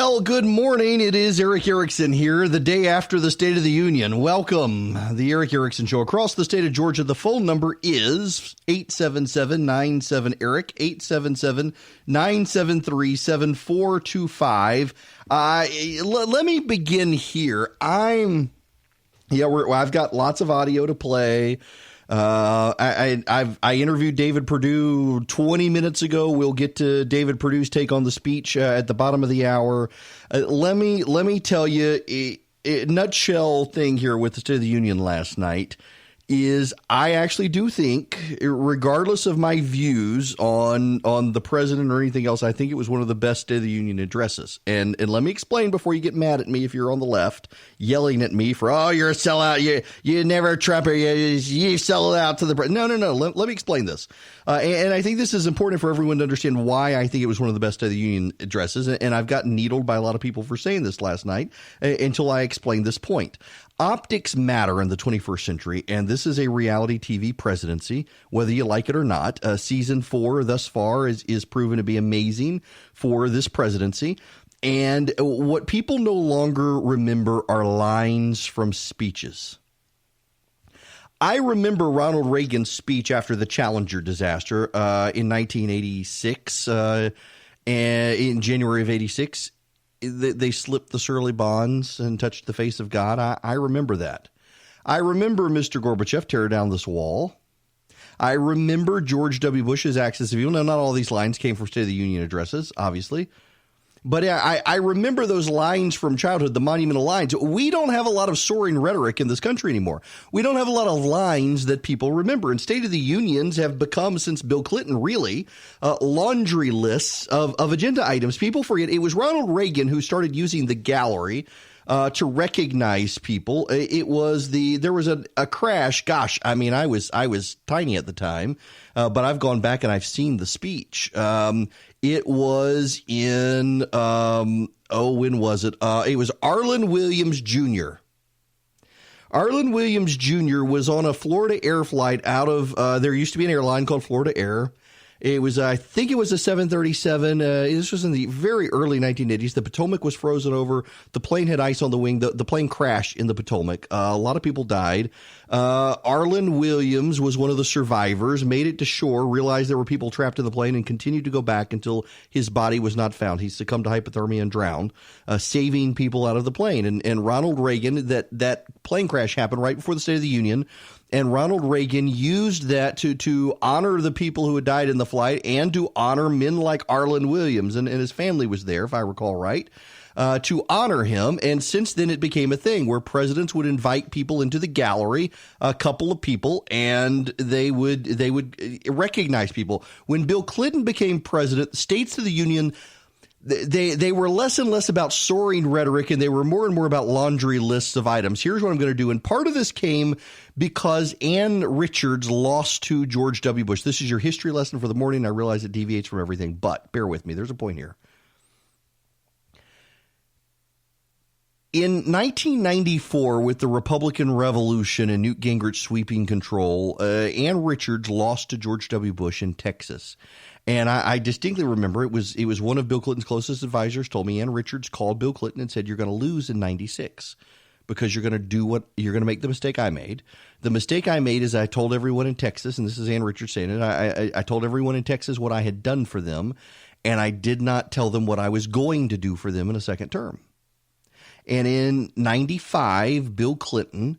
Well, good morning. It is Eric Erickson here, the day after the State of the Union. Welcome, the Eric Erickson Show across the state of Georgia. The phone number is 877-97-ERIC, 877-973-7425. Let me begin here. I've got lots of audio to play. I interviewed David Perdue 20 minutes ago. We'll get to David Perdue's take on the speech at the bottom of the hour. Let me tell you a nutshell thing here with the State of the Union last night is I actually do think, regardless of my views on the president or anything else, I think it was one of the best State of the Union addresses. And let me explain before you get mad at me if you're on the left, yelling at me for, oh, you're a sellout, you never Trumper, you sell out to the president. No. Let me explain this. And I think this is important for everyone to understand why I think it was one of the best State of the Union addresses. And I've gotten needled by a lot of people for saying this last night until I explain this point. Optics matter in the 21st century, and this is a reality TV presidency, whether you like it or not. Season 4 thus far is proven to be amazing for this presidency. And what people no longer remember are lines from speeches. I remember Ronald Reagan's speech after the Challenger disaster in 1986, and in January of 86. They slipped the surly bonds and touched the face of God. I remember that. I remember Mr. Gorbachev tear down this wall. I remember George W. Bush's axis of evil. Now, not all these lines came from State of the Union addresses, obviously. But I remember those lines from childhood, the monumental lines. We don't have a lot of soaring rhetoric in this country anymore. We don't have a lot of lines that people remember. And State of the Unions have become, since Bill Clinton, really, laundry lists of agenda items. People forget it was Ronald Reagan who started using the gallery to recognize people. There was a crash. Gosh, I mean, I was tiny at the time, but I've gone back and I've seen the speech. It was in, when was it? It was Arlen Williams Jr. Arlen Williams Jr. was on a Florida Air flight out of, there used to be an airline called Florida Air. It was, I think it was a 737. This was in the very early 1980s. The Potomac was frozen over. The plane had ice on the wing. The plane crashed in the Potomac. A lot of people died. Arlen Williams was one of the survivors, made it to shore, realized there were people trapped in the plane, and continued to go back until his body was not found. He succumbed to hypothermia and drowned, saving people out of the plane. And Ronald Reagan, that plane crash happened right before the State of the Union. And Ronald Reagan used that to honor the people who had died in the flight and to honor men like Arlen Williams. And his family was there, if I recall right, to honor him. And since then, it became a thing where presidents would invite people into the gallery, a couple of people, and they would recognize people. When Bill Clinton became president, states of the Union, they were less and less about soaring rhetoric, and they were more and more about laundry lists of items. Here's what I'm going to do. And part of this came because Ann Richards lost to George W. Bush. This is your history lesson for the morning. I realize it deviates from everything, but bear with me. There's a point here. In 1994, with the Republican Revolution and Newt Gingrich sweeping control, Ann Richards lost to George W. Bush in Texas. And I distinctly remember it was one of Bill Clinton's closest advisors told me. Ann Richards called Bill Clinton and said, "You're going to lose in 96 because you're going to make the mistake I made. The mistake I made is I told everyone in Texas," and this is Ann Richards saying it, I told everyone in Texas what I had done for them, and I did not tell them what I was going to do for them in a second term. And in 95, Bill Clinton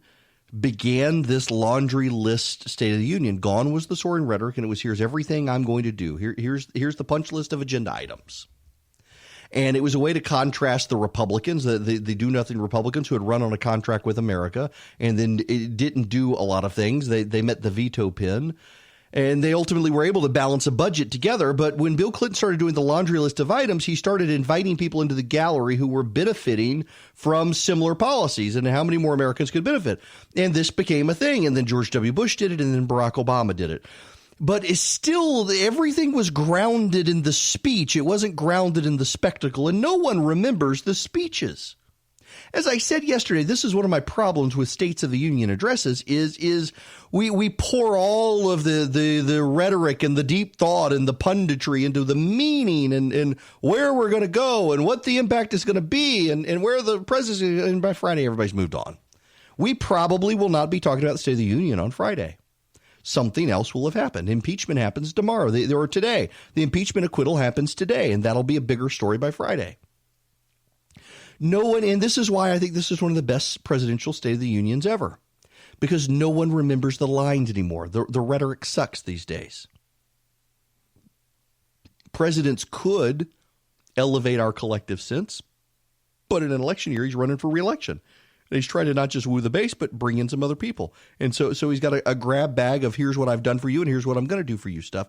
began this laundry list State of the Union. Gone was the soaring rhetoric, and it was, here's everything I'm going to do. Here's the punch list of agenda items. And it was a way to contrast the Republicans, the do-nothing Republicans who had run on a contract with America and then it didn't do a lot of things. They met the veto pin. And they ultimately were able to balance a budget together. But when Bill Clinton started doing the laundry list of items, he started inviting people into the gallery who were benefiting from similar policies and how many more Americans could benefit. And this became a thing. And then George W. Bush did it, and then Barack Obama did it. But it's still, everything was grounded in the speech. It wasn't grounded in the spectacle. And no one remembers the speeches. As I said yesterday, this is one of my problems with States of the Union addresses is we pour all of the rhetoric and the deep thought and the punditry into the meaning and where we're going to go and what the impact is going to be and where the president, and by Friday, everybody's moved on. We probably will not be talking about the State of the Union on Friday. Something else will have happened. Impeachment happens tomorrow or today. The impeachment acquittal happens today, and that'll be a bigger story by Friday. No one, and this is why I think this is one of the best presidential State of the Unions ever, because no one remembers the lines anymore. The rhetoric sucks these days. Presidents could elevate our collective sense, but in an election year, he's running for re-election. And he's trying to not just woo the base, but bring in some other people. And so he's got a grab bag of here's what I've done for you and here's what I'm going to do for you stuff.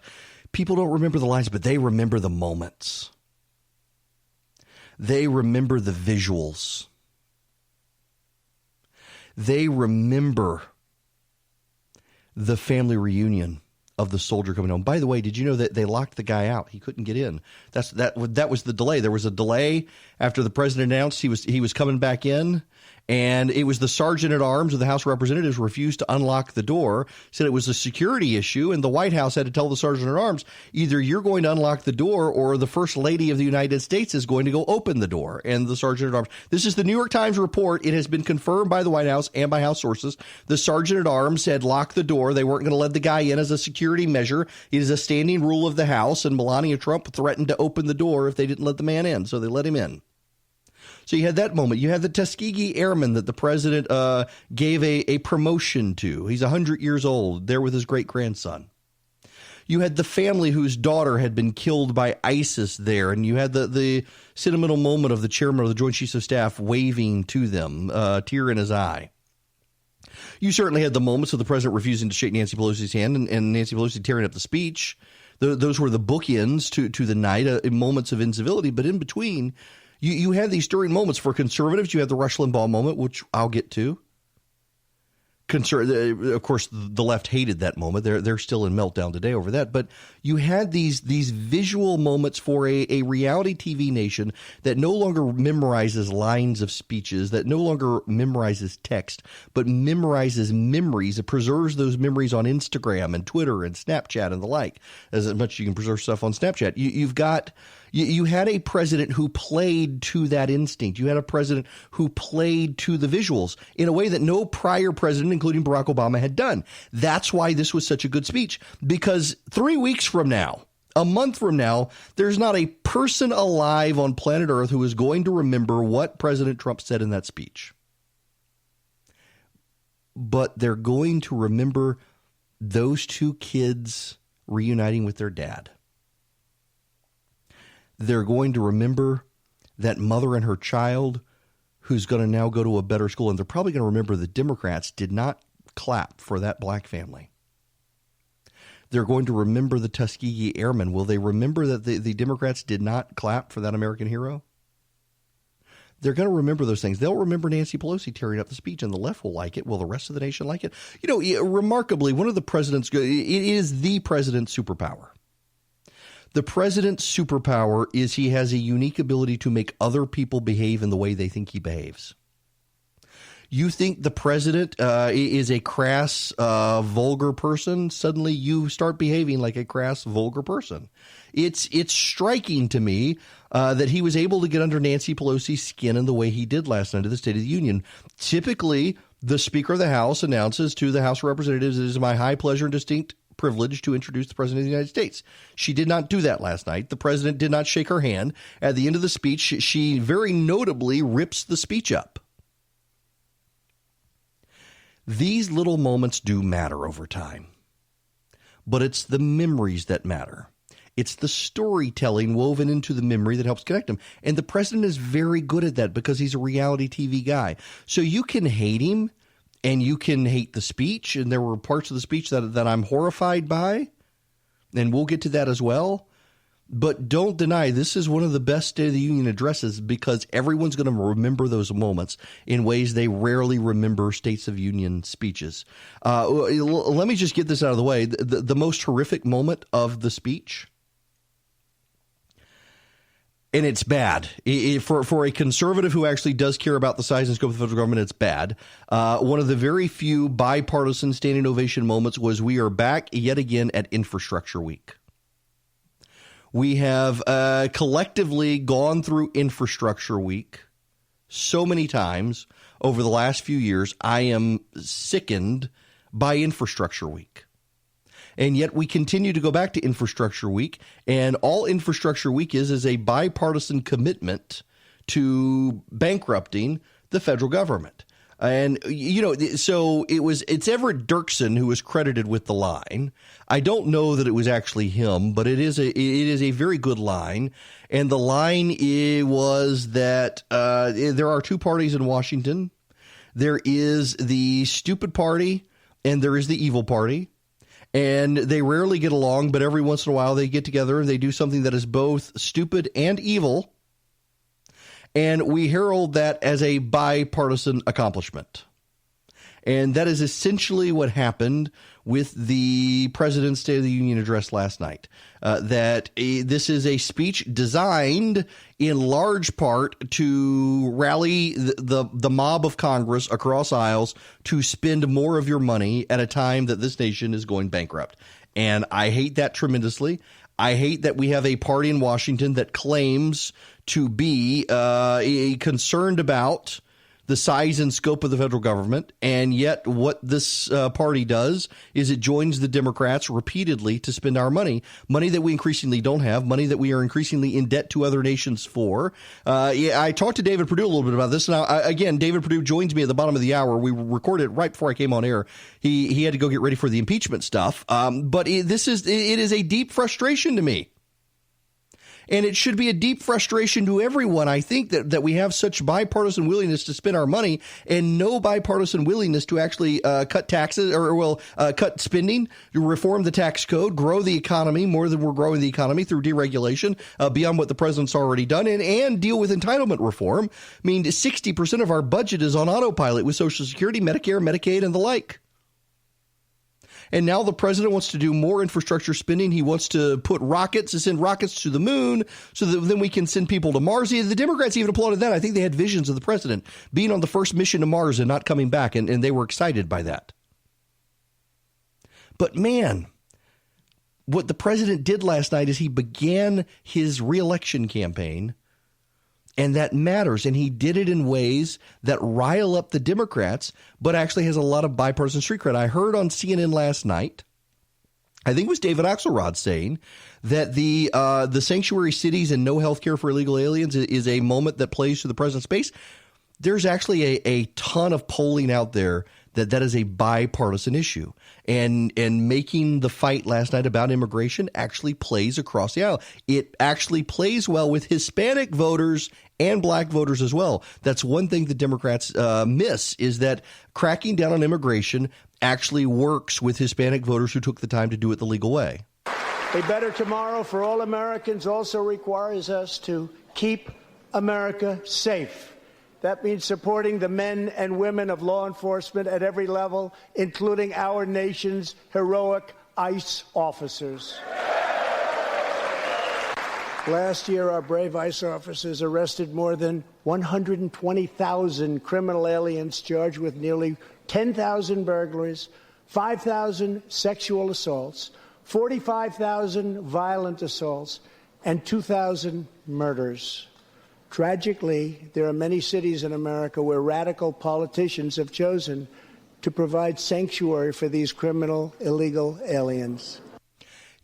People don't remember the lines, but they remember the moments. They remember the visuals. They remember the family reunion of the soldier coming home. By the way, did you know that they locked the guy out? He couldn't get in. That was the delay. There was a delay after the president announced he was coming back in. And it was the sergeant at arms of the House of Representatives refused to unlock the door, said it was a security issue. And the White House had to tell the sergeant at arms, either you're going to unlock the door or the first lady of the United States is going to go open the door. And the sergeant at arms, this is the New York Times report. It has been confirmed by the White House and by House sources. The sergeant at arms said lock the door. They weren't going to let the guy in as a security measure. It is a standing rule of the House. And Melania Trump threatened to open the door if they didn't let the man in. So they let him in. So you had that moment. You had the Tuskegee Airman that the president gave a promotion to. He's 100 years old, there with his great-grandson. You had the family whose daughter had been killed by ISIS there, and you had the sentimental moment of the chairman of the Joint Chiefs of Staff waving to them, tear in his eye. You certainly had the moments of the president refusing to shake Nancy Pelosi's hand and Nancy Pelosi tearing up the speech. Those were the bookends to the night, moments of incivility, but in between, You had these stirring moments. For conservatives, you had the Rush Limbaugh moment, which I'll get to. Of course, the left hated that moment. They're still in meltdown today over that. But you had these visual moments for a reality TV nation that no longer memorizes lines of speeches, that no longer memorizes text, but memorizes memories. It preserves those memories on Instagram and Twitter and Snapchat and the like. As much as you can preserve stuff on Snapchat. You had a president who played to that instinct. You had a president who played to the visuals in a way that no prior president, including Barack Obama, had done. That's why this was such a good speech, because 3 weeks from now, a month from now, there's not a person alive on planet Earth who is going to remember what President Trump said in that speech. But they're going to remember those two kids reuniting with their dad. They're going to remember that mother and her child who's going to now go to a better school. And they're probably going to remember the Democrats did not clap for that black family. They're going to remember the Tuskegee Airmen. Will they remember that the Democrats did not clap for that American hero? They're going to remember those things. They'll remember Nancy Pelosi tearing up the speech, and the left will like it. Will the rest of the nation like it? Remarkably, one of the president's, it is the president's superpower. The president's superpower is he has a unique ability to make other people behave in the way they think he behaves. You think the president is a crass, vulgar person, suddenly you start behaving like a crass, vulgar person. It's striking to me that he was able to get under Nancy Pelosi's skin in the way he did last night at the State of the Union. Typically, the Speaker of the House announces to the House of Representatives, it is my high pleasure and distinct privilege to introduce the President of the United States. She did not do that last night. The President did not shake her hand. At the end of the speech, she very notably rips the speech up. These little moments do matter over time, but it's the memories that matter. It's the storytelling woven into the memory that helps connect them. And the president is very good at that because he's a reality TV guy. So you can hate him and you can hate the speech. And there were parts of the speech that I'm horrified by. And we'll get to that as well. But don't deny this is one of the best State of the Union addresses because everyone's going to remember those moments in ways they rarely remember States of Union speeches. Let me just get this out of the way. The most horrific moment of the speech, And it's bad. For a conservative who actually does care about the size and scope of the federal government, it's bad. One of the very few bipartisan standing ovation moments was we are back yet again at Infrastructure Week. We have collectively gone through Infrastructure Week so many times over the last few years. I am sickened by Infrastructure Week. And yet we continue to go back to Infrastructure Week, and all Infrastructure Week is a bipartisan commitment to bankrupting the federal government. And, you know, so it's Everett Dirksen who was credited with the line. I don't know that it was actually him, but it is a very good line. And the line was that there are two parties in Washington. There is the stupid party and there is the evil party. And they rarely get along, but every once in a while they get together and they do something that is both stupid and evil. And we herald that as a bipartisan accomplishment. And that is essentially what happened with the President's State of the Union address last night. This is a speech designed in large part to rally the mob of Congress across aisles to spend more of your money at a time that this nation is going bankrupt. And I hate that tremendously. I hate that we have a party in Washington that claims to be concerned about the size and scope of the federal government, and yet what this party does is it joins the Democrats repeatedly to spend our money that we increasingly don't have, money that we are increasingly in debt to other nations for. I talked to David Perdue a little bit about this. Now, again, David Perdue joins me at the bottom of the hour. We recorded it right before I came on air. He had to go get ready for the impeachment stuff, but it is a deep frustration to me. And it should be a deep frustration to everyone. I think that we have such bipartisan willingness to spend our money and no bipartisan willingness to actually cut taxes cut spending, reform the tax code, grow the economy more than we're growing the economy through deregulation beyond what the president's already done, and deal with entitlement reform. I mean, 60% of our budget is on autopilot with Social Security, Medicare, Medicaid, and the like. And now the president wants to do more infrastructure spending. He wants to send rockets to the moon so that then we can send people to Mars. The Democrats even applauded that. I think they had visions of the president being on the first mission to Mars and not coming back, and they were excited by that. But man, what the president did last night is he began his reelection campaign. And that matters. And he did it in ways that rile up the Democrats, but actually has a lot of bipartisan street cred. I heard on CNN last night, I think it was David Axelrod saying that the sanctuary cities and no health care for illegal aliens is a moment that plays to the president's base. There's actually a ton of polling out there that is a bipartisan issue. And making the fight last night about immigration actually plays across the aisle. It actually plays well with Hispanic voters and black voters as well. That's one thing the Democrats miss, is that cracking down on immigration actually works with Hispanic voters who took the time to do it the legal way. A better tomorrow for all Americans also requires us to keep America safe. That means supporting the men and women of law enforcement at every level, including our nation's heroic ICE officers. Last year, our brave ICE officers arrested more than 120,000 criminal aliens charged with nearly 10,000 burglaries, 5,000 sexual assaults, 45,000 violent assaults, and 2,000 murders. Tragically, there are many cities in America where radical politicians have chosen to provide sanctuary for these criminal, illegal aliens.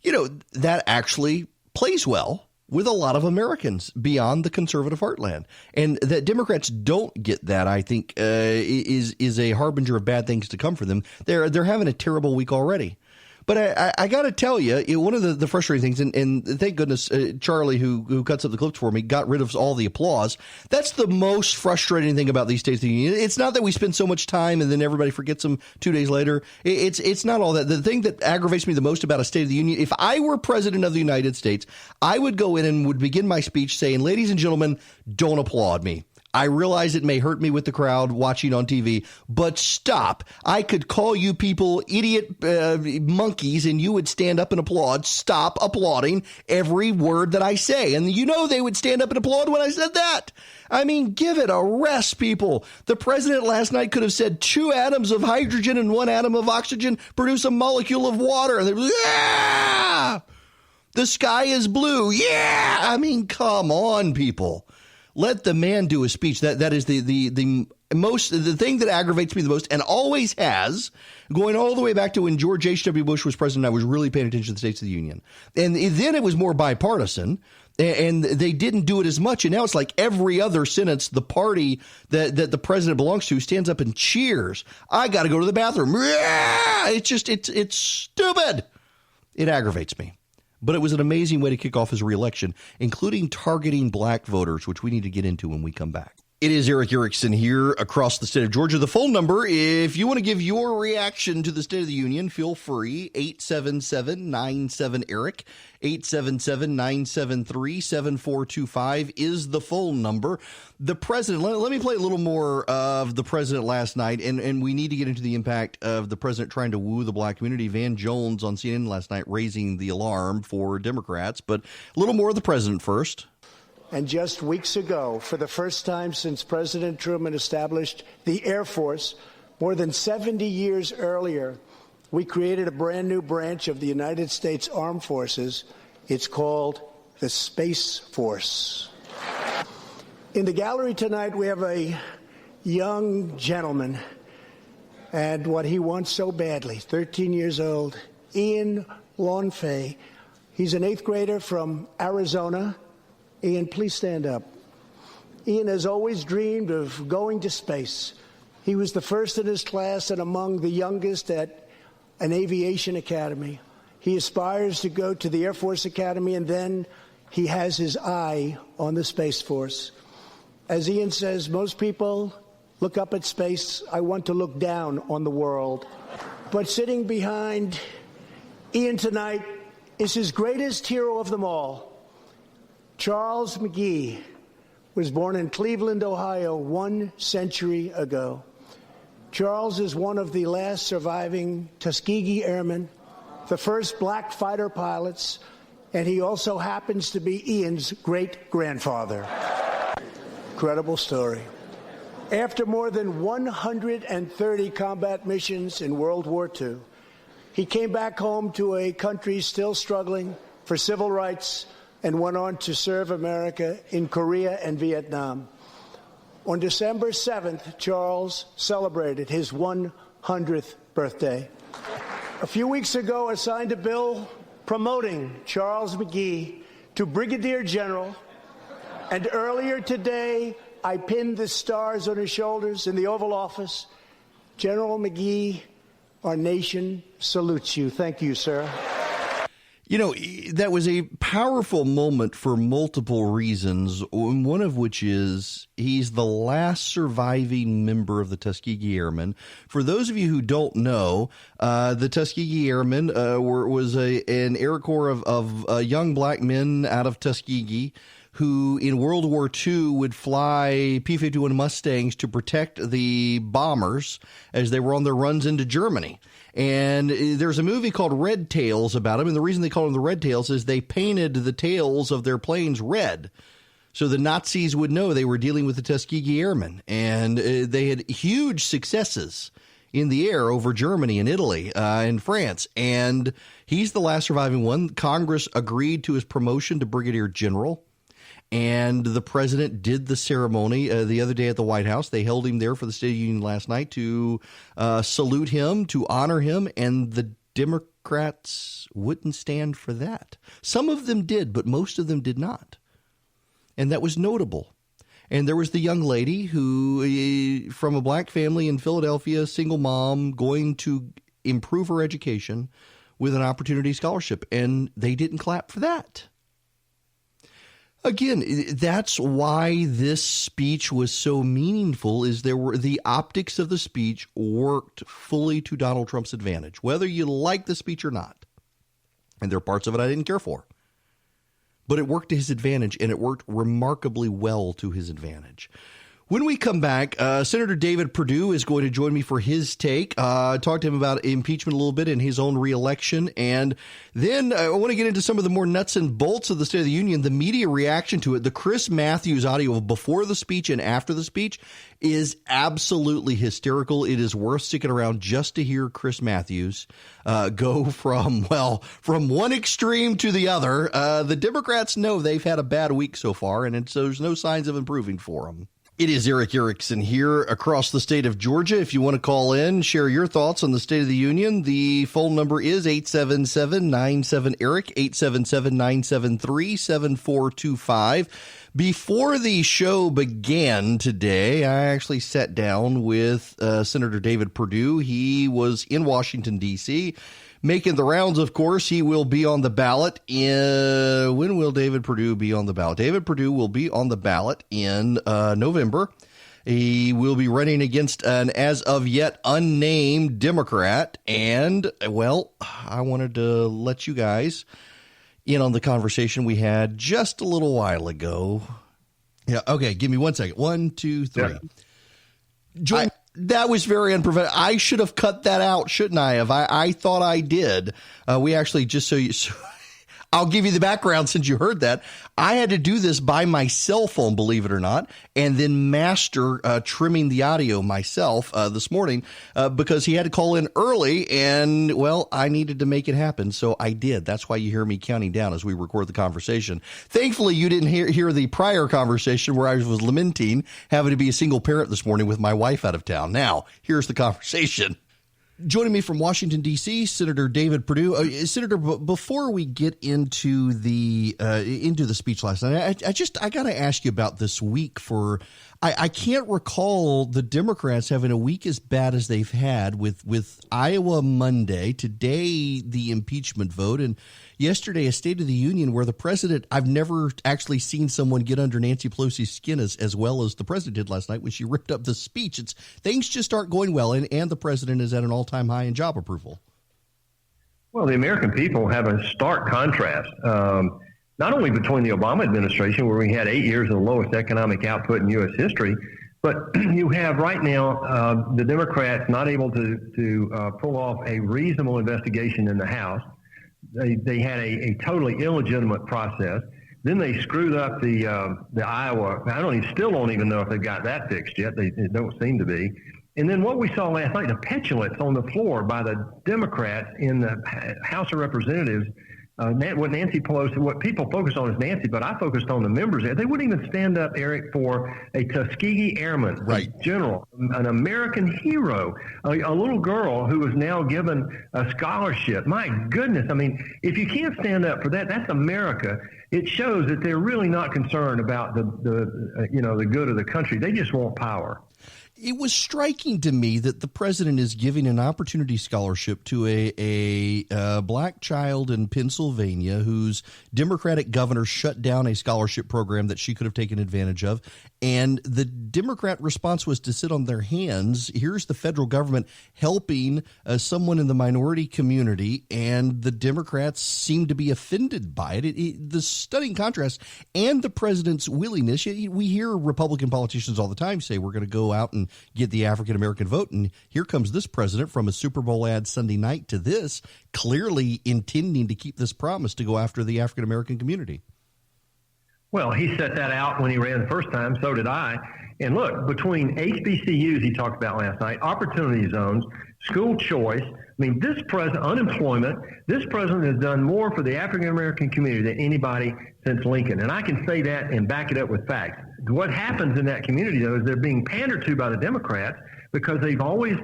You know, that actually plays well with a lot of Americans beyond the conservative heartland. And that Democrats don't get that, I think, is a harbinger of bad things to come for them. They're having a terrible week already. But I got to tell you, one of the frustrating things, and thank goodness Charlie, who cuts up the clips for me, got rid of all the applause. That's the most frustrating thing about these States of the Union. It's not that we spend so much time and then everybody forgets them 2 days later. It's not all that. The thing that aggravates me the most about a State of the Union, if I were president of the United States, I would go in and would begin my speech saying, ladies and gentlemen, don't applaud me. I realize it may hurt me with the crowd watching on TV, but stop. I could call you people idiot monkeys and you would stand up and applaud. Stop applauding every word that I say. And you know they would stand up and applaud when I said that. I mean, give it a rest, people. The president last night could have said 2 atoms of hydrogen and 1 atom of oxygen produce a molecule of water. And they were, yeah! The sky is blue. Yeah! I mean, come on, people. Let the man do a speech. That is the thing that aggravates me the most, and always has, going all the way back to when George H.W. Bush was president. I was really paying attention to the States of the Union, and then it was more bipartisan, and they didn't do it as much. And now it's like every other sentence, the party that the president belongs to stands up and cheers. I got to go to the bathroom. Yeah! It's stupid. It aggravates me. But it was an amazing way to kick off his reelection, including targeting black voters, which we need to get into when we come back. It is Eric Erickson here across the state of Georgia. The phone number, if you want to give your reaction to the State of the Union, feel free, 877-97-ERIC, 877-973-7425 is the phone number. The president, let me play a little more of the president last night, and we need to get into the impact of the president trying to woo the black community. Van Jones on CNN last night raising the alarm for Democrats, but a little more of the president first. And just weeks ago, for the first time since President Truman established the Air Force, more than 70 years earlier, we created a brand new branch of the United States Armed Forces. It's called the Space Force. In the gallery tonight, we have a young gentleman, and what he wants so badly, 13 years old, Ian Lawnfay. He's an 8th grader from Arizona. Ian, please stand up. Ian has always dreamed of going to space. He was the first in his class and among the youngest at an aviation academy. He aspires to go to the Air Force Academy, and then he has his eye on the Space Force. As Ian says, most people look up at space. I want to look down on the world. But sitting behind Ian tonight is his greatest hero of them all. Charles McGee was born in Cleveland, Ohio, 1 century ago. Charles is one of the last surviving Tuskegee Airmen, the first black fighter pilots, and he also happens to be Ian's great-grandfather. Incredible story. After more than 130 combat missions in World War II, he came back home to a country still struggling for civil rights and went on to serve America in Korea and Vietnam. On December 7th, Charles celebrated his 100th birthday. A few weeks ago, I signed a bill promoting Charles McGee to Brigadier General, and earlier today, I pinned the stars on his shoulders in the Oval Office. General McGee, our nation salutes you. Thank you, sir. You know, that was a powerful moment for multiple reasons, one of which is he's the last surviving member of the Tuskegee Airmen. For those of you who don't know, the Tuskegee Airmen was an Air Corps of young black men out of Tuskegee who in World War II would fly P-51 Mustangs to protect the bombers as they were on their runs into Germany. And there's a movie called Red Tails about them, and the reason they call them the Red Tails is they painted the tails of their planes red, so the Nazis would know they were dealing with the Tuskegee Airmen. And they had huge successes in the air over Germany and Italy and France. And he's the last surviving one. Congress agreed to his promotion to Brigadier General. And the president did the ceremony the other day at the White House. They held him there for the State of the Union last night to salute him, to honor him, and the Democrats wouldn't stand for that. Some of them did, but most of them did not. And that was notable. And there was the young lady who, from a black family in Philadelphia, single mom, going to improve her education with an opportunity scholarship, and they didn't clap for that. Again, that's why this speech was so meaningful, is the optics of the speech worked fully to Donald Trump's advantage, whether you like the speech or not. And there are parts of it I didn't care for. But it worked to his advantage, and it worked remarkably well to his advantage. When we come back, Senator David Perdue is going to join me for his take. Talk to him about impeachment a little bit and his own reelection. And then I want to get into some of the more nuts and bolts of the State of the Union, the media reaction to it. The Chris Matthews audio before the speech and after the speech is absolutely hysterical. It is worth sticking around just to hear Chris Matthews go from one extreme to the other. The Democrats know they've had a bad week so far, and so there's no signs of improving for them. It is Eric Erickson here across the state of Georgia. If you want to call in, share your thoughts on the State of the Union, the phone number is 877-97-ERIC, 877-973-7425. Before the show began today, I actually sat down with Senator David Perdue. He was in Washington, D.C., making the rounds, of course. He will be on the ballot when will David Perdue be on the ballot? David Perdue will be on the ballot in November. He will be running against an as of yet unnamed Democrat. And, well, I wanted to let you guys in on the conversation we had just a little while ago. Yeah, okay, give me 1 second. 1, 2, 3. Yeah. That was very unprofessional. I should have cut that out, shouldn't I have? I thought I did. We actually, just so I'll give you the background since you heard that. I had to do this by my cell phone, believe it or not, and then master trimming the audio myself this morning because he had to call in early, and, well, I needed to make it happen, so I did. That's why you hear me counting down as we record the conversation. Thankfully, you didn't hear the prior conversation where I was lamenting having to be a single parent this morning with my wife out of town. Now, here's the conversation. Joining me from Washington, D.C., Senator David Perdue. Senator, before we get into the speech last night, I got to ask you about this week. I can't recall the Democrats having a week as bad as they've had with Iowa Monday, today the impeachment vote, and yesterday a State of the Union where the president, I've never actually seen someone get under Nancy Pelosi's skin as well as the president did last night when she ripped up the speech. Things just aren't going well, and the president is at an all-time high in job approval. Well, the American people have a stark contrast, not only between the Obama administration, where we had 8 years of the lowest economic output in U.S. history, but you have right now the Democrats not able to pull off a reasonable investigation in the House. They had a totally illegitimate process. Then they screwed up the Iowa. Still don't even know if they've got that fixed yet. They don't seem to be. And then what we saw last night, the petulance on the floor by the Democrats in the House of Representatives. What Nancy Pelosi, what people focus on is Nancy, but I focused on the members there. They wouldn't even stand up, Eric, for a Tuskegee Airman, right, general, an American hero, a little girl who was now given a scholarship. My goodness. I mean, if you can't stand up for that, that's America. It shows that they're really not concerned about the good of the country. They just want power. It was striking to me that the president is giving an opportunity scholarship to a black child in Pennsylvania whose Democratic governor shut down a scholarship program that she could have taken advantage of. And the Democrat response was to sit on their hands. Here's the federal government helping someone in the minority community, and the Democrats seem to be offended by it. The stunning contrast and the president's willingness. We hear Republican politicians all the time say we're going to go out and get the African-American vote. And here comes this president from a Super Bowl ad Sunday night to this, clearly intending to keep this promise to go after the African-American community. Well, he set that out when he ran the first time. So did I. And look, between HBCUs he talked about last night, opportunity zones, school choice, this president, unemployment, this president has done more for the African-American community than anybody since Lincoln. And I can say that and back it up with facts. What happens in that community, though, is they're being pandered to by the Democrats because they've always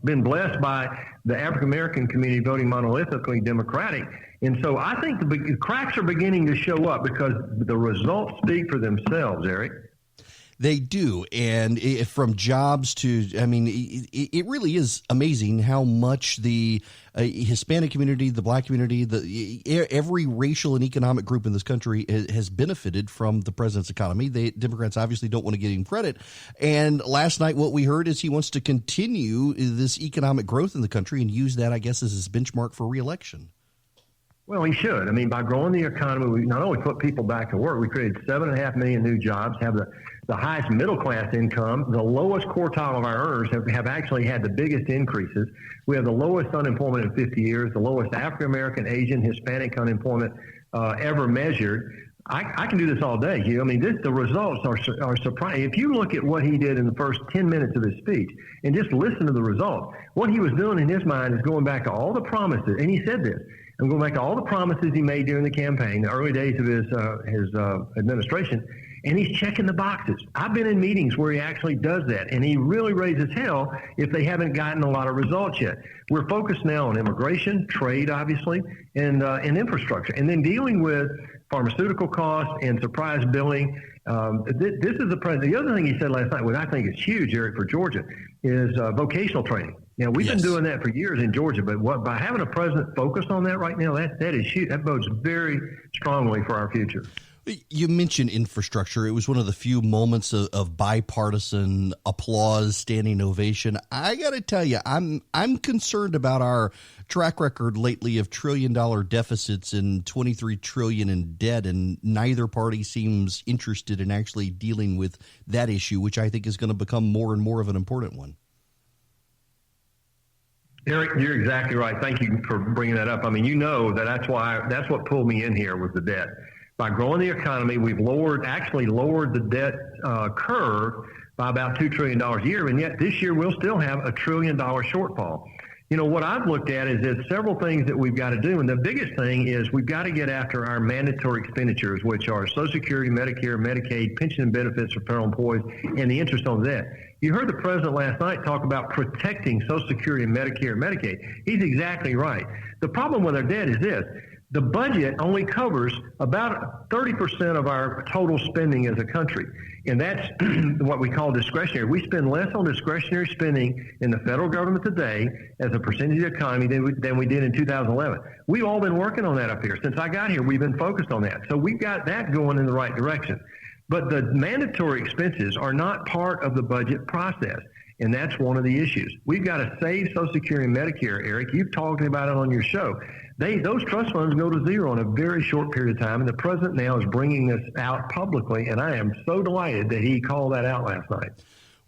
been blessed by the African-American community voting monolithically Democratic. And so I think the cracks are beginning to show up because the results speak for themselves, Eric. They do. And from jobs to, it really is amazing how much the Hispanic community, the black community, every racial and economic group in this country has benefited from the president's economy. Democrats obviously don't want to give him credit. And last night, what we heard is he wants to continue this economic growth in the country and use that, I guess, as his benchmark for reelection. Well, he should. By growing the economy, we not only put people back to work, we created 7.5 million new jobs, have the the highest middle class income. The lowest quartile of our earners have actually had the biggest increases. We have the lowest unemployment in 50 years, the lowest African American, Asian, Hispanic unemployment ever measured. I can do this all day, Hugh. I mean, the results are surprising. If you look at what he did in the first 10 minutes of his speech and just listen to the results, what he was doing in his mind is going back to all the promises. And he said this, I'm going back to all the promises he made during the campaign, the early days of his administration, and he's checking the boxes. I've been in meetings where he actually does that, and he really raises hell if they haven't gotten a lot of results yet. We're focused now on immigration, trade, obviously, and infrastructure, and then dealing with pharmaceutical costs and surprise billing. This is the president. The other thing he said last night, which I think is huge, Eric, for Georgia, is vocational training. Now, we've been doing that for years in Georgia, but by having a president focused on that right now, that is huge. That bodes very strongly for our future. You mentioned infrastructure. It was one of the few moments of bipartisan applause, standing ovation. I got to tell you, I'm concerned about our track record lately of $1 trillion deficits and $23 trillion in debt, and neither party seems interested in actually dealing with that issue, which I think is going to become more and more of an important one. Eric, you're exactly right. Thank you for bringing that up. I mean, you know that's what pulled me in here was the debt. By growing the economy, we've lowered the debt curve by about $2 trillion a year, and yet this year we'll still have a $1 trillion shortfall. You know, what I've looked at is there's several things that we've got to do, and the biggest thing is we've got to get after our mandatory expenditures, which are Social Security, Medicare, Medicaid, pension and benefits for federal employees, and the interest on debt. You heard the president last night talk about protecting Social Security and Medicare and Medicaid. He's exactly right. The problem with our debt is this. The budget only covers about 30% of our total spending as a country, and that's what we call discretionary. We spend less on discretionary spending in the federal government today as a percentage of the economy than we did in 2011. We've all been working on that up here. Since I got here, we've been focused on that. So we've got that going in the right direction. But the mandatory expenses are not part of the budget process, and that's one of the issues. We've got to save Social Security and Medicare, Eric. You've talked about it on your show. Those trust funds go to zero in a very short period of time, and the president now is bringing this out publicly, and I am so delighted that he called that out last night.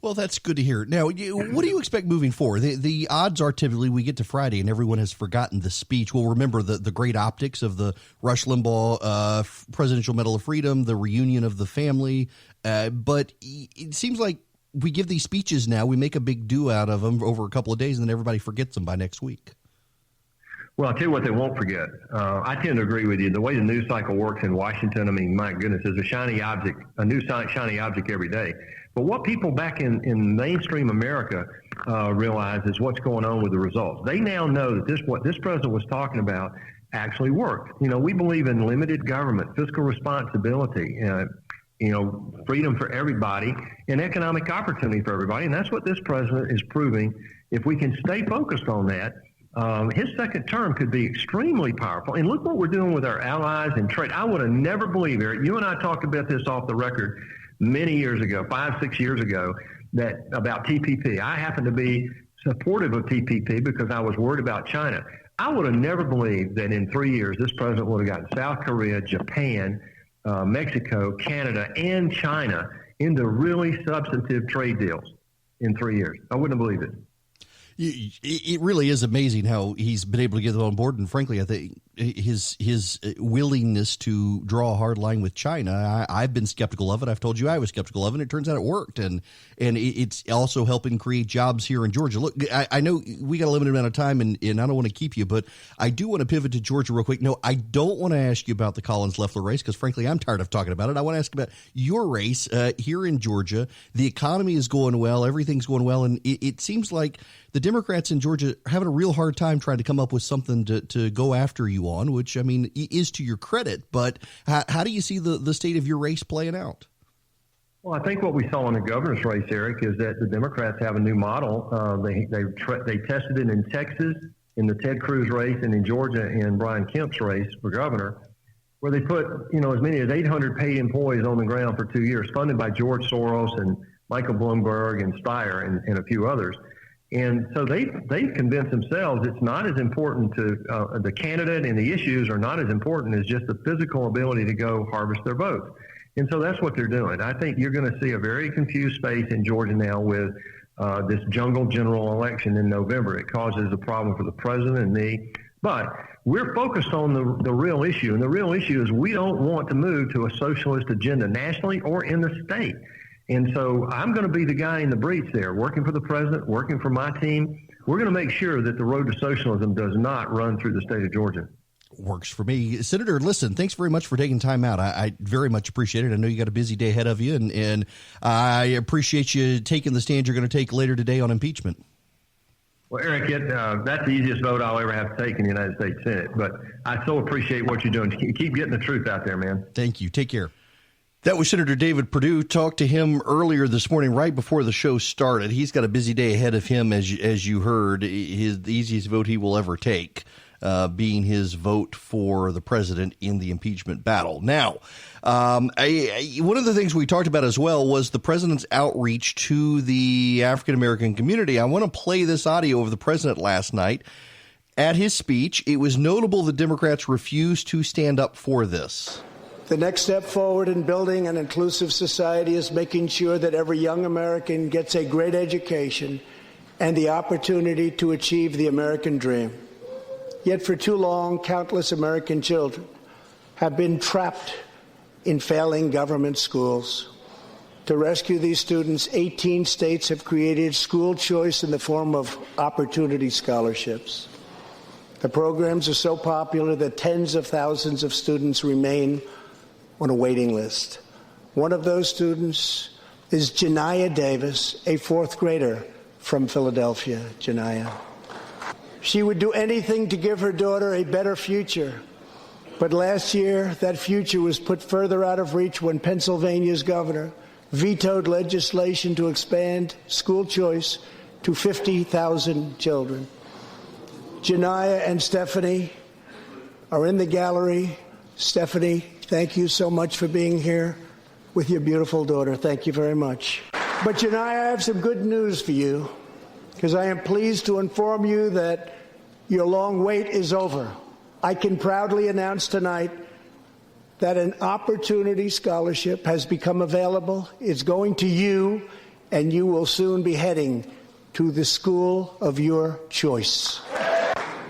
Well, that's good to hear. Now, what do you expect moving forward? The odds are typically we get to Friday and everyone has forgotten the speech. We'll remember the great optics of the Rush Limbaugh Presidential Medal of Freedom, the reunion of the family, but it seems like we give these speeches now, we make a big do out of them over a couple of days, and then everybody forgets them by next week. Well, I'll tell you what they won't forget. I tend to agree with you. The way the news cycle works in Washington, I mean, my goodness, there's a shiny object every day. But what people back in mainstream America realize is what's going on with the results. They now know that what this president was talking about actually worked. You know, we believe in limited government, fiscal responsibility, freedom for everybody, and economic opportunity for everybody. And that's what this president is proving. If we can stay focused on that, his second term could be extremely powerful. And look what we're doing with our allies and trade. I would have never believed, Eric, you and I talked about this off the record many years ago, 5-6 years ago, about TPP. I happen to be supportive of TPP because I was worried about China. I would have never believed that in 3 years this president would have gotten South Korea, Japan, Mexico, Canada, and China into really substantive trade deals in 3 years. I wouldn't have believed it. It really is amazing how he's been able to get them on board, and frankly, I think his willingness to draw a hard line with China, I've been skeptical of it. I've told you I was skeptical of it, and it turns out it worked, and it's also helping create jobs here in Georgia. Look, I know we got a limited amount of time, and I don't want to keep you, but I do want to pivot to Georgia real quick. No, I don't want to ask you about the Collins-Loeffler race because, frankly, I'm tired of talking about it. I want to ask about your race here in Georgia. The economy is going well. Everything's going well, and it seems like the Democrats in Georgia are having a real hard time trying to come up with something to go after you on, which, I mean, is to your credit. But how do you see the state of your race playing out? Well, I think what we saw in the governor's race, Eric, is that the Democrats have a new model. They tested it in Texas in the Ted Cruz race and in Georgia in Brian Kemp's race for governor, where they put, as many as 800 paid employees on the ground for 2 years, funded by George Soros and Michael Bloomberg and Steyer and a few others. And so they've convinced themselves it's not as important to the candidate, and the issues are not as important as just the physical ability to go harvest their votes. And so that's what they're doing. I think you're going to see a very confused space in Georgia now with this jungle general election in November. It causes a problem for the president and me. But we're focused on the real issue. And the real issue is we don't want to move to a socialist agenda nationally or in the state. And so I'm going to be the guy in the breach there, working for the president, working for my team. We're going to make sure that the road to socialism does not run through the state of Georgia. Works for me. Senator, listen, thanks very much for taking time out. I very much appreciate it. I know you got a busy day ahead of you, and I appreciate you taking the stand you're going to take later today on impeachment. Well, Eric, that's the easiest vote I'll ever have to take in the United States Senate. But I so appreciate what you're doing. Keep getting the truth out there, man. Thank you. Take care. That was Senator David Perdue. Talked to him earlier this morning, right before the show started. He's got a busy day ahead of him, as you heard. The easiest vote he will ever take, being his vote for the president in the impeachment battle. Now, one of the things we talked about as well was the president's outreach to the African-American community. I want to play this audio of the president last night. At his speech, it was notable the Democrats refused to stand up for this. The next step forward in building an inclusive society is making sure that every young American gets a great education and the opportunity to achieve the American dream. Yet for too long, countless American children have been trapped in failing government schools. To rescue these students, 18 states have created school choice in the form of opportunity scholarships. The programs are so popular that tens of thousands of students remain on a waiting list. One of those students is Janiyah Davis, a fourth grader from Philadelphia. Janiyah. She would do anything to give her daughter a better future. But last year, that future was put further out of reach when Pennsylvania's governor vetoed legislation to expand school choice to 50,000 children. Janiyah and Stephanie are in the gallery. Stephanie, thank you so much for being here with your beautiful daughter. Thank you very much. But Janiyah, I have some good news for you, because I am pleased to inform you that your long wait is over. I can proudly announce tonight that an opportunity scholarship has become available. It's going to you, and you will soon be heading to the school of your choice.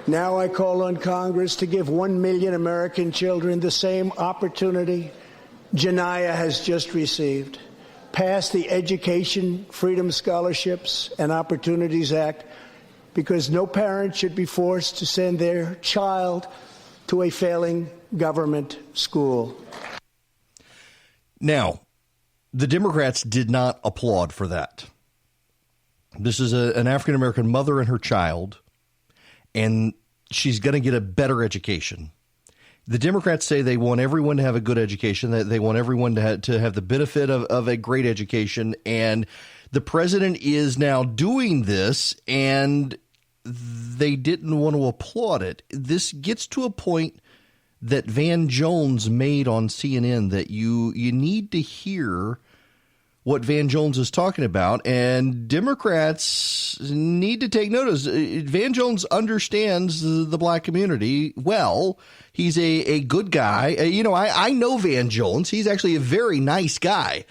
Now I call on Congress to give 1 million American children the same opportunity Janiyah has just received. Pass the Education Freedom Scholarships and Opportunities Act, because no parent should be forced to send their child to a failing government school. Now, the Democrats did not applaud for that. This is an African-American mother and her child, and she's going to get a better education. The Democrats say they want everyone to have a good education, that they want everyone to have the benefit of a great education, and the president is now doing this, and they didn't want to applaud it. This gets to a point that Van Jones made on CNN that you need to hear what Van Jones is talking about, and Democrats need to take notice. Van Jones understands the black community well. He's a good guy. I know Van Jones. He's actually a very nice guy.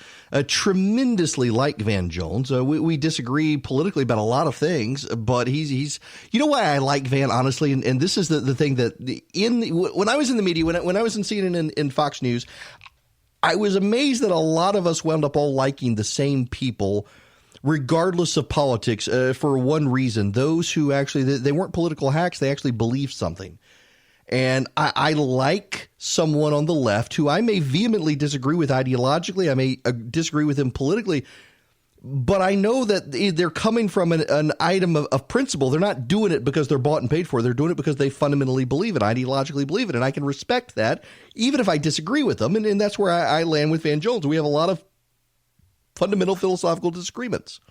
Tremendously like Van Jones. We disagree politically about a lot of things, but he's you know why I like Van, honestly, and this is the thing that when I was in the media, when I was in CNN and Fox News, I was amazed that a lot of us wound up all liking the same people, regardless of politics, for one reason. Those who actually, they weren't political hacks, they actually believed something. And I like someone on the left who I may vehemently disagree with ideologically, I may disagree with him politically, but I know that they're coming from an item of principle. They're not doing it because they're bought and paid for. They're doing it because they fundamentally believe it, ideologically believe it. And I can respect that, even if I disagree with them. And that's where I land with Van Jones. We have a lot of fundamental philosophical disagreements.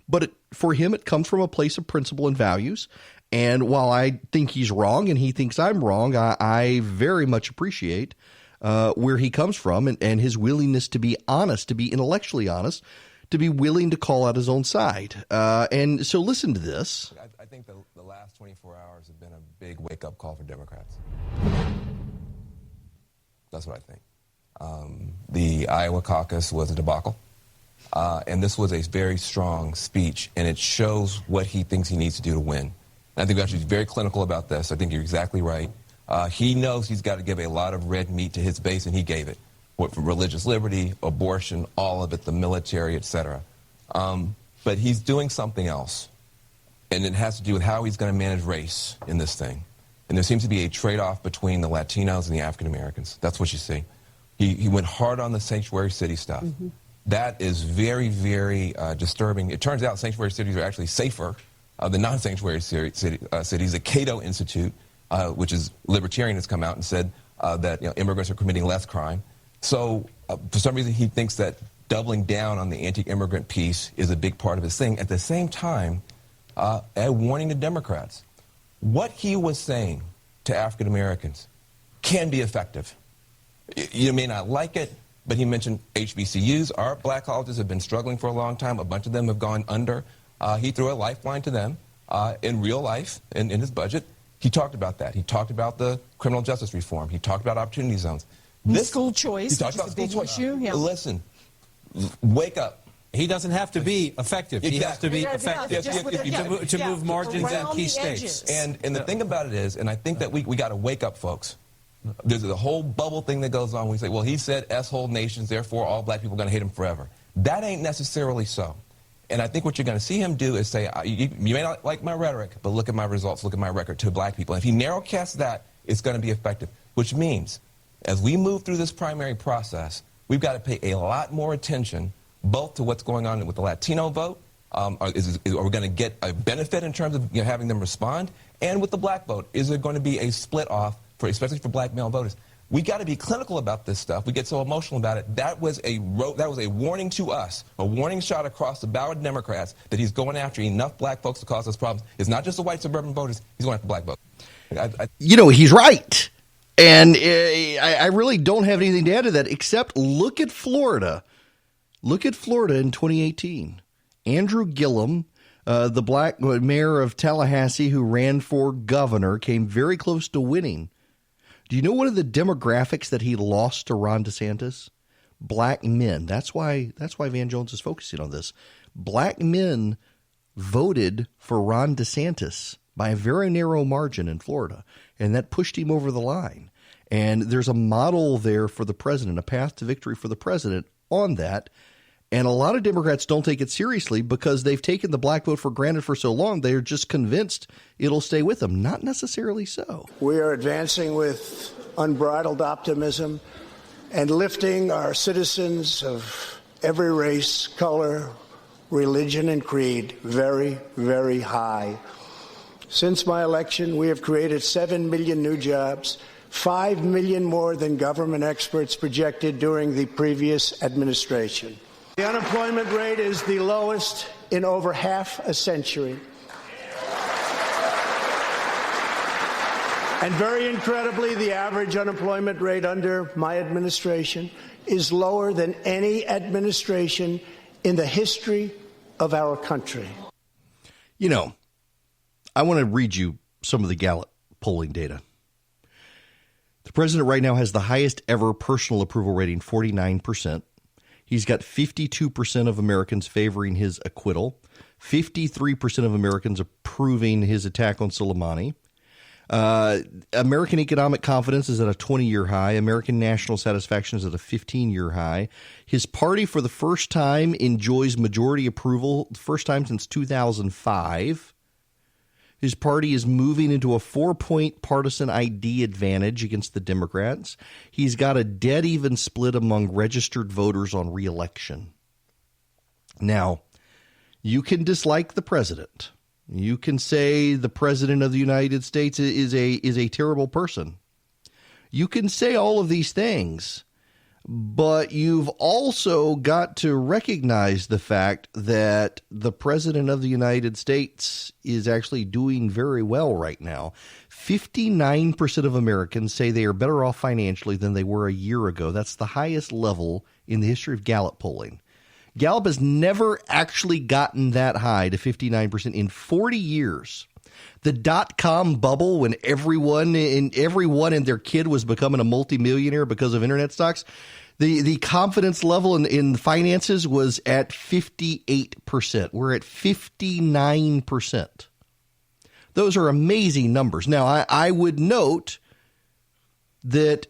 But for him, it comes from a place of principle and values. And while I think he's wrong and he thinks I'm wrong, I very much appreciate where he comes from and his willingness to be honest, to be intellectually honest, to be willing to call out his own side. And so listen to this. I think the last 24 hours have been a big wake-up call for Democrats. That's what I think. The Iowa caucus was a debacle. And this was a very strong speech, and it shows what he thinks he needs to do to win. And I think we have to be very clinical about this. I think you're exactly right. He knows he's got to give a lot of red meat to his base, and he gave it. For religious liberty, abortion, all of it, the military, etc. But he's doing something else, and it has to do with how he's going to manage race in this thing. And there seems to be a trade-off between the Latinos and the African Americans. That's what you see. He went hard on the sanctuary city stuff. Mm-hmm. That is very, very disturbing. It turns out sanctuary cities are actually safer than non-sanctuary cities. The Cato Institute, which is libertarian, has come out and said that immigrants are committing less crime. So for some reason he thinks that doubling down on the anti-immigrant piece is a big part of his thing. At the same time, a warning to Democrats. What he was saying to African Americans can be effective. You may not like it, but he mentioned HBCUs. Our black colleges have been struggling for a long time. A bunch of them have gone under. He threw a lifeline to them in real life, in his budget. He talked about that. He talked about the criminal justice reform. He talked about opportunity zones. This school choice, he talked about a school big choice. issue. Yeah. Listen, wake up. He doesn't have to be effective. Exactly. He has to be effective to move margins in key states. And the thing about it is, and I think that we got to wake up, folks. There's a whole bubble thing that goes on. We say, well, he said S-hole nations, therefore all black people are going to hate him forever. That ain't necessarily so. And I think what you're going to see him do is say, you may not like my rhetoric, but look at my results, look at my record to black people. And if he narrowcasts that, it's going to be effective, which means as we move through this primary process, we've got to pay a lot more attention both to what's going on with the Latino vote. Are we going to get a benefit in terms of having them respond? And with the black vote, is there going to be a split off, especially for black male voters? We got to be clinical about this stuff. We get so emotional about it. That was a warning to us, a warning shot across the bow of Democrats that he's going after enough black folks to cause us problems. It's not just the white suburban voters. He's going after black voters. He's right. And I really don't have anything to add to that, except look at Florida. Look at Florida in 2018. Andrew Gillum, the black mayor of Tallahassee who ran for governor, came very close to winning. Do you know one of the demographics that he lost to Ron DeSantis? Black men. That's why Van Jones is focusing on this. Black men voted for Ron DeSantis by a very narrow margin in Florida, and that pushed him over the line. And there's a model there for the president, a path to victory for the president on that. And a lot of Democrats don't take it seriously because they've taken the black vote for granted for so long. They're just convinced it'll stay with them. Not necessarily so. We are advancing with unbridled optimism and lifting our citizens of every race, color, religion, and creed very, very high. Since my election, we have created 7 million new jobs, 5 million more than government experts projected during the previous administration. The unemployment rate is the lowest in over half a century. And very incredibly, the average unemployment rate under my administration is lower than any administration in the history of our country. I want to read you some of the Gallup polling data. The president right now has the highest ever personal approval rating, 49%. He's got 52% of Americans favoring his acquittal, 53% of Americans approving his attack on Soleimani. American economic confidence is at a 20-year high. American national satisfaction is at a 15-year high. His party, for the first time, enjoys majority approval, first time since 2005. His party is moving into a 4-point partisan ID advantage against the Democrats. He's got a dead even split among registered voters on re-election. Now, you can dislike the president. You can say the president of the United States is a terrible person. You can say all of these things, but you've also got to recognize the fact that the president of the United States is actually doing very well right now. 59% of Americans say they are better off financially than they were a year ago. That's the highest level in the history of Gallup polling. Gallup has never actually gotten that high to 59% in 40 years. The dot-com bubble, when everyone and their kid was becoming a multimillionaire because of internet stocks, the confidence level in finances was at 58%. We're at 59%. Those are amazing numbers. Now, I would note that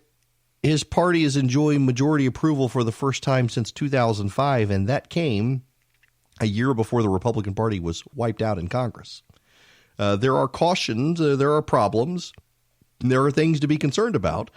his party is enjoying majority approval for the first time since 2005, and that came a year before the Republican Party was wiped out in Congress. There are cautions, there are problems, there are things to be concerned about.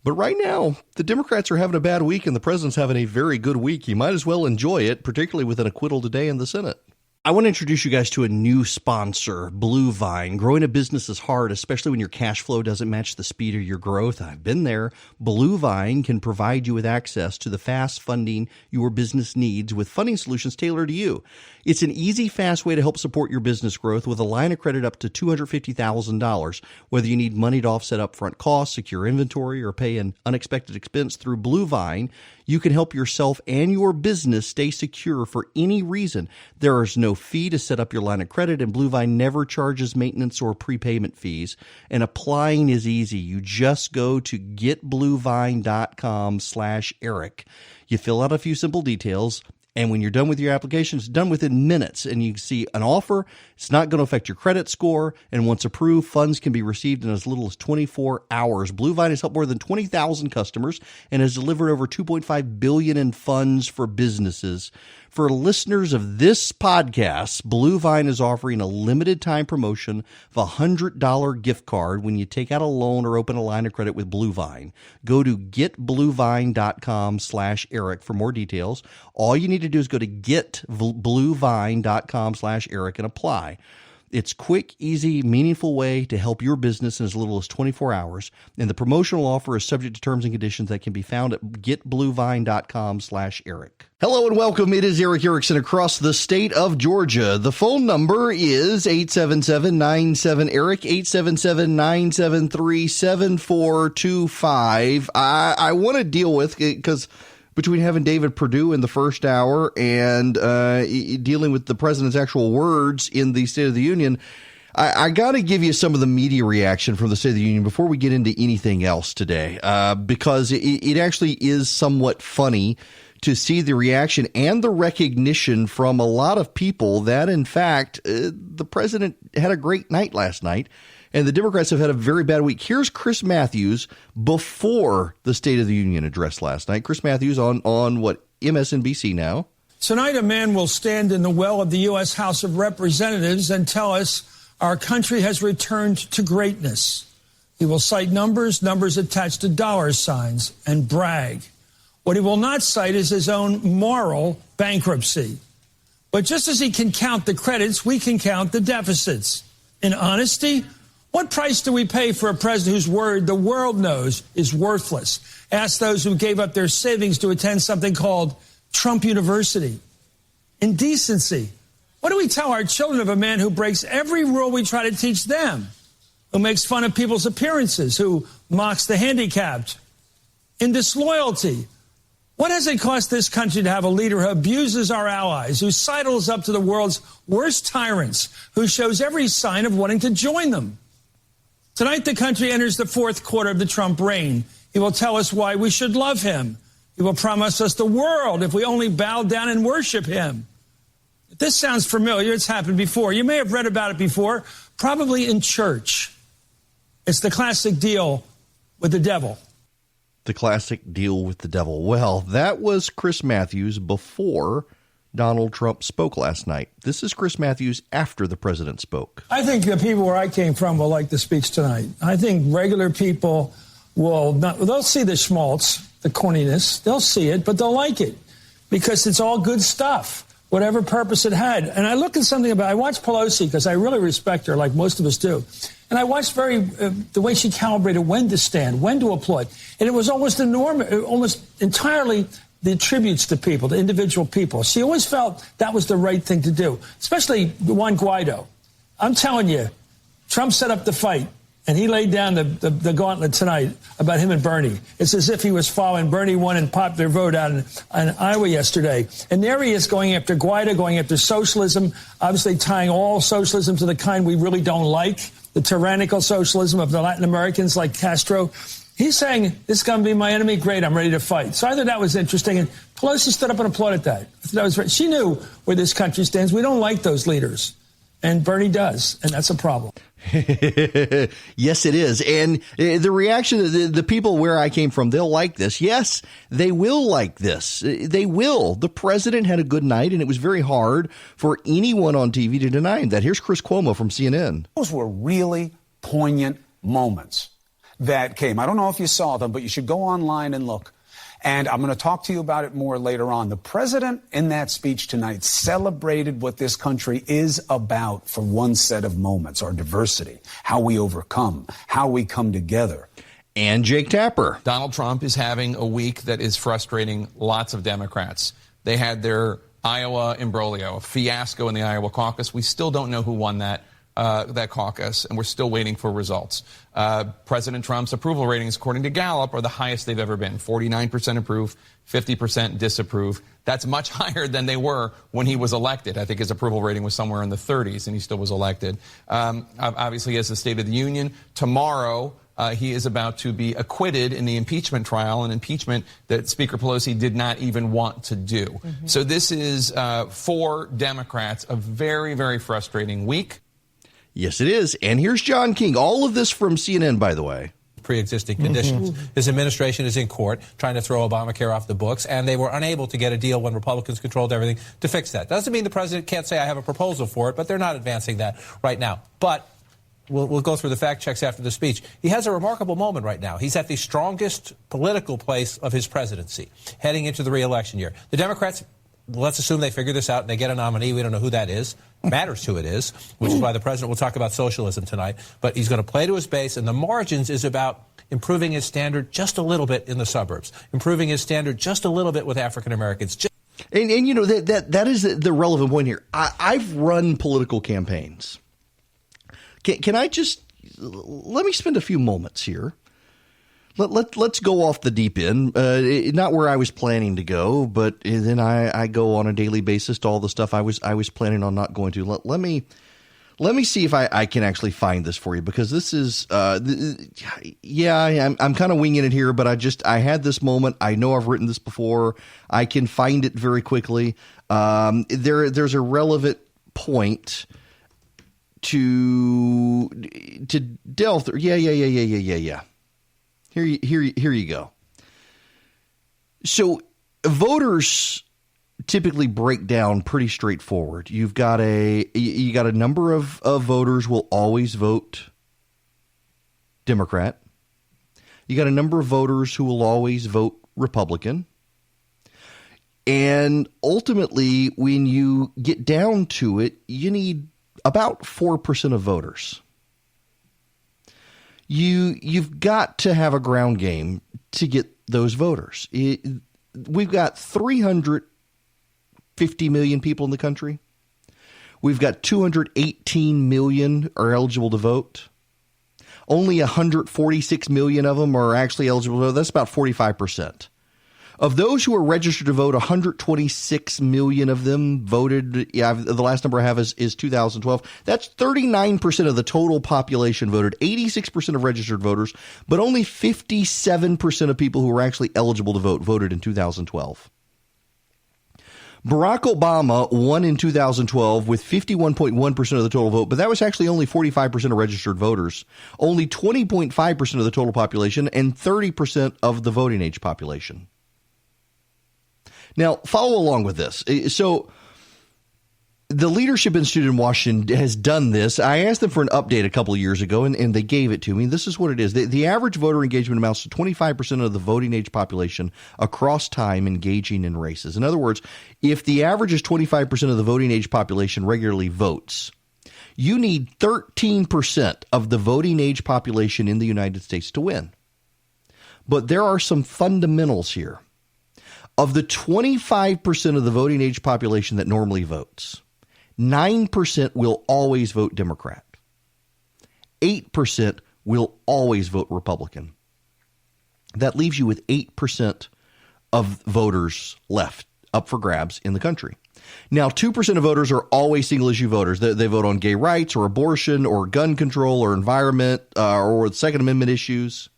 But right now, the Democrats are having a bad week and the president's having a very good week. You might as well enjoy it, particularly with an acquittal today in the Senate. I want to introduce you guys to a new sponsor, Blue Vine. Growing a business is hard, especially when your cash flow doesn't match the speed of your growth. I've been there. Blue Vine can provide you with access to the fast funding your business needs with funding solutions tailored to you. It's an easy, fast way to help support your business growth with a line of credit up to $250,000. Whether you need money to offset upfront costs, secure inventory, or pay an unexpected expense through Blue Vine, you can help yourself and your business stay secure for any reason. There is no fee to set up your line of credit, and Blue Vine never charges maintenance or prepayment fees. And applying is easy. You just go to getbluevine.com/Eric. You fill out a few simple details, and when you're done with your application, it's done within minutes, and you can see an offer. It's not going to affect your credit score, and once approved, funds can be received in as little as 24 hours. Blue Vine has helped more than 20,000 customers and has delivered over $2.5 billion in funds for businesses. For listeners of this podcast, Blue Vine is offering a limited time promotion of a $100 gift card when you take out a loan or open a line of credit with Blue Vine. Go to getbluevine.com/Eric for more details. All you need to do is go to getbluevine.com/Eric and apply. It's quick, easy, meaningful way to help your business in as little as 24 hours. And the promotional offer is subject to terms and conditions that can be found at getbluevine.com/Eric. Hello and welcome. It is Eric Erickson across the state of Georgia. The phone number is 877-97-ERIC, 877-973-7425. I want to deal with, because between having David Perdue in the first hour and dealing with the president's actual words in the State of the Union, I got to give you some of the media reaction from the State of the Union before we get into anything else today, because it actually is somewhat funny to see the reaction and the recognition from a lot of people that, in fact, the president had a great night last night. And the Democrats have had a very bad week. Here's Chris Matthews before the State of the Union address last night. Chris Matthews on what, MSNBC now. Tonight, a man will stand in the well of the U.S. House of Representatives and tell us our country has returned to greatness. He will cite numbers attached to dollar signs, and brag. What he will not cite is his own moral bankruptcy. But just as he can count the credits, we can count the deficits. In honesty, what price do we pay for a president whose word the world knows is worthless? Ask those who gave up their savings to attend something called Trump University. Indecency. What do we tell our children of a man who breaks every rule we try to teach them, who makes fun of people's appearances, who mocks the handicapped? In disloyalty. What has it cost this country to have a leader who abuses our allies, who sidles up to the world's worst tyrants, who shows every sign of wanting to join them? Tonight, the country enters the fourth quarter of the Trump reign. He will tell us why we should love him. He will promise us the world if we only bow down and worship him. If this sounds familiar, it's happened before. You may have read about it before, probably in church. It's the classic deal with the devil. The classic deal with the devil. Well, that was Chris Matthews before Donald Trump spoke last night. This is Chris Matthews after the president spoke. I think the people where I came from will like the speech tonight. I think regular people they'll see the schmaltz, the corniness, they'll see it, but they'll like it because it's all good stuff, whatever purpose it had. And I look at something I watched Pelosi because I really respect her, like most of us do. And I watched the way she calibrated when to stand, when to applaud. And it was almost almost entirely the tributes to people, to individual people. She always felt that was the right thing to do, especially Juan Guaido. I'm telling you, Trump set up the fight. And he laid down the gauntlet tonight about him and Bernie. It's as if he was following Bernie won in popular vote out in Iowa yesterday. And there he is going after Guaido, going after socialism, obviously tying all socialism to the kind we really don't like, the tyrannical socialism of the Latin Americans like Castro. He's saying, this is going to be my enemy. Great, I'm ready to fight. So I thought that was interesting. And Pelosi stood up and applauded that. I thought that was right. She knew where this country stands. We don't like those leaders. And Bernie does. And that's a problem. Yes, it is. And the reaction, the people where I came from, they'll like this. Yes, they will like this. They will. The president had a good night, and it was very hard for anyone on TV to deny him that. Here's Chris Cuomo from CNN. Those were really poignant moments that came. I don't know if you saw them, but you should go online and look. And I'm going to talk to you about it more later on. The president in that speech tonight celebrated what this country is about for one set of moments, our diversity, how we overcome, how we come together. And Jake Tapper. Donald Trump is having a week that is frustrating lots of Democrats. They had their Iowa imbroglio, a fiasco in the Iowa caucus. We still don't know who won that caucus, and we're still waiting for results. President Trump's approval ratings, according to Gallup, are the highest they've ever been. 49% approve, 50% disapprove. That's much higher than they were when he was elected. I think his approval rating was somewhere in the 30s, and he still was elected. Obviously, he has the State of the Union. Tomorrow, he is about to be acquitted in the impeachment trial, an impeachment that Speaker Pelosi did not even want to do. Mm-hmm. So this is, for Democrats, a very, very frustrating week. Yes, it is. And here's John King. All of this from CNN, by the way. Pre-existing conditions. Mm-hmm. His administration is in court trying to throw Obamacare off the books, and they were unable to get a deal when Republicans controlled everything to fix that. Doesn't mean the president can't say I have a proposal for it, but they're not advancing that right now. But we'll go through the fact checks after the speech. He has a remarkable moment right now. He's at the strongest political place of his presidency, heading into the re-election year. The Democrats, let's assume they figure this out and they get a nominee. We don't know who that is. Matters who it is, which is why the president will talk about socialism tonight. But he's going to play to his base, and the margins is about improving his standard just a little bit in the suburbs, improving his standard just a little bit with African Americans. And you know, that is the relevant point here. I've run political campaigns. Can I just let me spend a few moments here? Let's go off the deep end, not where I was planning to go, but then I go on a daily basis to all the stuff I was planning on not going to. Let me see if I can actually find this for you, because this is I'm kind of winging it here, but I had this moment. I know I've written this before. I can find it very quickly. There's a relevant point to delve through. Yeah. Here you go. So voters typically break down pretty straightforward. You got a number of voters will always vote Democrat. You got a number of voters who will always vote Republican. And ultimately, when you get down to it, you need about 4% of voters. You've got to have a ground game to get those voters. We've got 350 million people in the country. We've got 218 million are eligible to vote. Only 146 million of them are actually eligible to vote. That's about 45%. Of those who are registered to vote, 126 million of them voted. Yeah, the last number I have is 2012. That's 39% of the total population voted, 86% of registered voters, but only 57% of people who were actually eligible to vote voted in 2012. Barack Obama won in 2012 with 51.1% of the total vote, but that was actually only 45% of registered voters, only 20.5% of the total population, and 30% of the voting age population. Now, follow along with this. So the Leadership Institute in Washington has done this. I asked them for an update a couple of years ago, and they gave it to me. This is what it is. The average voter engagement amounts to 25% of the voting age population across time engaging in races. In other words, if the average is 25% of the voting age population regularly votes, you need 13% of the voting age population in the United States to win. But there are some fundamentals here. Of the 25% of the voting age population that normally votes, 9% will always vote Democrat. 8% will always vote Republican. That leaves you with 8% of voters left up for grabs in the country. Now, 2% of voters are always single-issue voters. They vote on gay rights or abortion or gun control or environment or Second Amendment issues.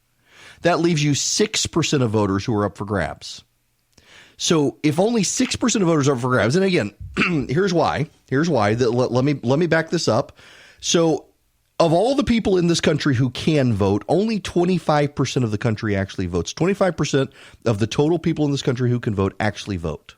That leaves you 6% of voters who are up for grabs. So if only 6% of voters are up for grabs, and again, here's why. Let me back this up. So of all the people in this country who can vote, only 25% of the country actually votes. 25% of the total people in this country who can vote actually vote.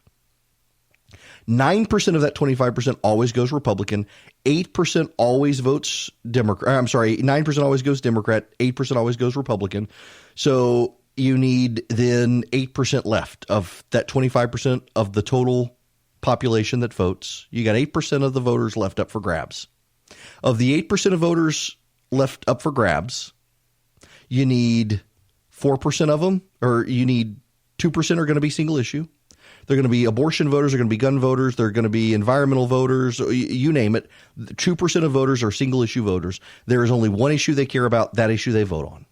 9% of that 25% always goes Republican. 8% always votes Democrat. I'm sorry, 9% always goes Democrat. 8% always goes Republican. So you need then 8% left of that 25% of the total population that votes. You got 8% of the voters left up for grabs. Of the 8% of voters left up for grabs, you need 4% of them, or you need 2% are going to be single issue. They're going to be abortion voters, they're going to be gun voters, they're going to be environmental voters, you name it. 2% of voters are single issue voters. There is only one issue they care about, that issue they vote on.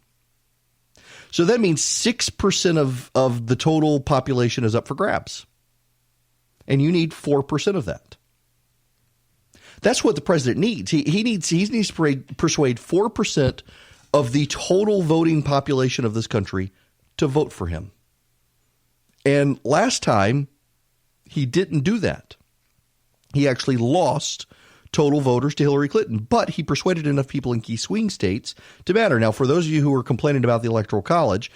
So that means 6% of the total population is up for grabs. And you need 4% of that. That's what the president needs. He needs to persuade 4% of the total voting population of this country to vote for him. And last time, he didn't do that. He actually lost total voters to Hillary Clinton, but he persuaded enough people in key swing states to matter. Now, for those of you who are complaining about the Electoral College,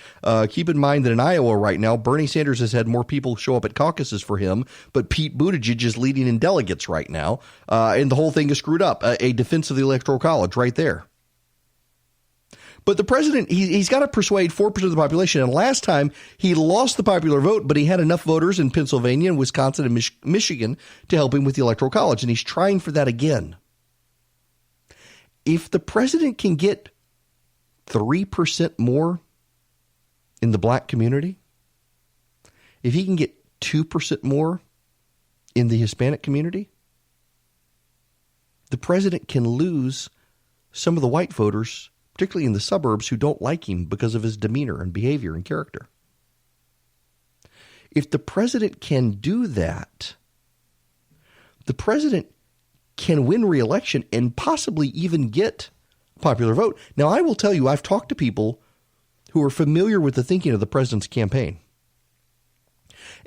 keep in mind that in Iowa right now, Bernie Sanders has had more people show up at caucuses for him, but Pete Buttigieg is leading in delegates right now, and the whole thing is screwed up. A defense of the Electoral College right there. But the president, he's got to persuade 4% of the population. And last time, he lost the popular vote, but he had enough voters in Pennsylvania and Wisconsin and Michigan to help him with the Electoral College. And he's trying for that again. If the president can get 3% more in the black community, if he can get 2% more in the Hispanic community, the president can lose some of the white voters, particularly in the suburbs, who don't like him because of his demeanor and behavior and character. If the president can do that, the president can win re-election and possibly even get a popular vote. Now, I will tell you, I've talked to people who are familiar with the thinking of the president's campaign.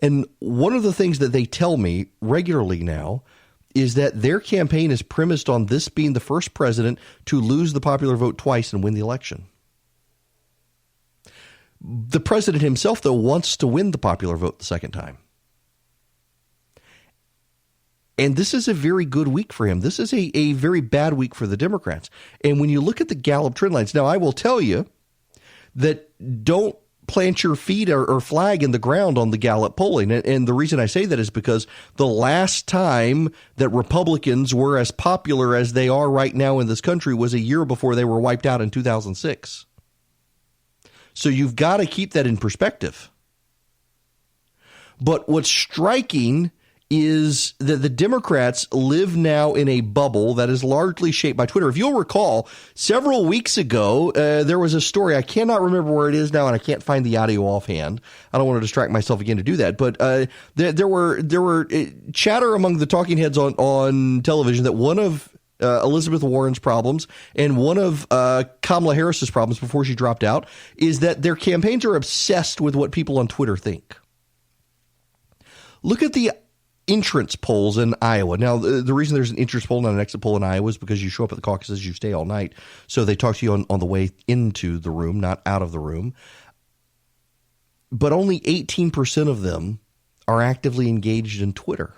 And one of the things that they tell me regularly now is that their campaign is premised on this being the first president to lose the popular vote twice and win the election. The president himself, though, wants to win the popular vote the second time. And this is a very good week for him. This is a very bad week for the Democrats. And when you look at the Gallup trend lines, now I will tell you that don't plant your feet or flag in the ground on the Gallup polling. And the reason I say that is because the last time that Republicans were as popular as they are right now in this country was a year before they were wiped out in 2006. So you've got to keep that in perspective. But what's striking is that the Democrats live now in a bubble that is largely shaped by Twitter. If you'll recall, several weeks ago, there was a story. I cannot remember where it is now, and I can't find the audio offhand. I don't want to distract myself again to do that. But there were chatter among the talking heads on television that one of Elizabeth Warren's problems and one of Kamala Harris's problems before she dropped out is that their campaigns are obsessed with what people on Twitter think. Look at the entrance polls in Iowa. Now, the reason there's an entrance poll, not an exit poll in Iowa, is because you show up at the caucuses, you stay all night. So they talk to you on the way into the room, not out of the room. But only 18% of them are actively engaged in Twitter.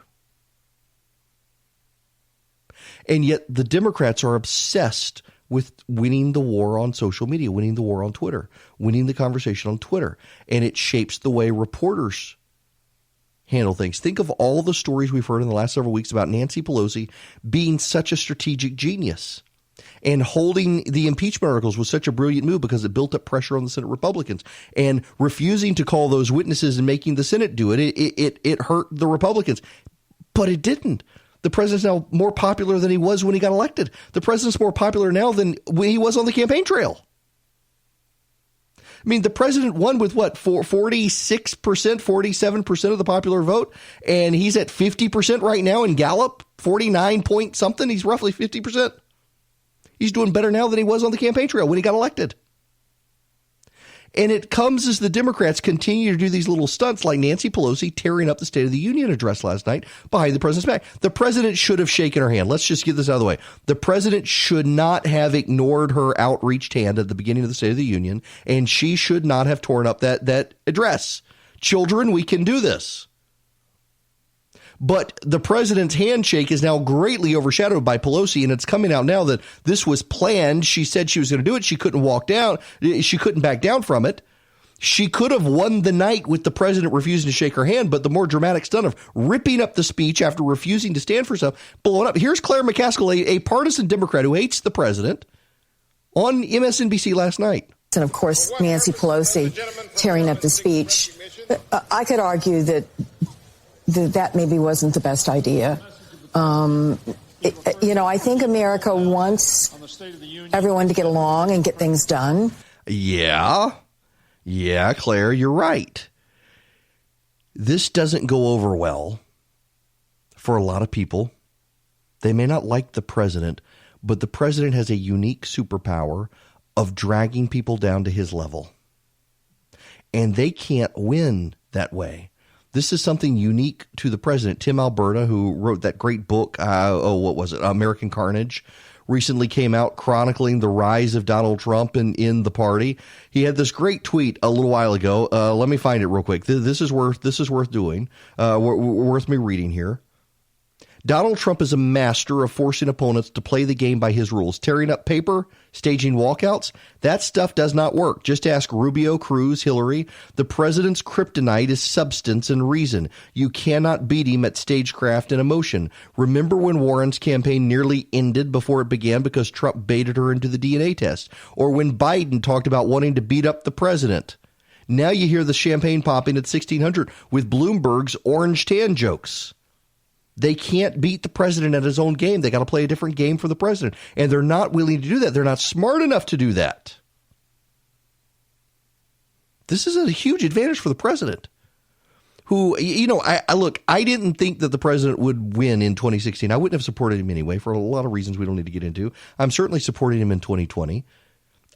And yet the Democrats are obsessed with winning the war on social media, winning the war on Twitter, winning the conversation on Twitter. And it shapes the way reporters handle things. Think of all the stories we've heard in the last several weeks about Nancy Pelosi being such a strategic genius and holding the impeachment articles was such a brilliant move because it built up pressure on the Senate Republicans, and refusing to call those witnesses and making the Senate do it. It hurt the Republicans, but it didn't. The president's now more popular than he was when he got elected. The president's more popular now than when he was on the campaign trail. I mean, the president won with what, 46%, 47% of the popular vote, and he's at 50% right now in Gallup, 49 point something. He's roughly 50%. He's doing better now than he was on the campaign trail when he got elected. And it comes as the Democrats continue to do these little stunts like Nancy Pelosi tearing up the State of the Union address last night behind the president's back. The president should have shaken her hand. Let's just get this out of the way. The president should not have ignored her outreached hand at the beginning of the State of the Union, and she should not have torn up that address. Children, we can do this. But the president's handshake is now greatly overshadowed by Pelosi, and it's coming out now that this was planned. She said she was going to do it. She couldn't walk down. She couldn't back down from it. She could have won the night with the president refusing to shake her hand, but the more dramatic stunt of ripping up the speech after refusing to stand for herself, blowing up. Here's Claire McCaskill, a partisan Democrat who hates the president, on MSNBC last night. And of course, Nancy Pelosi tearing up the speech. I could argue that maybe wasn't the best idea. I think America wants everyone to get along and get things done. Yeah, Claire, you're right. This doesn't go over well for a lot of people. They may not like the president, but the president has a unique superpower of dragging people down to his level. And they can't win that way. This is something unique to the president. Tim Alberta, who wrote that great book, American Carnage, recently came out chronicling the rise of Donald Trump in the party. He had this great tweet a little while ago. Let me find it real quick. This is worth doing, worth me reading here. Donald Trump is a master of forcing opponents to play the game by his rules. Tearing up paper, staging walkouts, that stuff does not work. Just ask Rubio, Cruz, Hillary. The president's kryptonite is substance and reason. You cannot beat him at stagecraft and emotion. Remember when Warren's campaign nearly ended before it began because Trump baited her into the DNA test? Or when Biden talked about wanting to beat up the president? Now you hear the champagne popping at 1600 with Bloomberg's orange tan jokes. They can't beat the president at his own game. They got to play a different game for the president. And they're not willing to do that. They're not smart enough to do that. This is a huge advantage for the president, who, I didn't think that the president would win in 2016. I wouldn't have supported him anyway for a lot of reasons we don't need to get into. I'm certainly supporting him in 2020.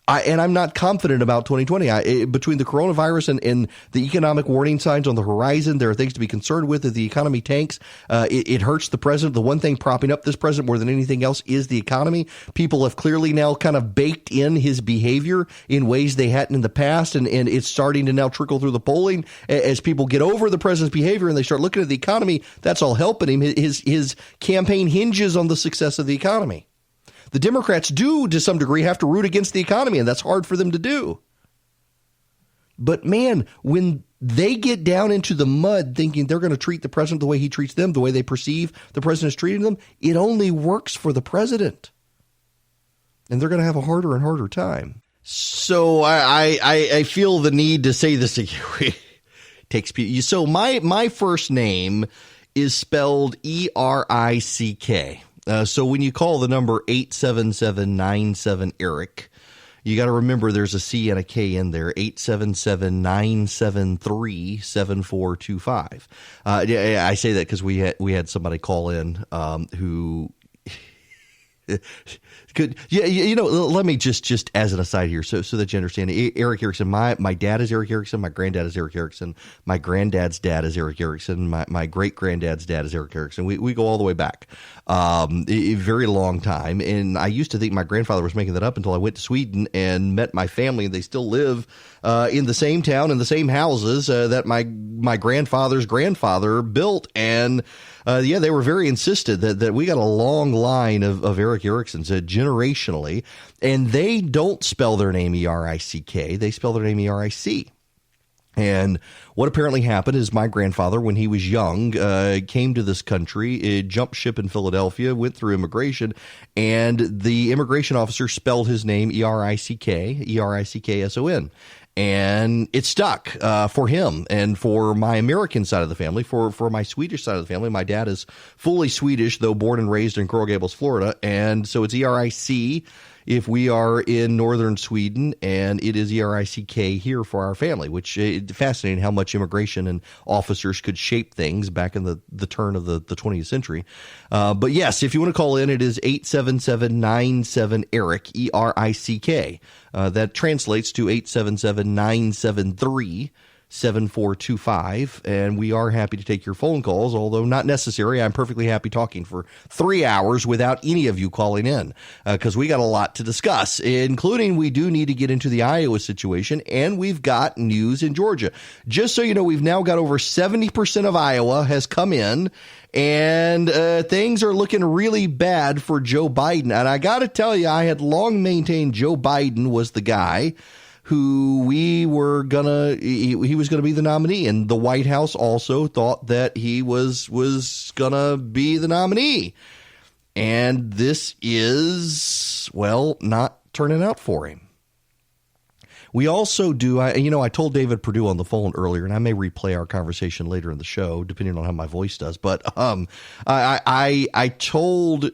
And I'm not confident about 2020. Between the coronavirus and the economic warning signs on the horizon, there are things to be concerned with. If the economy tanks, it hurts the president. The one thing propping up this president more than anything else is the economy. People have clearly now kind of baked in his behavior in ways they hadn't in the past, and it's starting to now trickle through the polling. As people get over the president's behavior and they start looking at the economy, that's all helping him. His campaign hinges on the success of the economy. The Democrats do, to some degree, have to root against the economy, and that's hard for them to do. But, man, when they get down into the mud thinking they're going to treat the president the way he treats them, the way they perceive the president is treating them, it only works for the president. And they're going to have a harder and harder time. So I feel the need to say this again. Takes people. So my first name is spelled E-R-I-C-K. So when you call the number 877-97-ERIC, you got to remember there's a C and a K in there, 877-973-7425. I say that because we had somebody call in who could, let me just as an aside here, so that you understand. Eric Erickson, my dad is Eric Erickson, my granddad is Eric Erickson, my granddad's dad is Eric Erickson, my great granddad's dad is Eric Erickson. We go all the way back, a very long time. And I used to think my grandfather was making that up until I went to Sweden and met my family, and they still live in the same town, in the same houses that my grandfather's grandfather built. And they were very insistent that we got a long line of Eric Ericksons generationally, and they don't spell their name E-R-I-C-K. They spell their name E-R-I-C. And what apparently happened is my grandfather, when he was young, came to this country, jumped ship in Philadelphia, went through immigration, and the immigration officer spelled his name E-R-I-C-K, E-R-I-C-K-S-O-N. And it stuck for him and for my American side of the family. For my Swedish side of the family, my dad is fully Swedish, though born and raised in Coral Gables, Florida. And so it's E-R-I-C, if we are in northern Sweden, and it is ERICK here for our family, which is fascinating how much immigration and officers could shape things back in the turn of the 20th century. But yes, if you want to call in, it is 877-97-ERIC, ERICK. That translates to 877-973-7425, and we are happy to take your phone calls, although not necessary. I'm perfectly happy talking for 3 hours without any of you calling in, because we got a lot to discuss, including we do need to get into the Iowa situation, and we've got news in Georgia. Just so you know, we've now got over 70% of Iowa has come in, and things are looking really bad for Joe Biden. And I got to tell you, I had long maintained Joe Biden was the guy who he was going to be the nominee. And the White House also thought that he was going to be the nominee. And this is, well, not turning out for him. We also do, I told David Perdue on the phone earlier, and I may replay our conversation later in the show, depending on how my voice does. But I told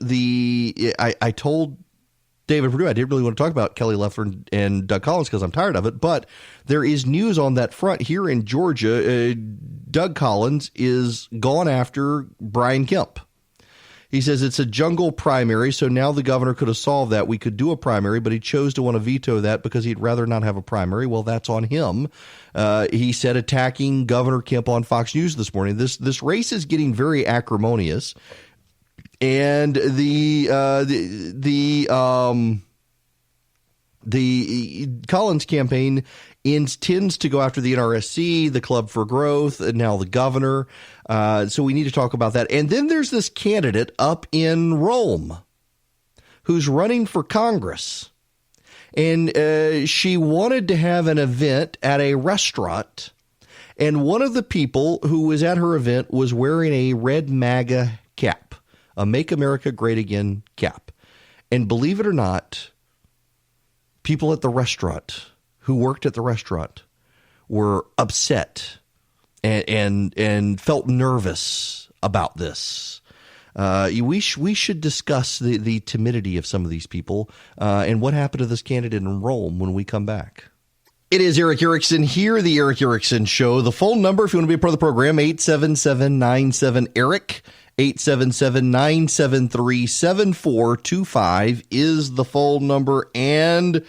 David Perdue I didn't really want to talk about Kelly Loeffler and Doug Collins because I'm tired of it. But there is news on that front here in Georgia. Doug Collins is gone after Brian Kemp. He says it's a jungle primary, so now the governor could have solved that. We could do a primary, but he chose to want to veto that because he'd rather not have a primary. Well, that's on him. He said attacking Governor Kemp on Fox News this morning. This race is getting very acrimonious, and the Collins campaign tends to go after the NRSC, the Club for Growth, and now the governor. So we need to talk about that. And then there's this candidate up in Rome who's running for Congress. And she wanted to have an event at a restaurant. And one of the people who was at her event was wearing a red MAGA cap, a Make America Great Again cap. And believe it or not, people at the restaurant who worked at the restaurant were upset and felt nervous about this. We should discuss the timidity of some of these people and what happened to this candidate in Rome when we come back. It is Eric Erickson here, the Eric Erickson Show. The phone number, if you want to be a part of the program, 877-97-ERIC, 877-973-7425 is the phone number. And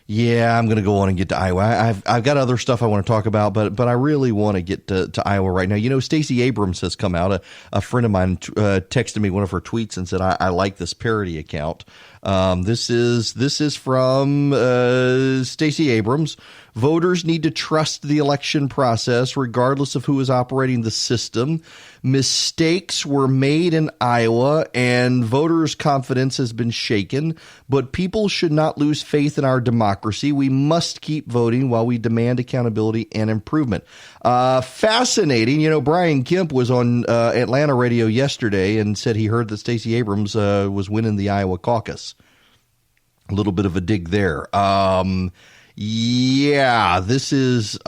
yeah, I'm going to go on and get to Iowa. I've got other stuff I want to talk about, but I really want to get to Iowa right now. You know, Stacey Abrams has come out. A friend of mine texted me one of her tweets and said, I like this parody account. This is from Stacey Abrams. Voters need to trust the election process regardless of who is operating the system. Mistakes were made in Iowa and voters' confidence has been shaken, but people should not lose faith in our democracy. We must keep voting while we demand accountability and improvement. Fascinating. You know, Brian Kemp was on Atlanta radio yesterday and said he heard that Stacey Abrams was winning the Iowa caucus. A little bit of a dig there. Yeah, this is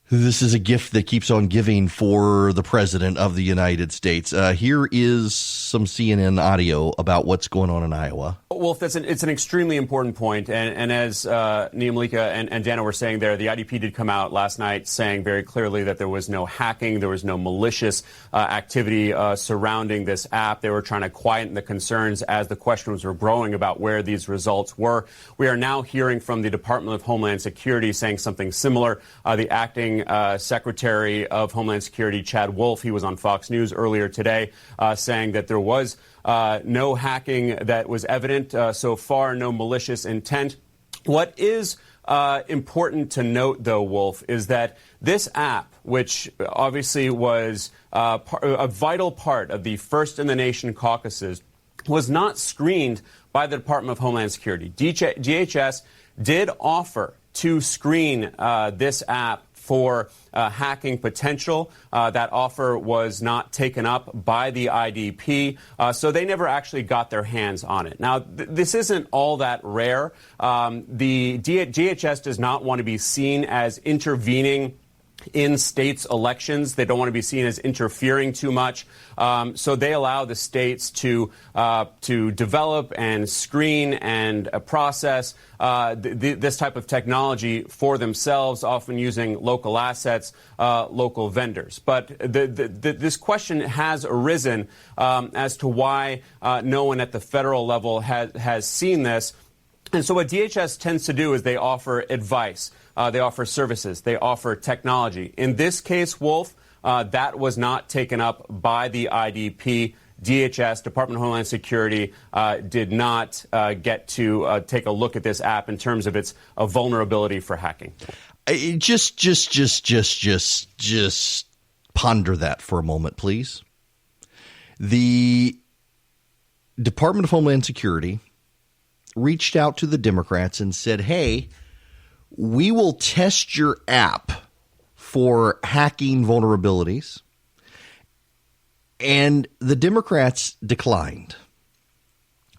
this is a gift that keeps on giving for the president of the United States. Here is some CNN audio about what's going on in Iowa. Wolf, it's an extremely important point. And as Malika and Jana were saying there, the IDP did come out last night saying very clearly that there was no hacking, there was no malicious activity surrounding this app. They were trying to quieten the concerns as the questions were growing about where these results were. We are now hearing from the Department of Homeland Security saying something similar. The acting Secretary of Homeland Security, Chad Wolf, he was on Fox News earlier today saying that there was no hacking that was evident so far, no malicious intent. What is important to note, though, Wolf, is that this app, which obviously was a vital part of the First in the Nation caucuses, was not screened by the Department of Homeland Security. DHS did offer to screen this app for hacking potential. That offer was not taken up by the IDP, so they never actually got their hands on it. Now, this isn't all that rare. The DHS does not want to be seen as intervening in states' elections. They don't want to be seen as interfering too much. So they allow the states to develop and screen and process this type of technology for themselves, often using local assets, local vendors. But this question has arisen as to why no one at the federal level has seen this. And so what DHS tends to do is they offer advice. They offer services. They offer technology. In this case, Wolf, that was not taken up by the IDP. DHS, Department of Homeland Security, did not get to take a look at this app in terms of its vulnerability for hacking. Just ponder that for a moment, please. The Department of Homeland Security reached out to the Democrats and said, hey, we will test your app for hacking vulnerabilities. And the Democrats declined.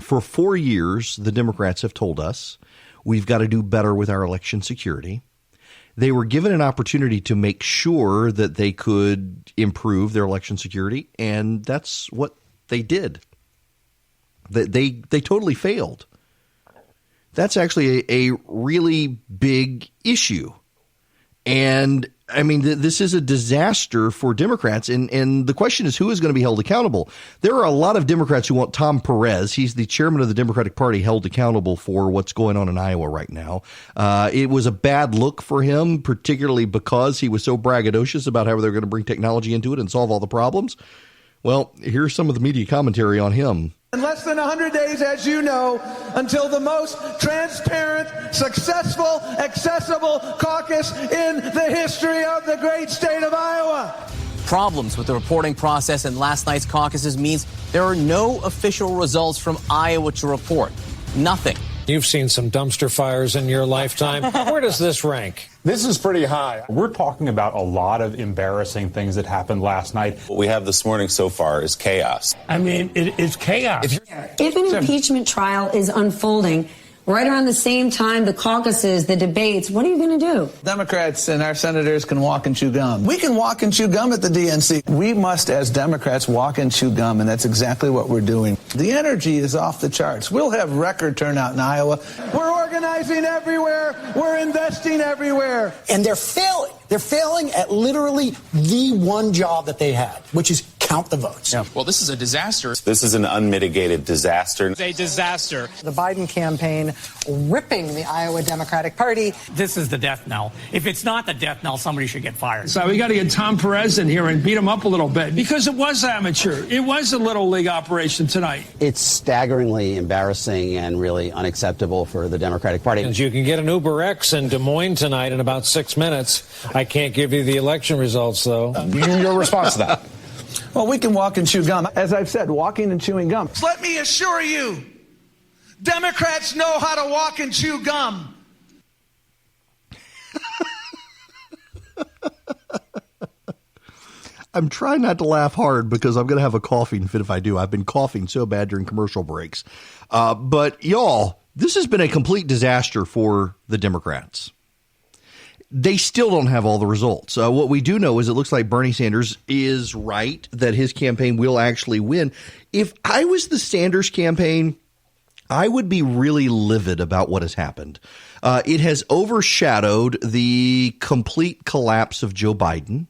For 4 years, the Democrats have told us we've got to do better with our election security. They were given an opportunity to make sure that they could improve their election security, and that's what they did. They totally failed. That's actually a really big issue. And I mean, this is a disaster for Democrats. And the question is, who is going to be held accountable? There are a lot of Democrats who want Tom Perez, he's the chairman of the Democratic Party, held accountable for what's going on in Iowa right now. It was a bad look for him, particularly because he was so braggadocious about how they're going to bring technology into it and solve all the problems. Well, here's some of the media commentary on him. In less than 100 days, as you know, until the most transparent, successful, accessible caucus in the history of the great state of Iowa. Problems with the reporting process in last night's caucuses means there are no official results from Iowa to report. Nothing. You've seen some dumpster fires in your lifetime. Where does this rank? This is pretty high. We're talking about a lot of embarrassing things that happened last night. What we have this morning so far is chaos. I mean, it's chaos. If an impeachment trial is unfolding right around the same time, the caucuses, the debates, what are you going to do? Democrats and our senators can walk and chew gum. We can walk and chew gum at the DNC. We must, as Democrats, walk and chew gum, and that's exactly what we're doing. The energy is off the charts. We'll have record turnout in Iowa. We're organizing everywhere. We're investing everywhere. And they're failing. They're failing at literally the one job that they had, which is count the votes. Yeah. Well, this is a disaster. This is an unmitigated disaster. It's a disaster. The Biden campaign ripping the Iowa Democratic Party. This is the death knell. If it's not the death knell, somebody should get fired. So we got to get Tom Perez in here and beat him up a little bit because it was amateur. It was a little league operation tonight. It's staggeringly embarrassing and really unacceptable for the Democratic Party. You can get an Uber X in Des Moines tonight in about 6 minutes. I can't give you the election results, though. Your response to that? Well, we can walk and chew gum. As I've said, walking and chewing gum. Let me assure you, Democrats know how to walk and chew gum. I'm trying not to laugh hard because I'm going to have a coughing fit if I do. I've been coughing so bad during commercial breaks. But y'all, this has been a complete disaster for the Democrats. They still don't have all the results. What we do know is it looks like Bernie Sanders is right that his campaign will actually win. If I was the Sanders campaign, I would be really livid about what has happened. It has overshadowed the complete collapse of Joe Biden.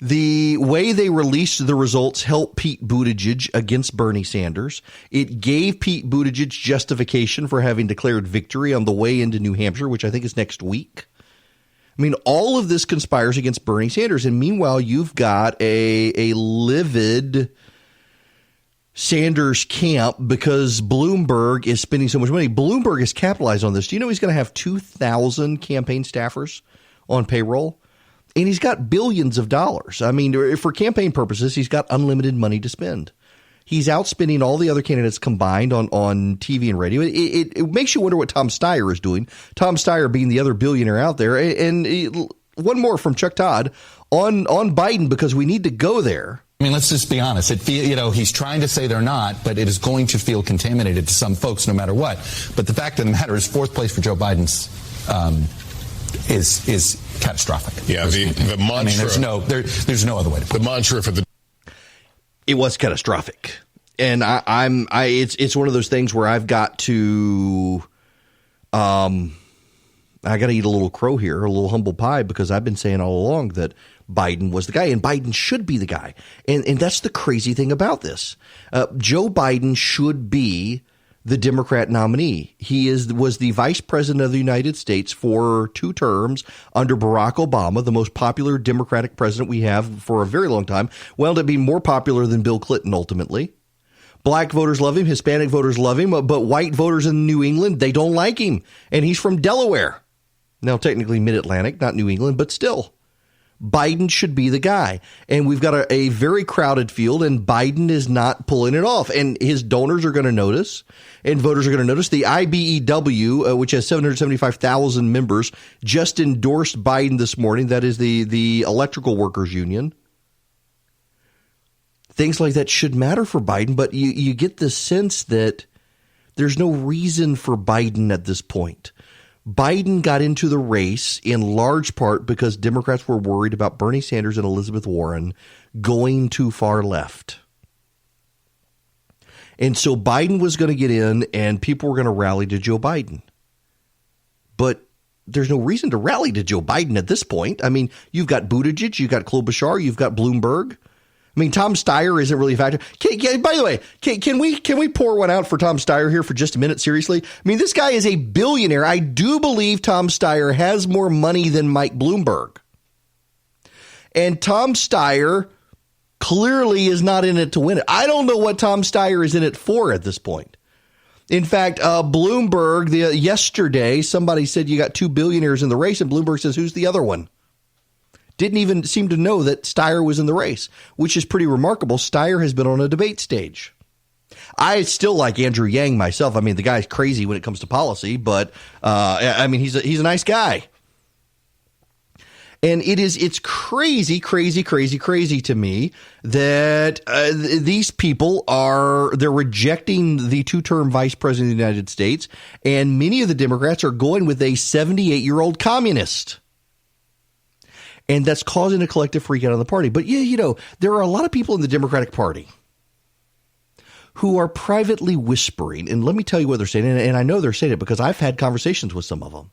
The way they released the results helped Pete Buttigieg against Bernie Sanders. It gave Pete Buttigieg justification for having declared victory on the way into New Hampshire, which I think is next week. I mean, all of this conspires against Bernie Sanders. And meanwhile, you've got a livid Sanders camp because Bloomberg is spending so much money. Bloomberg has capitalized on this. Do you know he's going to have 2,000 campaign staffers on payroll? And he's got billions of dollars. I mean, for campaign purposes, he's got unlimited money to spend. He's outspending all the other candidates combined on TV and radio. It makes you wonder what Tom Steyer is doing. Tom Steyer being the other billionaire out there. And one more from Chuck Todd on Biden, because we need to go there. I mean, let's just be honest. He's trying to say they're not, but it is going to feel contaminated to some folks no matter what. But the fact of the matter is, fourth place for Joe Biden's is catastrophic. Yeah, the mantra. There's no other way to put it. The mantra for the. It was catastrophic, and it's one of those things where I've got to, I got to eat a little crow here, a little humble pie, because I've been saying all along that Biden was the guy, and Biden should be the guy, and that's the crazy thing about this. Joe Biden should be the Democrat nominee. He was the vice president of the United States for 2 terms under Barack Obama, the most popular Democratic president we have for a very long time. Wound up being more popular than Bill Clinton ultimately. Black voters love him. Hispanic voters love him. But white voters in New England, they don't like him. And he's from Delaware. Now, technically mid-Atlantic, not New England, but still. Biden should be the guy. And we've got a very crowded field, and Biden is not pulling it off. And his donors are going to notice, and voters are going to notice. The IBEW, which has 775,000 members, just endorsed Biden this morning. That is the electrical workers union. Things like that should matter for Biden, but you get the sense that there's no reason for Biden at this point. Biden got into the race in large part because Democrats were worried about Bernie Sanders and Elizabeth Warren going too far left. And so Biden was going to get in and people were going to rally to Joe Biden. But there's no reason to rally to Joe Biden at this point. I mean, you've got Buttigieg, you've got Klobuchar, you've got Bloomberg. I mean, Tom Steyer isn't really a factor. By the way, can we pour one out for Tom Steyer here for just a minute? Seriously? I mean, this guy is a billionaire. I do believe Tom Steyer has more money than Mike Bloomberg. And Tom Steyer clearly is not in it to win it. I don't know what Tom Steyer is in it for at this point. In fact, Bloomberg, yesterday, somebody said you got 2 billionaires in the race, and Bloomberg says, who's the other one? Didn't even seem to know that Steyer was in the race, which is pretty remarkable. Steyer has been on a debate stage. I still like Andrew Yang myself. I mean, the guy's crazy when it comes to policy, but I mean, he's a nice guy. And it's crazy to me that these people they're rejecting the 2-term vice president of the United States, and many of the Democrats are going with a 78-year-old communist. And that's causing a collective freak out on the party. But, there are a lot of people in the Democratic Party who are privately whispering. And let me tell you what they're saying. And I know they're saying it because I've had conversations with some of them.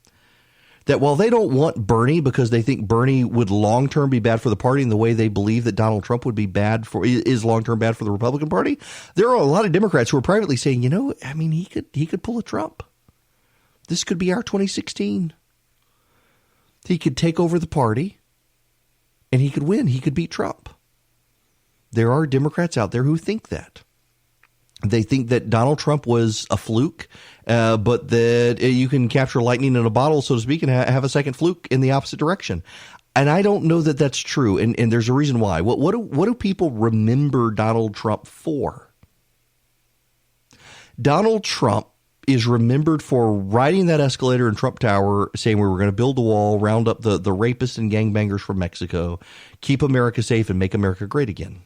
That while they don't want Bernie because they think Bernie would long-term be bad for the party in the way they believe that Donald Trump would be is long-term bad for the Republican Party, there are a lot of Democrats who are privately saying, he could pull a Trump. This could be our 2016. He could take over the party. And he could win. He could beat Trump. There are Democrats out there who think that. They think that Donald Trump was a fluke, but that you can capture lightning in a bottle, so to speak, and have a second fluke in the opposite direction. And I don't know that that's true. And there's a reason why. What do people remember Donald Trump for? Donald Trump is remembered for riding that escalator in Trump Tower, saying we were going to build the wall, round up the rapists and gangbangers from Mexico, keep America safe, and make America great again.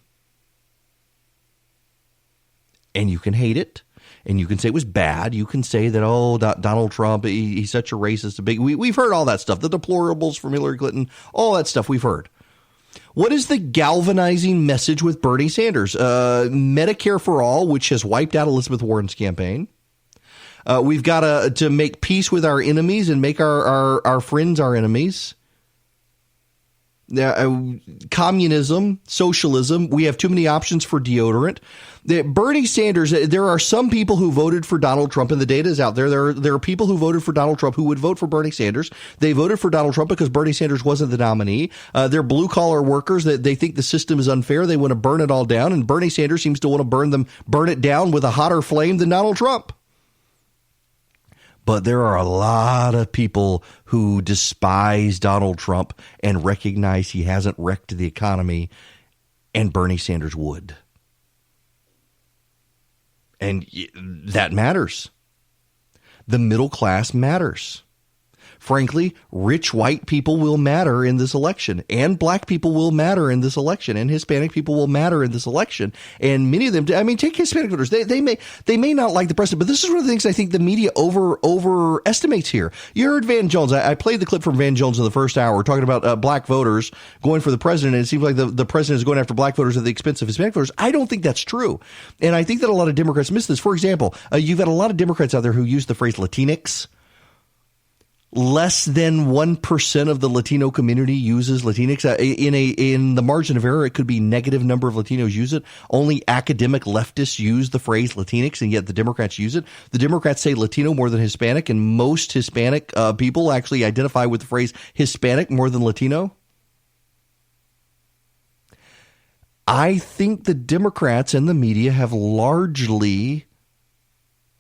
And you can hate it, and you can say it was bad. You can say that, Donald Trump, he's such a racist. We've heard all that stuff, the deplorables from Hillary Clinton, all that stuff we've heard. What is the galvanizing message with Bernie Sanders? Medicare for all, which has wiped out Elizabeth Warren's campaign. We've got to make peace with our enemies and make our friends our enemies. Communism, socialism. We have too many options for deodorant. Bernie Sanders, there are some people who voted for Donald Trump, and the data is out there. There are people who voted for Donald Trump who would vote for Bernie Sanders. They voted for Donald Trump because Bernie Sanders wasn't the nominee. They're blue-collar workers. They think the system is unfair. They want to burn it all down, and Bernie Sanders seems to want to burn it down with a hotter flame than Donald Trump. But there are a lot of people who despise Donald Trump and recognize he hasn't wrecked the economy, and Bernie Sanders would. And that matters. The middle class matters. frankly, rich white people will matter in this election, and black people will matter in this election, and Hispanic people will matter in this election. And many of them, I mean, take Hispanic voters. They may not like the president, but this is one of the things I think the media overestimates here. You heard Van Jones. I played the clip from Van Jones in the first hour talking about black voters going for the president, and it seems like the president is going after black voters at the expense of Hispanic voters. I don't think that's true. And I think that a lot of Democrats miss this. For example, you've got a lot of Democrats out there who use the phrase Latinx. Less than 1% of the Latino community uses Latinx. In the margin of error, it could be negative number of Latinos use it. Only academic leftists use the phrase Latinx, and yet the Democrats use it. The Democrats say Latino more than Hispanic, and most Hispanic people actually identify with the phrase Hispanic more than Latino. I think the Democrats and the media have largely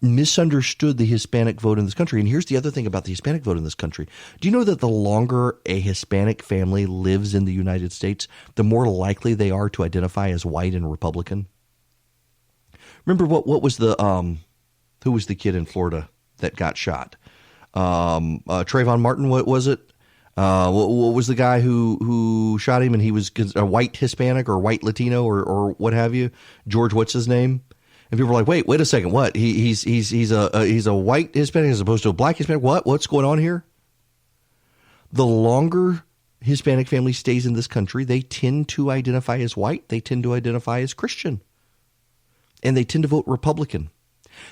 misunderstood the Hispanic vote in this country. And here's the other thing about the Hispanic vote in this country. Do you know that the longer a Hispanic family lives in the United States, the more likely they are to identify as white and Republican? Remember what was the who was the kid in Florida that got shot? Trayvon Martin, what was it? What was the guy who shot him, and he was a white Hispanic or white Latino or what have you? George, what's his name? And people are like, wait a second, what? He's a white Hispanic as opposed to a black Hispanic? What's going on here? The longer Hispanic family stays in this country, they tend to identify as white. They tend to identify as Christian. And they tend to vote Republican.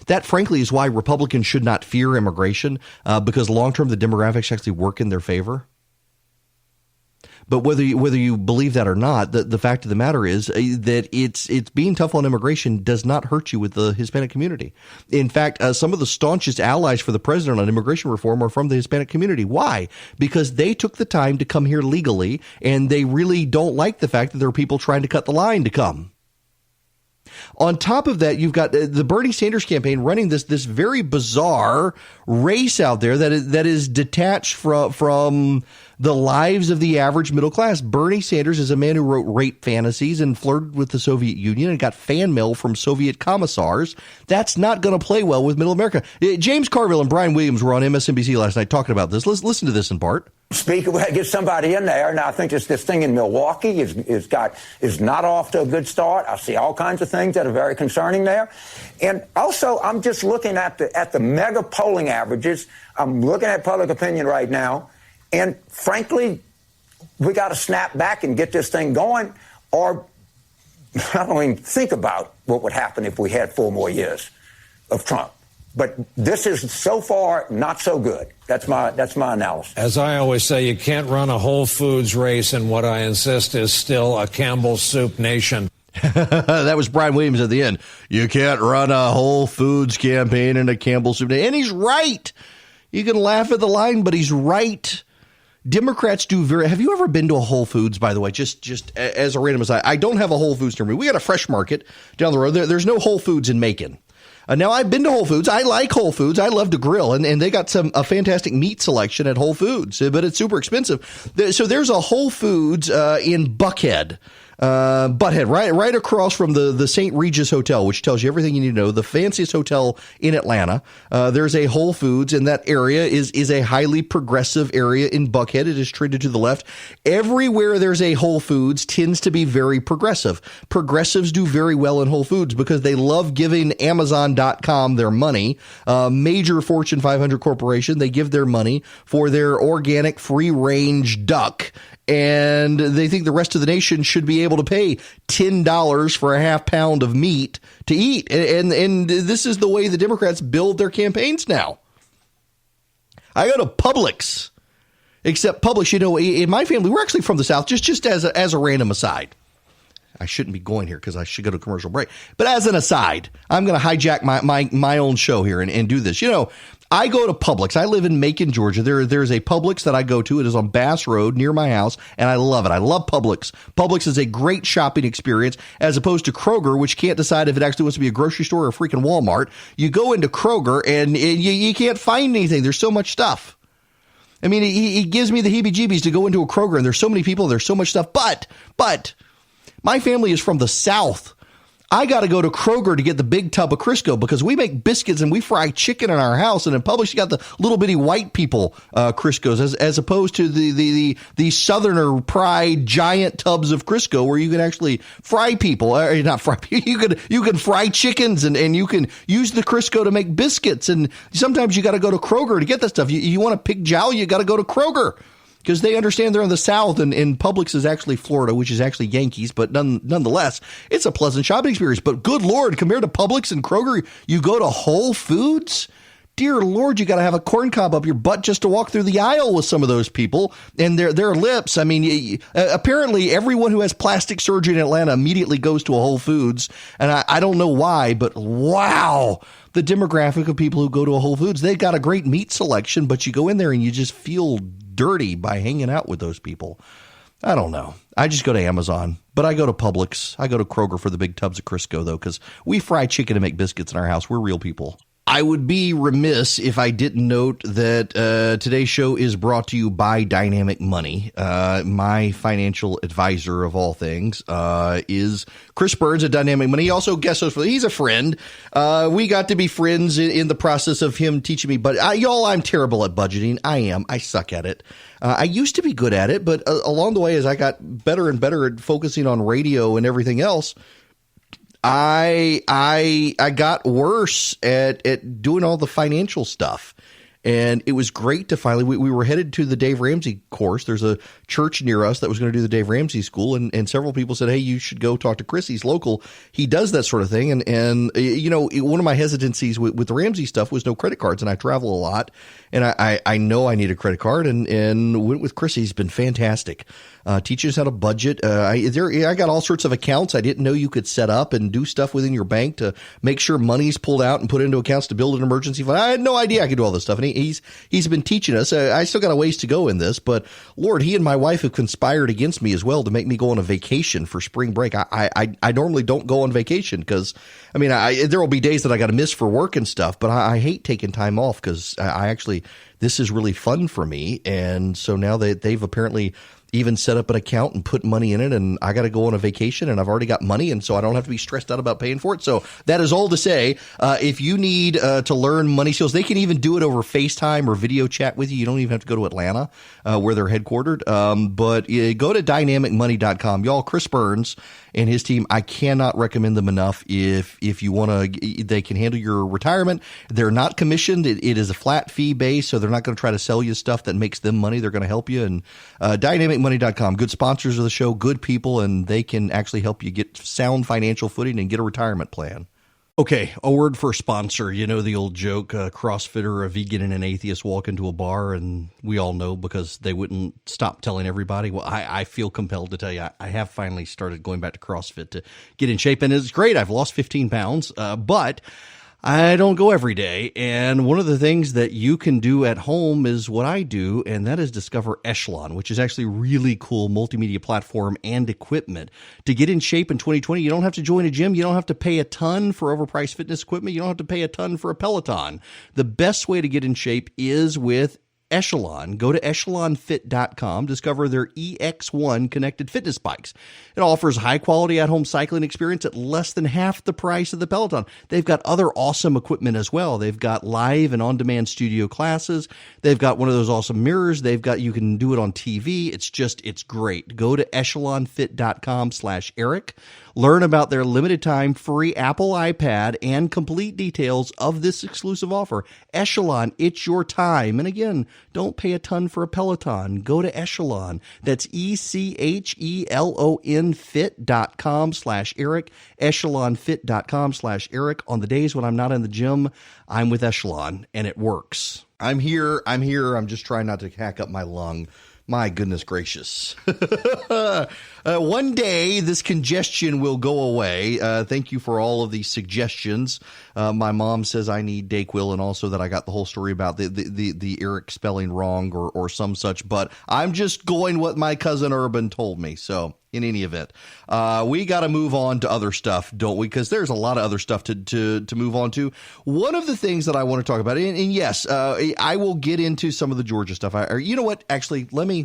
That, frankly, is why Republicans should not fear immigration, because long-term the demographics actually work in their favor. But whether you believe that or not, the fact of the matter is that it's being tough on immigration does not hurt you with the Hispanic community. In fact, some of the staunchest allies for the president on immigration reform are from the Hispanic community. Why? Because they took the time to come here legally, and they really don't like the fact that there are people trying to cut the line to come. On top of that, you've got the Bernie Sanders campaign running this very bizarre race out there that is detached from the lives of the average middle class. Bernie Sanders is a man who wrote rape fantasies and flirted with the Soviet Union and got fan mail from Soviet commissars. That's not going to play well with middle America. James Carville and Brian Williams were on MSNBC last night talking about this. Let's listen to this in part. Speaker, get somebody in there. Now, I think this thing in Milwaukee is not off to a good start. I see all kinds of things that are very concerning there. And also, I'm just looking at the mega polling averages. I'm looking at public opinion right now. And frankly, we got to snap back and get this thing going. Or I don't even think about what would happen if we had 4 more years of Trump. But this is so far not so good. That's my analysis. As I always say, you can't run a Whole Foods race, and what I insist is still a Campbell's Soup nation. That was Brian Williams at the end. You can't run a Whole Foods campaign in a Campbell's Soup nation. And he's right. You can laugh at the line, but he's right. Democrats do have you ever been to a Whole Foods, by the way, just as a random aside? I don't have a Whole Foods near me. We got a Fresh Market down the road. There's no Whole Foods in Macon. Now, I've been to Whole Foods. I like Whole Foods. I love to grill, and they got a fantastic meat selection at Whole Foods, but it's super expensive. So there's a Whole Foods in Butthead, right across from the St. Regis Hotel, which tells you everything you need to know, the fanciest hotel in Atlanta. There's a Whole Foods, and that area is a highly progressive area in Buckhead. It is trended to the left. Everywhere there's a Whole Foods tends to be very progressive. Progressives do very well in Whole Foods because they love giving Amazon.com their money. Major Fortune 500 corporation, they give their money for their organic free-range duck. And they think the rest of the nation should be able to pay $10 for a half pound of meat to eat. And this is the way the Democrats build their campaigns now. I go to Publix, except Publix, in my family, we're actually from the South, just as a random aside. I shouldn't be going here because I should go to commercial break. But as an aside, I'm going to hijack my own show here and do this. I go to Publix. I live in Macon, Georgia. There's a Publix that I go to. It is on Bass Road near my house, and I love it. I love Publix. Publix is a great shopping experience as opposed to Kroger, which can't decide if it actually wants to be a grocery store or a freaking Walmart. You go into Kroger, and you can't find anything. There's so much stuff. I mean, it gives me the heebie-jeebies to go into a Kroger, and there's so many people, there's so much stuff. But my family is from the South. I got to go to Kroger to get the big tub of Crisco because we make biscuits and we fry chicken in our house. And in Publix, you got the little bitty white people Criscos as opposed to the Southerner pride giant tubs of Crisco where you can actually fry people. Not fry people. You can fry chickens and you can use the Crisco to make biscuits. And sometimes you got to go to Kroger to get that stuff. You want a pig jowl, you got to go to Kroger. Because they understand they're in the South, and Publix is actually Florida, which is actually Yankees, but nonetheless, it's a pleasant shopping experience. But good Lord, compared to Publix and Kroger, you go to Whole Foods? Dear Lord, you got to have a corn cob up your butt just to walk through the aisle with some of those people and their lips. I mean, apparently everyone who has plastic surgery in Atlanta immediately goes to a Whole Foods, and I don't know why, but wow. The demographic of people who go to a Whole Foods, they've got a great meat selection, but you go in there and you just feel dirty by hanging out with those people. I don't know. I just go to Amazon, but I go to Publix. I go to Kroger for the big tubs of Crisco, though, because we fry chicken and make biscuits in our house. We're real people. I would be remiss if I didn't note that today's show is brought to you by Dynamic Money. My financial advisor of all things is Chris Burns at Dynamic Money. He also guest host. He's a friend. We got to be friends in the process of him teaching me. But y'all, I'm terrible at budgeting. I am. I suck at it. I used to be good at it, but along the way, as I got better and better at focusing on radio and everything else, I got worse at doing all the financial stuff. And it was great to finally, we were headed to the Dave Ramsey course. There's a church near us that was going to do the Dave Ramsey school. And several people said, hey, you should go talk to Chris. He's local. He does that sort of thing. And you know, one of my hesitancies with the Ramsey stuff was no credit cards. And I travel a lot. And I know I need a credit card and went with Chris. He's been fantastic. Teaches how to budget. I got all sorts of accounts I didn't know you could set up and do stuff within your bank to make sure money's pulled out and put into accounts to build an emergency fund. I had no idea I could do all this stuff. And he's been teaching us. I still got a ways to go in this, but Lord, he and my wife have conspired against me as well to make me go on a vacation for spring break. I normally don't go on vacation because, I mean, there will be days that I got to miss for work and stuff, but I hate taking time off because this is really fun for me. And so now they've apparently even set up an account and put money in it, and I got to go on a vacation, and I've already got money, and so I don't have to be stressed out about paying for it. So that is all to say, if you need to learn money skills, they can even do it over FaceTime or video chat with you. You don't even have to go to Atlanta, where they're headquartered. But go to dynamicmoney.com. Y'all, Chris Burns and his team, I cannot recommend them enough. If you want to, they can handle your retirement. They're not commissioned. It is a flat fee base, so they're not going to try to sell you stuff that makes them money. They're going to help you. And dynamicmoney.com, good sponsors of the show, good people, and they can actually help you get sound financial footing and get a retirement plan. Okay, a word for a sponsor. You know the old joke, a CrossFitter, a vegan, and an atheist walk into a bar, and we all know because they wouldn't stop telling everybody. Well, I feel compelled to tell you, I have finally started going back to CrossFit to get in shape, and it's great. I've lost 15 pounds, but I don't go every day, and one of the things that you can do at home is what I do, and that is discover Echelon, which is actually a really cool multimedia platform and equipment. To get in shape in 2020, you don't have to join a gym. You don't have to pay a ton for overpriced fitness equipment. You don't have to pay a ton for a Peloton. The best way to get in shape is with Echelon. Go to echelonfit.com, discover their EX1 connected fitness bikes. It offers high quality at home cycling experience at less than half the price of the Peloton. They've got other awesome equipment as well. They've got live and on demand studio classes. They've got one of those awesome mirrors. You can do it on TV. It's great. Go to echelonfit.com/Eric. Learn about their limited time free Apple iPad and complete details of this exclusive offer. Echelon, it's your time. And again, don't pay a ton for a Peloton. Go to Echelon. That's ECHELON fit.com/Eric. Echelonfit.com/Eric. On the days when I'm not in the gym, I'm with Echelon, and it works. I'm here. I'm just trying not to hack up my lung. My goodness gracious. One day this congestion will go away. Thank you for all of these suggestions. My mom says I need Dayquil, and also that I got the whole story about the Eric spelling wrong or some such, but I'm just going what my cousin Urban told me. So in any event, we got to move on to other stuff, don't we? Because there's a lot of other stuff to move on to. One of the things that I want to talk about, and yes, I will get into some of the Georgia stuff. You know what? Actually, let me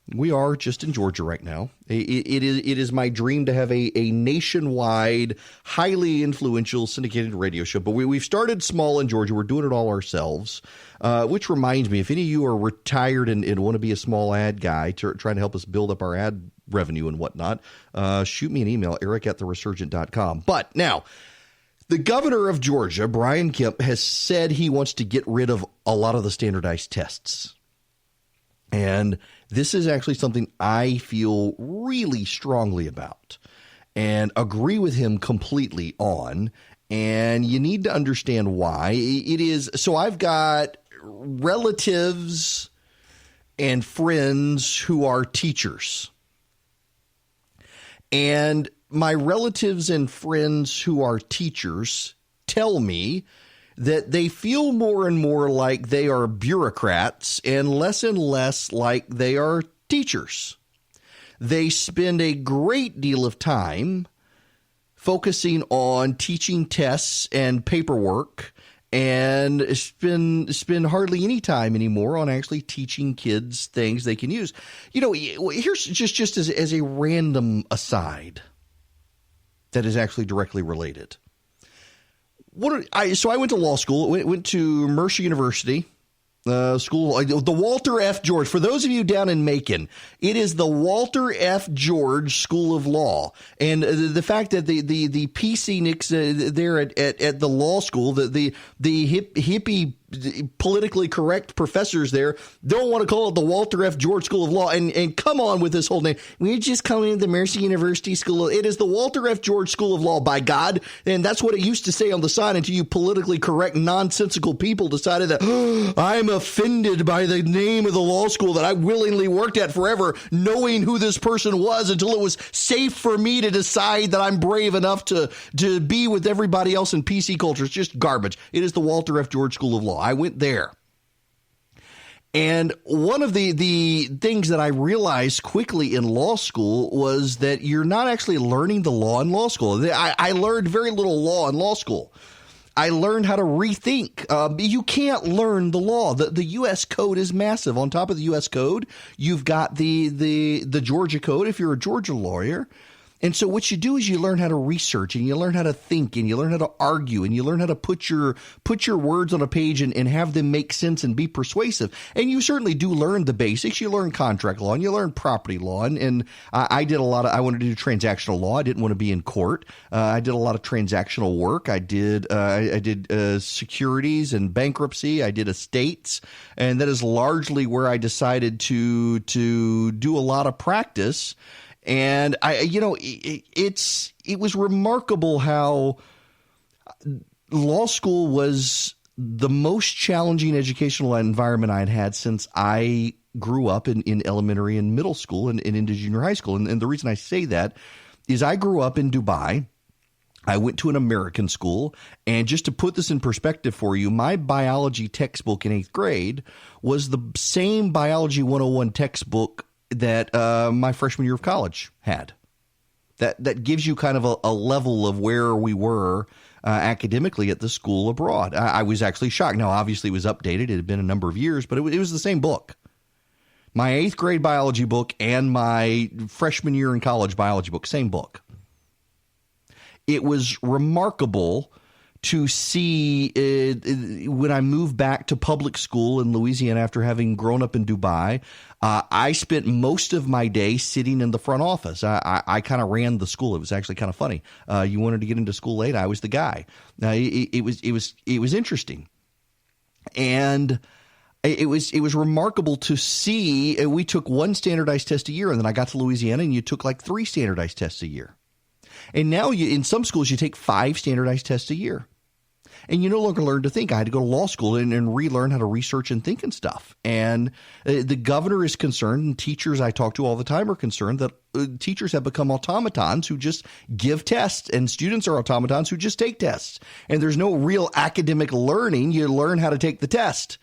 We are just in Georgia right now. It is my dream to have a nationwide, highly influential syndicated radio show. But we've started small in Georgia. We're doing it all ourselves, which reminds me, if any of you are retired and want to be a small ad guy trying to help us build up our ad revenue and whatnot, shoot me an email, eric@theresurgent.com. But now, the governor of Georgia, Brian Kemp, has said he wants to get rid of a lot of the standardized tests. And this is actually something I feel really strongly about and agree with him completely on. And you need to understand why it is. So I've got relatives and friends who are teachers. And my relatives and friends who are teachers tell me that they feel more and more like they are bureaucrats and less like they are teachers. They spend a great deal of time focusing on teaching tests and paperwork and spend hardly any time anymore on actually teaching kids things they can use. You know, here's just as a random aside that is actually directly related. So I went to law school. Went to Mercer University School, the Walter F. George. For those of you down in Macon, it is the Walter F. George School of Law. And the fact that the PC nicks there at the law school, the hippie politically correct professors there don't want to call it the Walter F. George School of Law and come on with this whole name. We're just calling it the Mercer University School. It is the Walter F. George School of Law, by God. And that's what it used to say on the sign until you politically correct nonsensical people decided that I'm offended by the name of the law school that I willingly worked at forever, knowing who this person was until it was safe for me to decide that I'm brave enough to be with everybody else in PC culture. It's just garbage. It is the Walter F. George School of Law. I went there. And one of the things that I realized quickly in law school was that you're not actually learning the law in law school. I learned very little law in law school. I learned how to rethink. You can't learn the law. The U.S. Code is massive. On top of the U.S. Code, you've got the Georgia Code if you're a Georgia lawyer. And so what you do is you learn how to research and you learn how to think and you learn how to argue and you learn how to put your words on a page and have them make sense and be persuasive. And you certainly do learn the basics. You learn contract law and you learn property law. And I did I wanted to do transactional law. I didn't want to be in court. I did a lot of transactional work. I did securities and bankruptcy. I did estates. And that is largely where I decided to do a lot of practice. And it was remarkable how law school was the most challenging educational environment I'd had since I grew up in elementary and middle school and into junior high school. And the reason I say that is I grew up in Dubai. I went to an American school, and just to put this in perspective for you, my biology textbook in 8th grade was the same Biology 101 textbook that my freshman year of college had. That gives you kind of a level of where we were academically at the school abroad. I was actually shocked. Now, obviously, it was updated. It had been a number of years, but it was the same book. My 8th grade biology book and my freshman year in college biology book, same book. It was remarkable to see when I moved back to public school in Louisiana after having grown up in Dubai. I spent most of my day sitting in the front office. I kind of ran the school. It was actually kind of funny. You wanted to get into school late, I was the guy. It was interesting, and it was remarkable to see. We took one standardized test a year, and then I got to Louisiana, and you took like 3 standardized tests a year. And now in some schools you take 5 standardized tests a year. And you no longer learn to think. I had to go to law school and relearn how to research and think and stuff. And the governor is concerned, and teachers I talk to all the time are concerned that teachers have become automatons who just give tests, and students are automatons who just take tests. And there's no real academic learning. You learn how to take the test.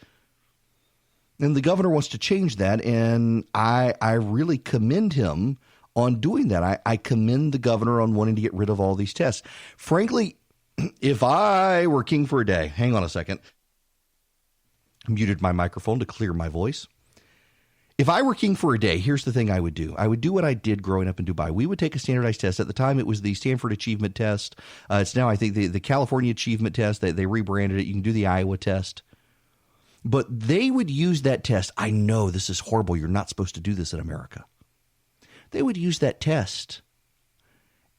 And the governor wants to change that, and I really commend him on doing that. I commend the governor on wanting to get rid of all these tests. Frankly, if I were king for a day, hang on a second. I muted my microphone to clear my voice. If I were king for a day, here's the thing I would do. I would do what I did growing up in Dubai. We would take a standardized test. At the time, it was the Stanford Achievement Test. It's now, I think, the California Achievement Test. They rebranded it. You can do the Iowa test. But they would use that test. I know this is horrible. You're not supposed to do this in America. They would use that test,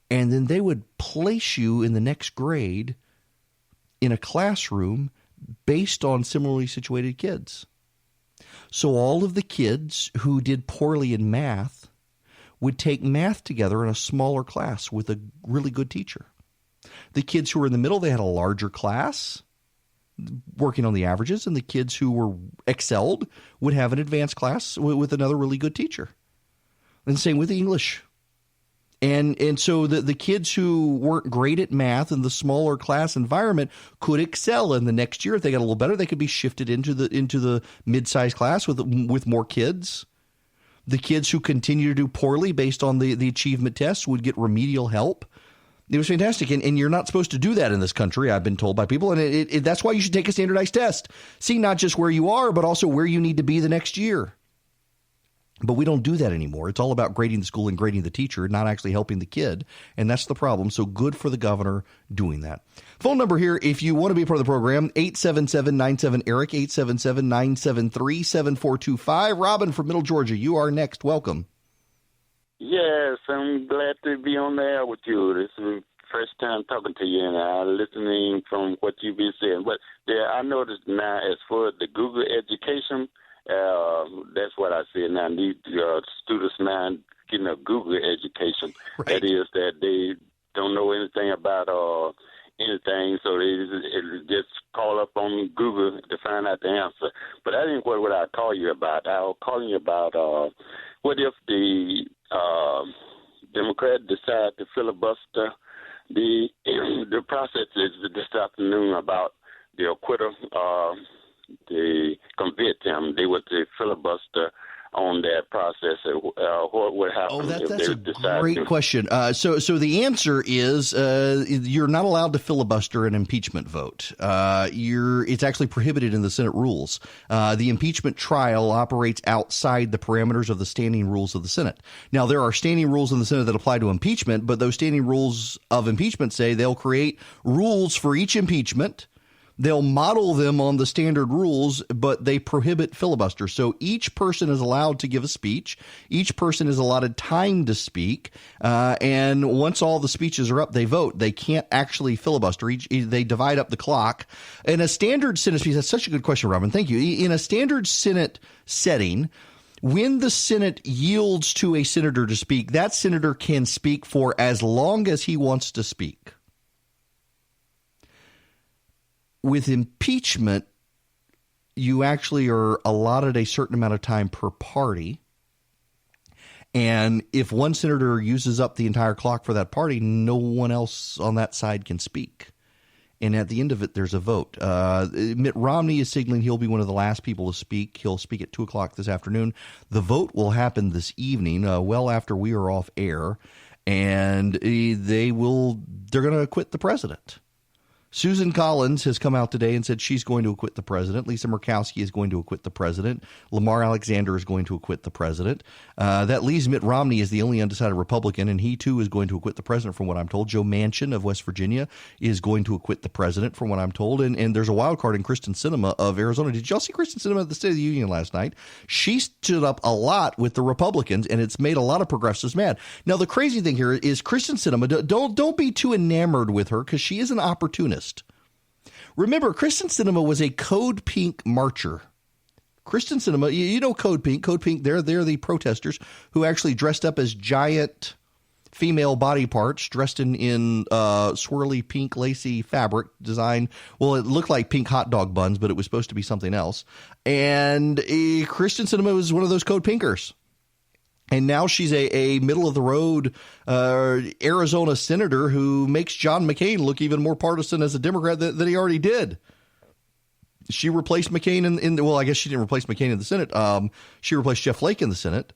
and then they would place you in the next grade in a classroom based on similarly situated kids. So all of the kids who did poorly in math would take math together in a smaller class with a really good teacher. The kids who were in the middle, they had a larger class working on the averages, and the kids who were excelled would have an advanced class with another really good teacher. And same with English. And so the kids who weren't great at math in the smaller class environment could excel in the next year. If they got a little better, they could be shifted into the mid-sized class with more kids. The kids who continue to do poorly based on the achievement tests would get remedial help. It was fantastic. And you're not supposed to do that in this country, I've been told by people. And that's why you should take a standardized test. See not just where you are, but also where you need to be the next year. But we don't do that anymore. It's all about grading the school and grading the teacher, not actually helping the kid. And that's the problem. So good for the governor doing that. Phone number here, if you want to be a part of the program, 877-97-ERIC, 877-973-7425. Robin from Middle Georgia, you are next. Welcome. Yes, I'm glad to be on the air with you. This is the first time talking to you, and I'm listening from what you've been saying. But I noticed now, as far as the Google education, that's what I see now. Need students now getting a Google education. Right. That is that they don't know anything about anything, so they just call up on Google to find out the answer. But that ain't what I call you about. I was calling you about what if the Democrats decide to filibuster the process is this afternoon about the acquittal. They convict him. They would filibuster on that process. What would happen if that's they a decide great to? question. So the answer is you're not allowed to filibuster an impeachment vote. It's actually prohibited in the Senate rules. The impeachment trial operates outside the parameters of the standing rules of the Senate. Now, there are standing rules in the Senate that apply to impeachment, but those standing rules of impeachment say they'll create rules for each impeachment. They'll model them on the standard rules, but they prohibit filibuster. So each person is allowed to give a speech. Each person is allotted time to speak. And once all the speeches are up, they vote. They can't actually filibuster. They divide up the clock. In a standard Senate speech, that's such a good question, Robin. Thank you. In a standard Senate setting, when the Senate yields to a senator to speak, that senator can speak for as long as he wants to speak. With impeachment, you actually are allotted a certain amount of time per party. And if one senator uses up the entire clock for that party, no one else on that side can speak. And at the end of it, there's a vote. Mitt Romney is signaling he'll be one of the last people to speak. He'll speak at 2 o'clock this afternoon. The vote will happen this evening, well after we are off air. And they're going to acquit the president. Susan Collins has come out today and said she's going to acquit the president. Lisa Murkowski is going to acquit the president. Lamar Alexander is going to acquit the president. That leaves Mitt Romney as the only undecided Republican, and he, too, is going to acquit the president, from what I'm told. Joe Manchin of West Virginia is going to acquit the president, from what I'm told. And there's a wild card in Kristen Sinema of Arizona. Did y'all see Kristen Sinema at the State of the Union last night? She stood up a lot with the Republicans, and it's made a lot of progressives mad. Now, the crazy thing here is Kristen Sinema, don't be too enamored with her, because she is an opportunist. Remember, Kristen Sinema was a Code Pink marcher. Kristen Sinema, you know Code Pink. Code Pink, they're the protesters who actually dressed up as giant female body parts, dressed in swirly pink lacy fabric design. Well, it looked like pink hot dog buns, but it was supposed to be something else. And Kristen Sinema was one of those Code Pinkers. And now she's a middle-of-the-road Arizona senator who makes John McCain look even more partisan as a Democrat than he already did. She replaced McCain well, I guess she didn't replace McCain in the Senate. She replaced Jeff Flake in the Senate.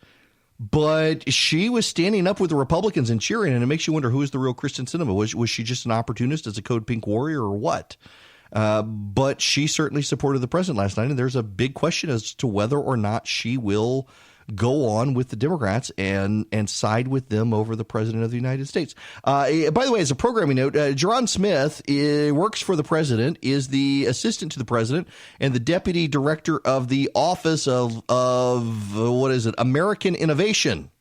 But she was standing up with the Republicans and cheering, and it makes you wonder, who is the real Kristen Sinema? Was she just an opportunist as a Code Pink warrior or what? But she certainly supported the president last night, and there's a big question as to whether or not she will go on with the Democrats and side with them over the president of the United States. By the way, as a programming note, Jerron Smith works for the president, is the assistant to the president, and the deputy director of the Office of what is it, American Innovation.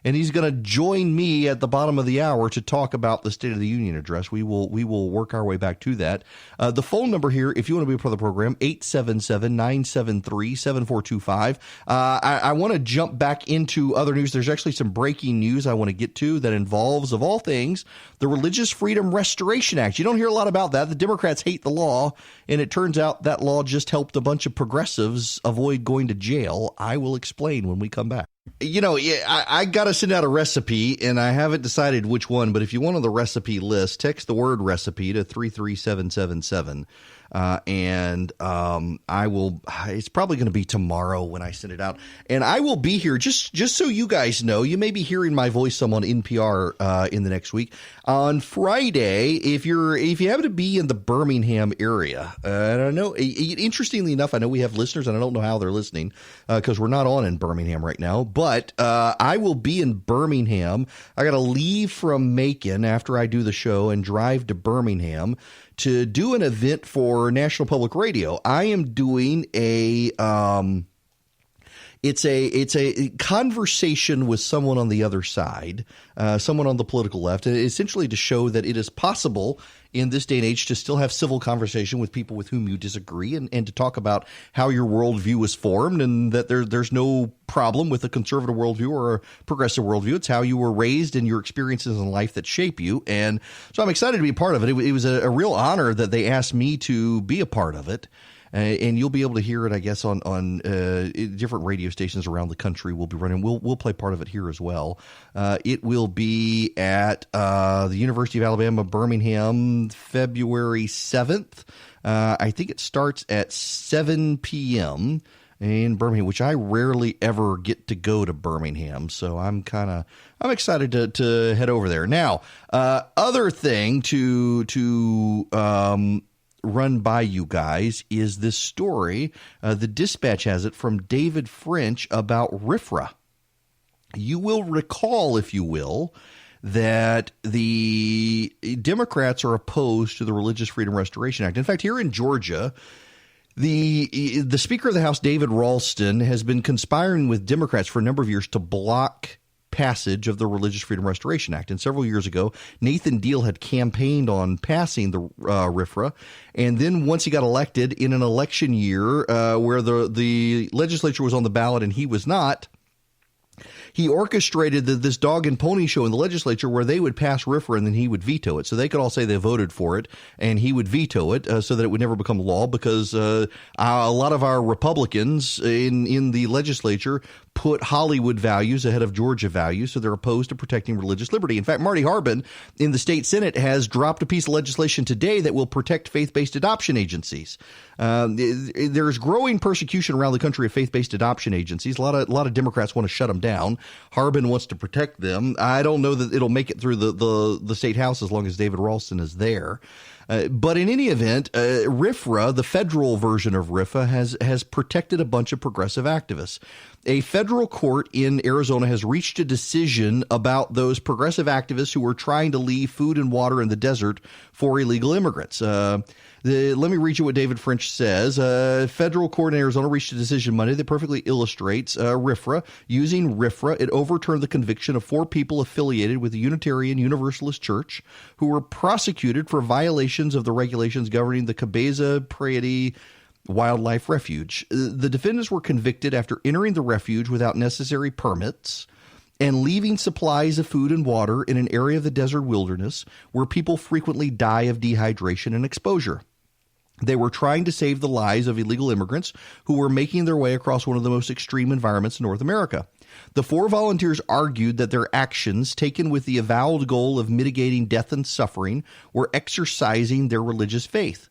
And he's going to join me at the bottom of the hour to talk about the State of the Union address. We will work our way back to that. The phone number here, if you want to be a part of the program, 877-973-7425. I want to jump back into other news. There's actually some breaking news I want to get to that involves, of all things, the Religious Freedom Restoration Act. You don't hear a lot about that. The Democrats hate the law, and it turns out that law just helped a bunch of progressives avoid going to jail. I will explain when we come back. You know, I got to send out a recipe, and I haven't decided which one, but if you want on the recipe list, text the word recipe to 33777. And I will, it's probably going to be tomorrow when I send it out. And I will be here, just so you guys know, you may be hearing my voice some on NPR in the next week. On Friday, if you happen to be in the Birmingham area, and I know, interestingly enough, I know we have listeners, and I don't know how they're listening because we're not on in Birmingham right now, but I will be in Birmingham. I got to leave from Macon after I do the show and drive to to do an event for National Public Radio. I am doing it's a conversation with someone on the other side, someone on the political left, essentially to show that it is possible in this day and age to still have civil conversation with people with whom you disagree, and to talk about how your worldview is formed, and that there's no problem with a conservative worldview or a progressive worldview. It's how you were raised and your experiences in life that shape you. And so I'm excited to be a part of it. It was a real honor that they asked me to be a part of it. And you'll be able to hear it, I guess, on different radio stations around the country. We'll be running. We'll play part of it here as well. It will be at the University of Alabama, Birmingham, February 7th. I think it starts at 7 p.m. in Birmingham, which I rarely ever get to go to Birmingham. So I'm excited to head over there. Now, other thing to run by you guys is this story. The Dispatch has it from David French about RFRA. You will recall, if you will, that the Democrats are opposed to the Religious Freedom Restoration Act. In fact, here in Georgia, the Speaker of the House, David Ralston, has been conspiring with Democrats for a number of years to block passage of the Religious Freedom Restoration Act. And several years ago, Nathan Deal had campaigned on passing the RFRA. And then once he got elected in an election year where the legislature was on the ballot and he was not, he orchestrated this dog and pony show in the legislature where they would pass RFRA and then he would veto it. So they could all say they voted for it and he would veto it so that it would never become law, because a lot of our Republicans in the legislature put Hollywood values ahead of Georgia values, so they're opposed to protecting religious liberty. In fact, Marty Harbin in the state Senate has dropped a piece of legislation today that will protect faith-based adoption agencies. There's growing persecution around the country of faith-based adoption agencies. A lot of Democrats want to shut them down. Harbin wants to protect them. I don't know that it'll make it through the state house as long as David Ralston is there. But in any event, RFRA, the federal version of RFRA, has protected a bunch of progressive activists. A federal court in Arizona has reached a decision about those progressive activists who were trying to leave food and water in the desert for illegal immigrants. Let me read you what David French says. Federal court in Arizona reached a decision Monday that perfectly illustrates RFRA. Using RFRA, it overturned the conviction of 4 people affiliated with the Unitarian Universalist Church who were prosecuted for violations of the regulations governing the Cabeza Prairie Wildlife Refuge. The defendants were convicted after entering the refuge without necessary permits and leaving supplies of food and water in an area of the desert wilderness where people frequently die of dehydration and exposure. They were trying to save the lives of illegal immigrants who were making their way across one of the most extreme environments in North America. The 4 volunteers argued that their actions, taken with the avowed goal of mitigating death and suffering, were exercising their religious faith.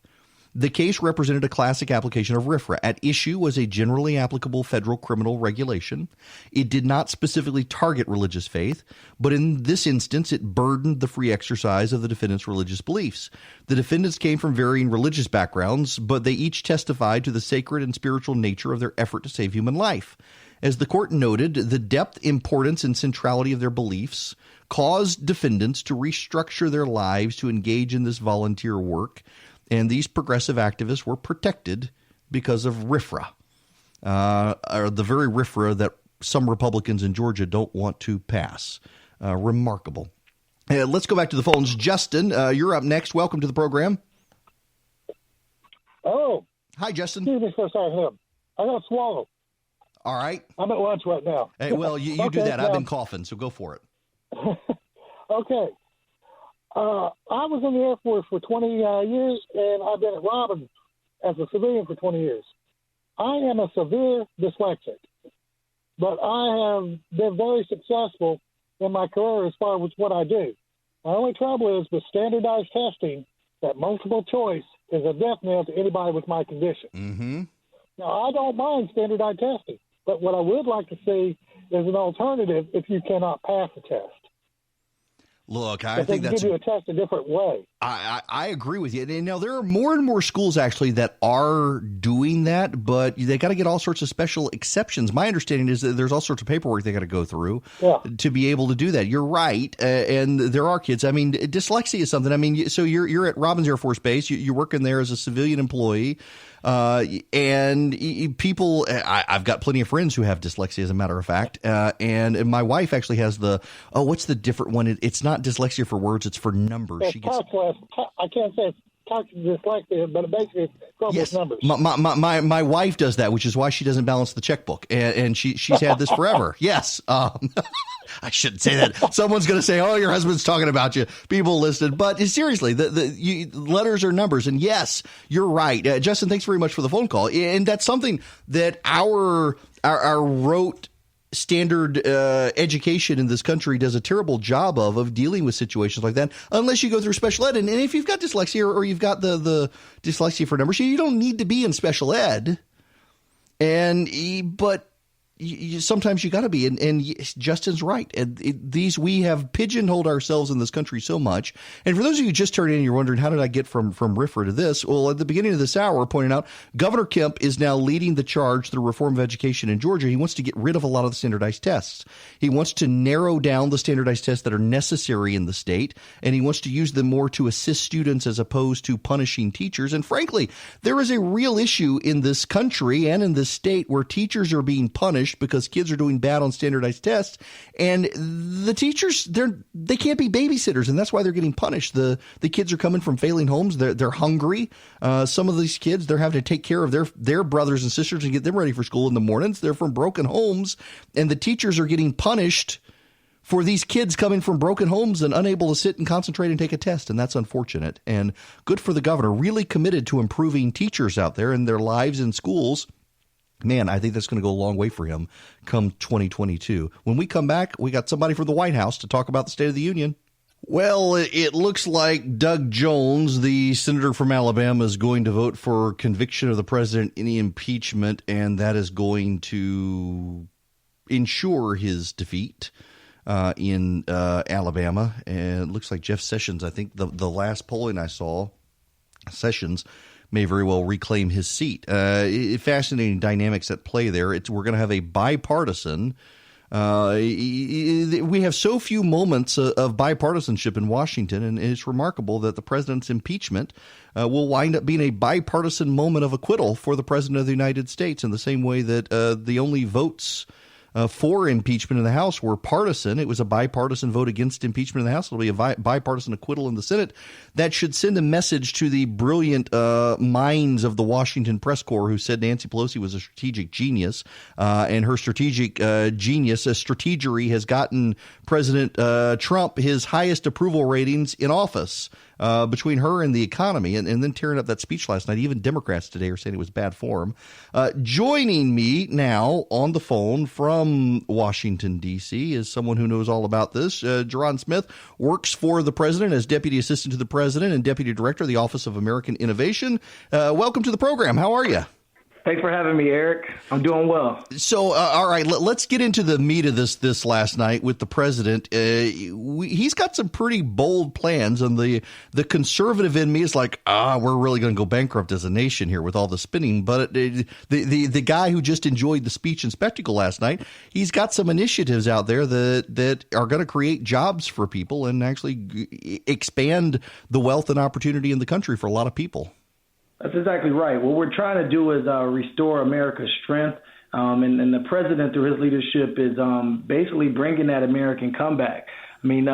The case represented a classic application of RFRA. At issue was a generally applicable federal criminal regulation. It did not specifically target religious faith, but in this instance, it burdened the free exercise of the defendants' religious beliefs. The defendants came from varying religious backgrounds, but they each testified to the sacred and spiritual nature of their effort to save human life. As the court noted, the depth, importance, and centrality of their beliefs caused defendants to restructure their lives to engage in this volunteer work, and these progressive activists were protected because of RFRA, or the very RFRA that some Republicans in Georgia don't want to pass. Remarkable. Let's go back to the phones. Justin, you're up next. Welcome to the program. Oh. Hi, Justin. Excuse me for a second. I got to swallow. All right. I'm at lunch right now. Hey, well, you Okay, do that. I've been coughing, so go for it. Okay. I was in the Air Force for 20 years, and I've been at Robins as a civilian for 20 years. I am a severe dyslexic, but I have been very successful in my career as far as what I do. My only trouble is with standardized testing, that multiple choice is a death knell to anybody with my condition. Mm-hmm. Now, I don't mind standardized testing, but what I would like to see is an alternative if you cannot pass a test. Look, I If they think can that's give you a test a different way. I agree with you. And now there are more and more schools actually that are doing that, but they got to get all sorts of special exceptions. My understanding is that there's all sorts of paperwork they got to go through to be able to do that. You're right, and there are kids. I mean, dyslexia is something. I mean, so you're at Robins Air Force Base. You're working there as a civilian employee. And people, I've got plenty of friends who have dyslexia, as a matter of fact. And my wife actually has what's the different one? It's not dyslexia for words, it's for numbers. I can't say it's dyslexia, but basically it's trouble with numbers. My wife does that, which is why she doesn't balance the checkbook. And she's had this forever. Yes. I shouldn't say that. Someone's going to say, oh, your husband's talking about you. People listed. But seriously, the letters are numbers. And yes, you're right. Justin, thanks very much for the phone call. And that's something that our rote standard education in this country does a terrible job of dealing with situations like that, unless you go through special ed. And if you've got dyslexia or you've got the dyslexia for numbers, you don't need to be in special ed. But sometimes you got to be, and Justin's right. And we have pigeonholed ourselves in this country so much. And for those of you who just turned in, you're wondering, how did I get from RFRA to this? Well, at the beginning of this hour, we're pointing out Governor Kemp is now leading the charge through reform of education in Georgia. He wants to get rid of a lot of the standardized tests. He wants to narrow down the standardized tests that are necessary in the state, and he wants to use them more to assist students as opposed to punishing teachers. And frankly, there is a real issue in this country and in this state where teachers are being punished because kids are doing bad on standardized tests, and the teachers, they can't be babysitters, and that's why they're getting punished. The kids are coming from failing homes. They're hungry. Some of these kids, they're having to take care of their brothers and sisters and get them ready for school in the mornings. They're from broken homes, and the teachers are getting punished for these kids coming from broken homes and unable to sit and concentrate and take a test. And that's unfortunate. And good for the governor, really committed to improving teachers out there and their lives in schools. Man, I think that's going to go a long way for him come 2022. When we come back, we got somebody from the White House to talk about the State of the Union. Well, it looks like Doug Jones, the senator from Alabama, is going to vote for conviction of the president in the impeachment, and that is going to ensure his defeat in Alabama. And it looks like Jeff Sessions, I think the last polling I saw, Sessions may very well reclaim his seat. Fascinating dynamics at play there. We're going to have a bipartisan. We have so few moments of bipartisanship in Washington, and it's remarkable that the president's impeachment will wind up being a bipartisan moment of acquittal for the president of the United States, in the same way that the only votes for impeachment in the House were partisan. It was a bipartisan vote against impeachment in the House. It'll be a bipartisan acquittal in the Senate. That should send a message to the brilliant minds of the Washington press corps who said Nancy Pelosi was a strategic genius, and her strategic genius, strategery, has gotten President Trump his highest approval ratings in office. Between her and the economy, and then tearing up that speech last night. Even Democrats today are saying it was bad form. Joining me now on the phone from Washington, D.C. is someone who knows all about this. Jerron Smith works for the president as Deputy Assistant to the President and Deputy Director of the Office of American Innovation. Welcome to the program. How are you? Thanks for having me, Eric. I'm doing well. So, all right, let's get into the meat of this last night with the president. He's got some pretty bold plans, and the conservative in me is like, we're really going to go bankrupt as a nation here with all the spinning. But the guy who just enjoyed the speech and spectacle last night, he's got some initiatives out there that are going to create jobs for people and actually expand the wealth and opportunity in the country for a lot of people. That's exactly right. What we're trying to do is restore America's strength, and the president, through his leadership, is basically bringing that American comeback. I mean,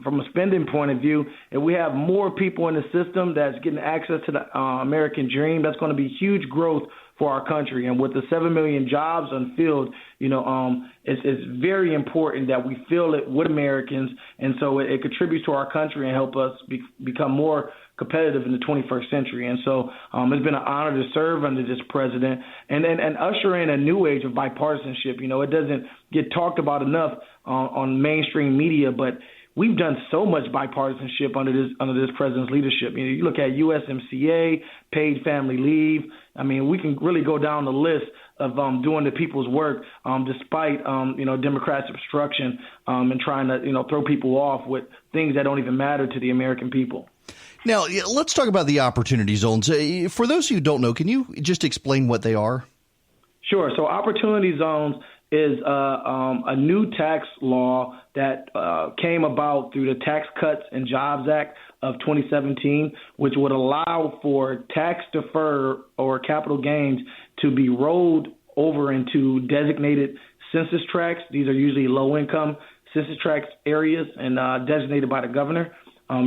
from a spending point of view, if we have more people in the system that's getting access to the American dream, that's going to be huge growth for our country. And with the 7 million jobs unfilled, it's very important that we fill it with Americans, and so it contributes to our country and help us become more competitive in the 21st century. And so it's been an honor to serve under this president and usher in a new age of bipartisanship. It doesn't get talked about enough on mainstream media, but we've done so much bipartisanship under this president's leadership. You look at USMCA, paid family leave. I mean, we can really go down the list of doing the people's work despite Democrats' obstruction and trying to throw people off with things that don't even matter to the American people. Now, let's talk about the opportunity zones. For those who don't know, can you just explain what they are? Sure. So opportunity zones is a new tax law that came about through the Tax Cuts and Jobs Act of 2017, which would allow for tax defer or capital gains to be rolled over into designated census tracts. These are usually low-income census tract areas and designated by the governor.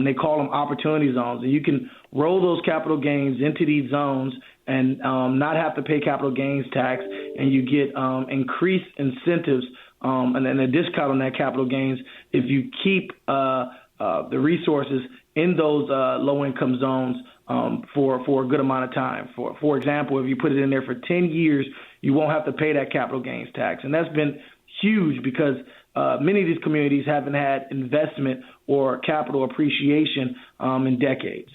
They call them opportunity zones, and you can roll those capital gains into these zones and not have to pay capital gains tax, and you get increased incentives and then a discount on that capital gains if you keep the resources in those low-income zones for a good amount of time. For example, if you put it in there for 10 years, you won't have to pay that capital gains tax, and that's been huge because many of these communities haven't had investment or capital appreciation in decades.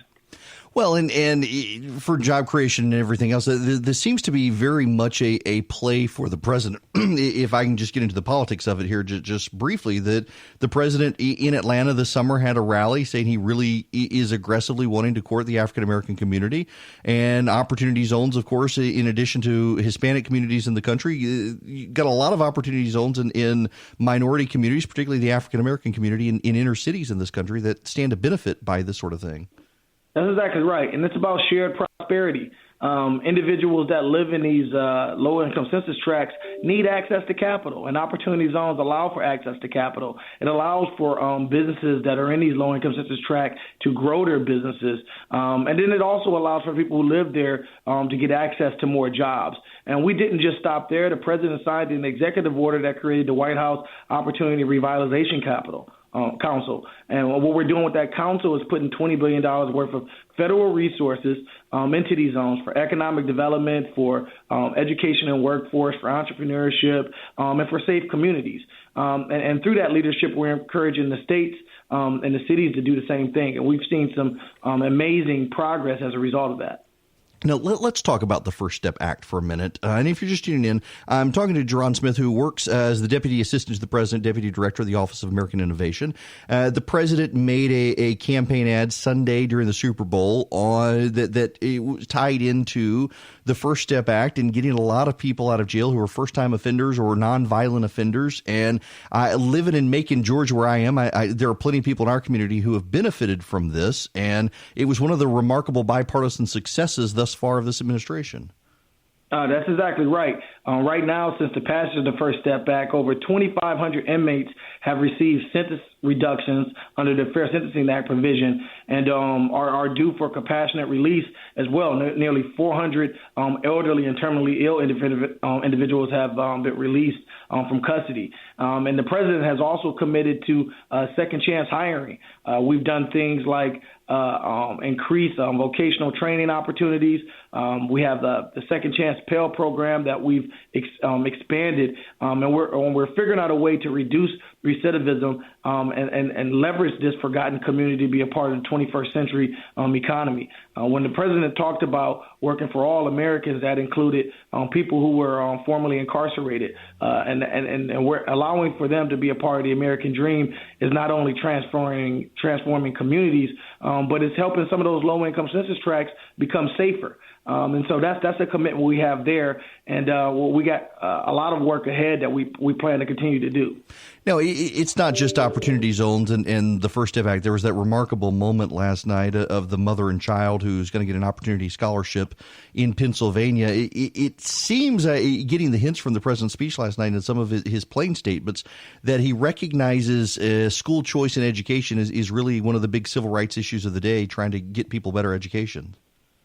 Well, and for job creation and everything else, this seems to be very much a play for the president. If I can just get into the politics of it here just briefly, that the president in Atlanta this summer had a rally saying he really is aggressively wanting to court the African-American community. And opportunity zones, of course, in addition to Hispanic communities in the country, you got a lot of opportunity zones in minority communities, particularly the African-American community in inner cities in this country that stand to benefit by this sort of thing. That's exactly right, and it's about shared prosperity. Individuals that live in these low-income census tracts need access to capital, and opportunity zones allow for access to capital. It allows for businesses that are in these low-income census tracts to grow their businesses, and then it also allows for people who live there to get access to more jobs. And we didn't just stop there. The president signed an executive order that created the White House Opportunity Revitalization Council. And what we're doing with that council is putting $20 billion worth of federal resources into these zones for economic development, for education and workforce, for entrepreneurship, and for safe communities. And through that leadership, we're encouraging the states and the cities to do the same thing. And we've seen some amazing progress as a result of that. Now, let's talk about the First Step Act for a minute. And if you're just tuning in, I'm talking to Jerron Smith, who works as the Deputy Assistant to the President, Deputy Director of the Office of American Innovation. The President made a campaign ad Sunday during the Super Bowl that it was tied into the First Step Act and getting a lot of people out of jail who are first-time offenders or nonviolent offenders. And living in Macon, Georgia, where I am, there are plenty of people in our community who have benefited from this. And it was one of the remarkable bipartisan successes thus far of this administration. That's exactly right. Right now, since the passage of the First Step Act, over 2,500 inmates have received sentence reductions under the Fair Sentencing Act provision and are due for compassionate release as well. Nearly 400 elderly and terminally ill individuals have been released from custody. And the president has also committed to second chance hiring. We've done things like increase vocational training opportunities. We have the Second Chance Pell program that we've expanded, and we're figuring out a way to reduce recidivism and leverage this forgotten community to be a part of the 21st century economy. When the president talked about working for all Americans, that included people who were formerly incarcerated, and we're allowing for them to be a part of the American dream is not only transforming communities, but it's helping some of those low-income census tracts become safer. And so that's a commitment we have there, and we got a lot of work ahead that we plan to continue to do. No, it's not just opportunity zones and the First Step Act. There was that remarkable moment last night of the mother and child who's going to get an opportunity scholarship in Pennsylvania. It seems, getting the hints from the president's speech last night and some of his plain statements, that he recognizes school choice and education is really one of the big civil rights issues of the day, trying to get people better education.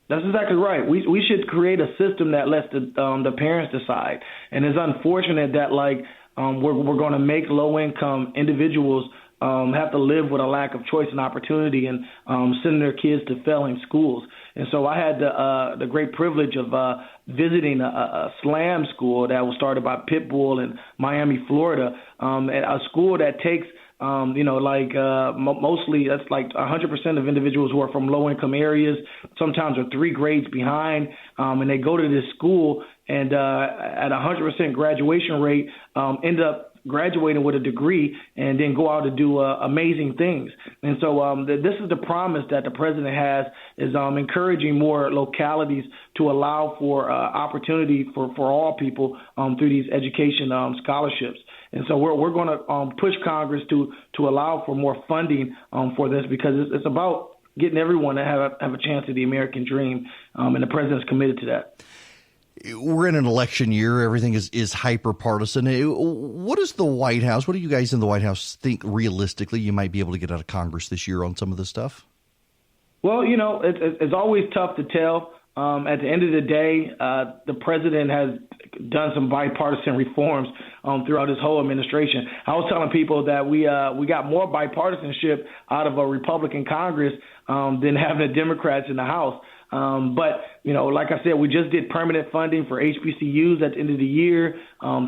That's exactly right. We should create a system that lets the parents decide. And it's unfortunate that we're going to make low-income individuals have to live with a lack of choice and opportunity and send their kids to failing schools. And so I had the great privilege of visiting a slam school that was started by Pitbull in Miami, Florida, a school that takes mostly that's like 100% of individuals who are from low-income areas, sometimes are 3 grades behind, and they go to this school and at 100% graduation rate end up graduating with a degree and then go out to do amazing things. And so this is the promise that the president has, is encouraging more localities to allow for opportunity for all people through these education scholarships. And so we're going to push Congress to allow for more funding for this, because it's about getting everyone to have a chance at the American dream, and the president's committed to that. We're in an election year. Everything is hyper-partisan. What is the White House, what do you guys in the White House think realistically you might be able to get out of Congress this year on some of this stuff? Well, it's always tough to tell. At the end of the day, the president has done some bipartisan reforms throughout his whole administration. I was telling people that we got more bipartisanship out of a Republican Congress than having the Democrats in the House. But like I said, we just did permanent funding for HBCUs at the end of the year,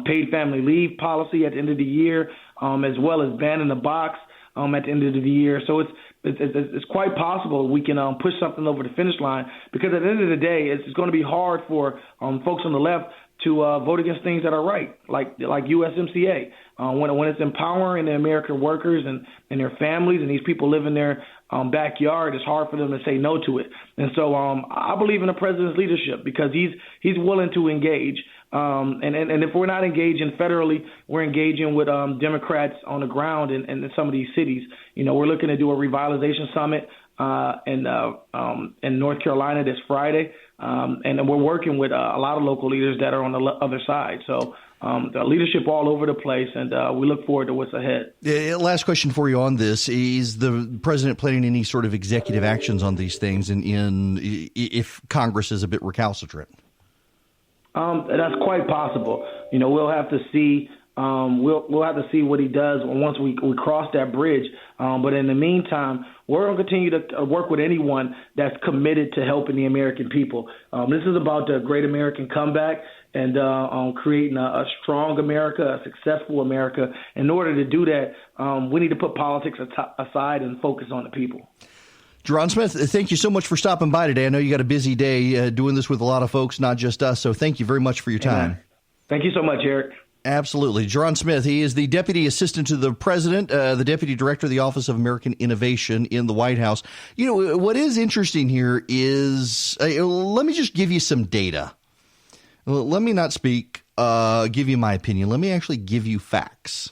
paid family leave policy at the end of the year, as well as banning the box at the end of the year. So it's quite possible we can push something over the finish line, because at the end of the day, it's going to be hard for folks on the left to vote against things that are right, like USMCA. When it's empowering the American workers and their families, and these people live in their backyard, it's hard for them to say no to it. And so I believe in the president's leadership, because he's willing to engage. And if we're not engaging federally, we're engaging with Democrats on the ground in some of these cities. We're looking to do a revitalization summit in North Carolina this Friday, and we're working with a lot of local leaders that are on the other side. So the leadership all over the place, and we look forward to what's ahead. Last question for you on this: is the president planning any sort of executive actions on these things, if Congress is a bit recalcitrant? That's quite possible. We'll have to see. We'll have to see what he does once we cross that bridge. But in the meantime, we're going to continue to work with anyone that's committed to helping the American people. This is about the great American comeback and creating a strong America, a successful America. In order to do that, we need to put politics aside and focus on the people. Jerron Smith, thank you so much for stopping by today. I know you got a busy day doing this with a lot of folks, not just us. So thank you very much for your time. Amen. Thank you so much, Eric. Absolutely. Jerron Smith, he is the Deputy Assistant to the President, the Deputy Director of the Office of American Innovation in the White House. What is interesting here is, let me just give you some data. Let me not give you my opinion. Let me actually give you facts.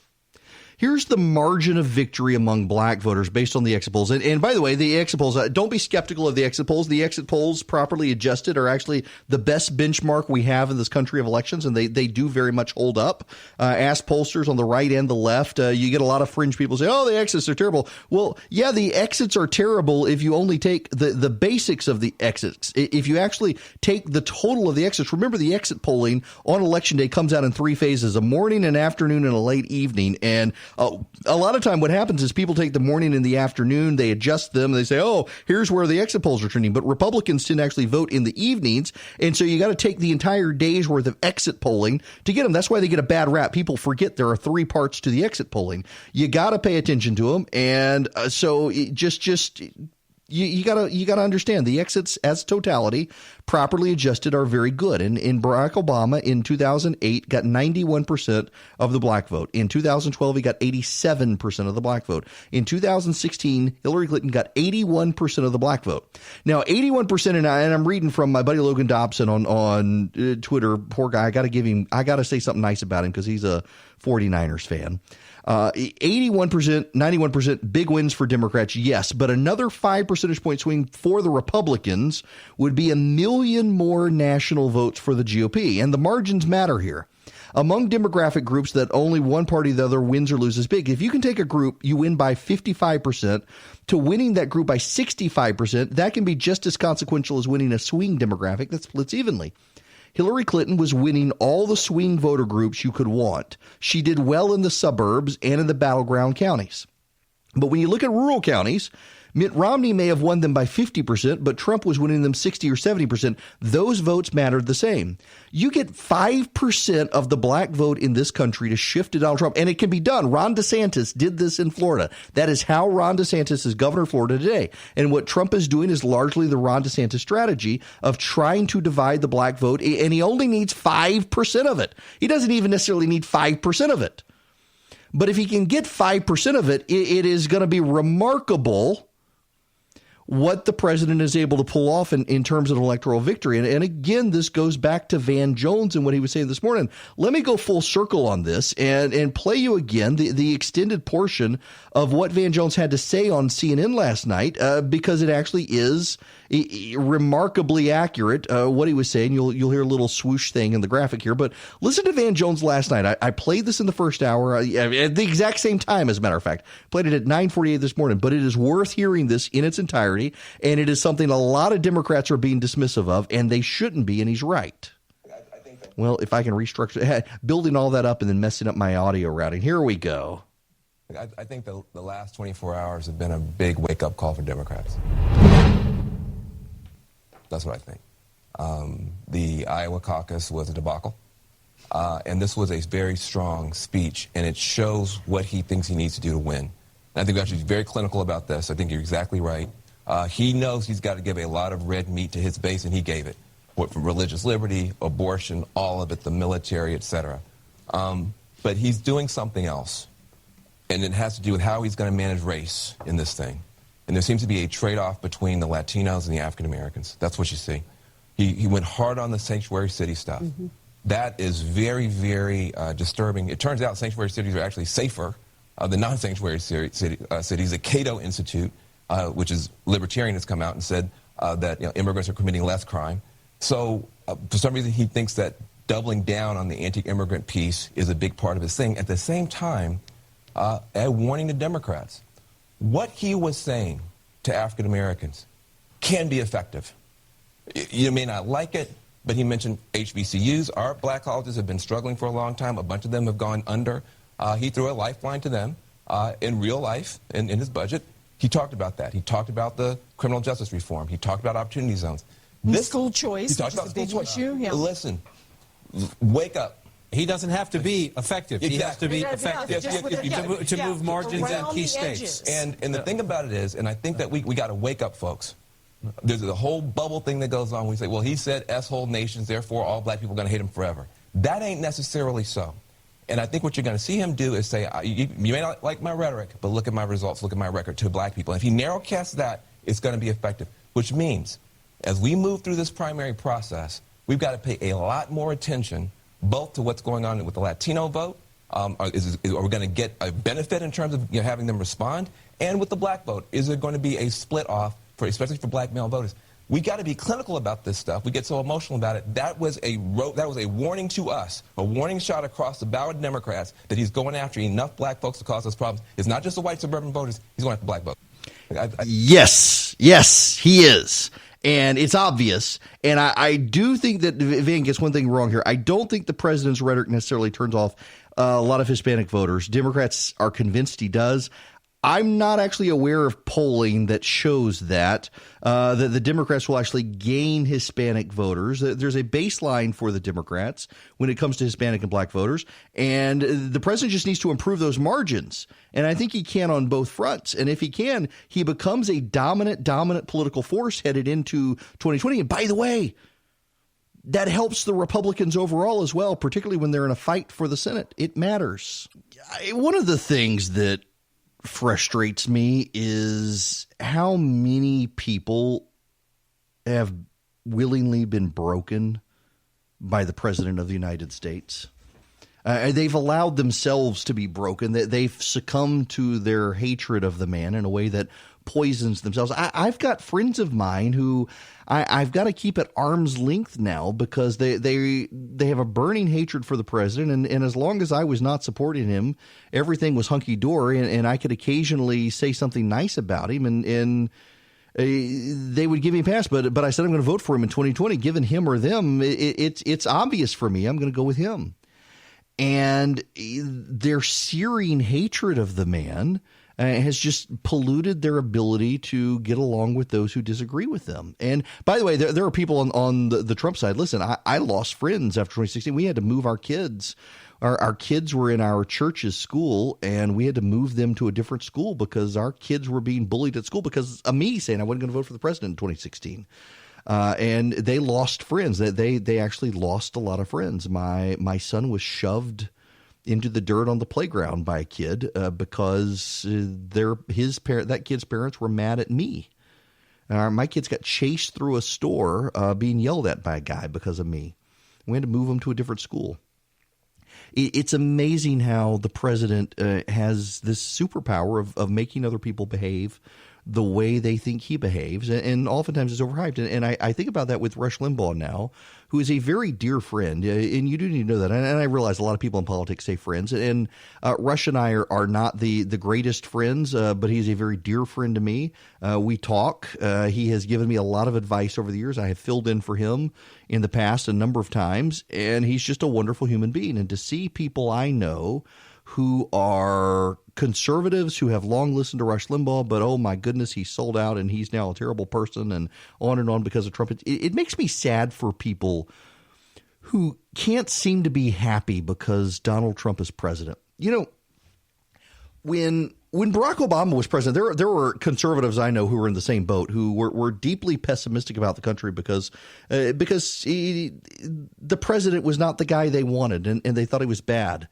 Here's the margin of victory among black voters based on the exit polls. And by the way, the exit polls, don't be skeptical of the exit polls. The exit polls properly adjusted are actually the best benchmark we have in this country of elections, and they do very much hold up. Ask pollsters on the right and the left. You get a lot of fringe people say, oh, the exits are terrible. Well, yeah, the exits are terrible if you only take the basics of the exits. If you actually take the total of the exits, remember the exit polling on Election Day comes out in 3 phases, a morning, an afternoon, and a late evening. And A lot of time what happens is people take the morning and the afternoon, they adjust them, and they say, oh, here's where the exit polls are trending. But Republicans tend to actually vote in the evenings, and so you got to take the entire day's worth of exit polling to get them. That's why they get a bad rap. People forget there are 3 parts to the exit polling. You got to pay attention to them, and so you gotta understand the exits as totality, properly adjusted, are very good. And Barack Obama in 2008 got 91% of the black vote. In 2012, he got 87% of the black vote. In 2016, Hillary Clinton got 81% of the black vote. Now, 81%, and I'm reading from my buddy Logan Dobson on Twitter. Poor guy. I gotta say something nice about him because he's a 49ers fan. 81%, 91%, big wins for Democrats, yes, but another 5 percentage point swing for the Republicans would be 1 million more national votes for the GOP, and the margins matter here. Among demographic groups that only one party or the other wins or loses big, if you can take a group, you win by 55%, to winning that group by 65%, that can be just as consequential as winning a swing demographic that splits evenly. Hillary Clinton was winning all the swing voter groups you could want. She did well in the suburbs and in the battleground counties. But when you look at rural counties, Mitt Romney may have won them by 50%, but Trump was winning them 60 or 70%. Those votes mattered the same. You get 5% of the black vote in this country to shift to Donald Trump, and it can be done. Ron DeSantis did this in Florida. That is how Ron DeSantis is governor of Florida today. And what Trump is doing is largely the Ron DeSantis strategy of trying to divide the black vote, and he only needs 5% of it. He doesn't even necessarily need 5% of it. But if he can get 5% of it, it is going to be remarkable what the president is able to pull off in terms of an electoral victory. And again, this goes back to Van Jones and what he was saying this morning. Let me go full circle on this and play you again the extended portion of what Van Jones had to say on CNN last night, because it actually is remarkably accurate, what he was saying. You'll hear a little swoosh thing in the graphic here, but listen to Van Jones last night. I played this in the first hour at the exact same time, as a matter of fact. Played it at 9:48 this morning, but it is worth hearing this in its entirety, and it is something a lot of Democrats are being dismissive of, and they shouldn't be, and he's right. Well, if I can restructure, building all that up and then messing up my audio routing. Here we go. I think the last 24 hours have been a big wake-up call for Democrats. That's what I think. The Iowa caucus was a debacle, and this was a very strong speech, and it shows what he thinks he needs to do to win. And I think we have to be very clinical about this. I think you're exactly right. He knows he's got to give a lot of red meat to his base, and he gave it. From religious liberty, abortion, all of it, the military, etc. But he's doing something else, and it has to do with how he's going to manage race in this thing. And there seems to be a trade-off between the Latinos and the African Americans. That's what you see. He went hard on the sanctuary city stuff. Mm-hmm. That is very, very disturbing. It turns out sanctuary cities are actually safer than non-sanctuary cities. The Cato Institute, which is libertarian, has come out and said that immigrants are committing less crime. So for some reason he thinks that doubling down on the anti-immigrant piece is a big part of his thing. At the same time, a warning to Democrats. What he was saying to African Americans can be effective. You may not like it, but he mentioned HBCUs. Our black colleges have been struggling for a long time. A bunch of them have gone under. He threw a lifeline to them in real life, in his budget. He talked about that. He talked about the criminal justice reform. He talked about opportunity zones. This school choice, he talked about is a big school choice. issue. Yeah. Listen, wake up. He doesn't have to be effective. Exactly. He has to be effective to move margins in key states. And the thing about it is, and I think that we got to wake up, folks. There's a whole bubble thing that goes on. We say, well, he said S-hole nations, therefore all black people are going to hate him forever. That ain't necessarily so. And I think what you're going to see him do is say, you may not like my rhetoric, but look at my results, look at my record to black people. And if he narrowcasts that, it's going to be effective, which means as we move through this primary process, we've got to pay a lot more attention both to what's going on with the Latino vote. Are we going to get a benefit in terms of having them respond? And with the black vote, is there going to be a split off, especially for black male voters? We got to be clinical about this stuff. We get so emotional about it. That was a warning to us, a warning shot across the bow of Democrats that he's going after enough black folks to cause us problems. It's not just the white suburban voters. He's going after black voters. Yes, he is. And it's obvious. And I do think that Van gets one thing wrong here. I don't think the president's rhetoric necessarily turns off a lot of Hispanic voters. Democrats are convinced he does. I'm not actually aware of polling that shows that the Democrats will actually gain Hispanic voters. There's a baseline for the Democrats when it comes to Hispanic and black voters, and the president just needs to improve those margins. And I think he can on both fronts. And if he can, he becomes a dominant political force headed into 2020. And by the way, that helps the Republicans overall as well, particularly when they're in a fight for the Senate. It matters. One of the things that frustrates me is how many people have willingly been broken by the President of the United States. They've allowed themselves to be broken. They've succumbed to their hatred of the man in a way that poisons themselves. I've got friends of mine who I've got to keep at arm's length now because they have a burning hatred for the president. And as long as I was not supporting him, everything was hunky-dory, and I could occasionally say something nice about him, and they would give me a pass. But I said I'm going to vote for him in 2020. Given him or them, it's obvious for me. I'm going to go with him. And their searing hatred of the man has just polluted their ability to get along with those who disagree with them. And by the way, there are people on the Trump side. Listen, I lost friends after 2016. We had to move our kids. Our kids were in our church's school, and we had to move them to a different school because our kids were being bullied at school because of me saying I wasn't going to vote for the president in 2016. And they lost friends. They actually lost a lot of friends. My son was shoved into the dirt on the playground by a kid because that kid's parents were mad at me. My kids got chased through a store being yelled at by a guy because of me. We had to move them to a different school. It's amazing how the president has this superpower of making other people behave the way they think he behaves, and oftentimes it's overhyped. And I think about that with Rush Limbaugh now, who is a very dear friend, and you do need to know that. And I realize a lot of people in politics say friends, and Rush and I are not the greatest friends, but he's a very dear friend to me. We talk. He has given me a lot of advice over the years. I have filled in for him in the past a number of times, and he's just a wonderful human being. And to see people I know who are conservatives who have long listened to Rush Limbaugh, but oh my goodness, he sold out and he's now a terrible person and on because of Trump. It makes me sad for people who can't seem to be happy because Donald Trump is president. You know, when Barack Obama was president, there were conservatives I know who were in the same boat, who were deeply pessimistic about the country because the president was not the guy they wanted, and they thought he was bad.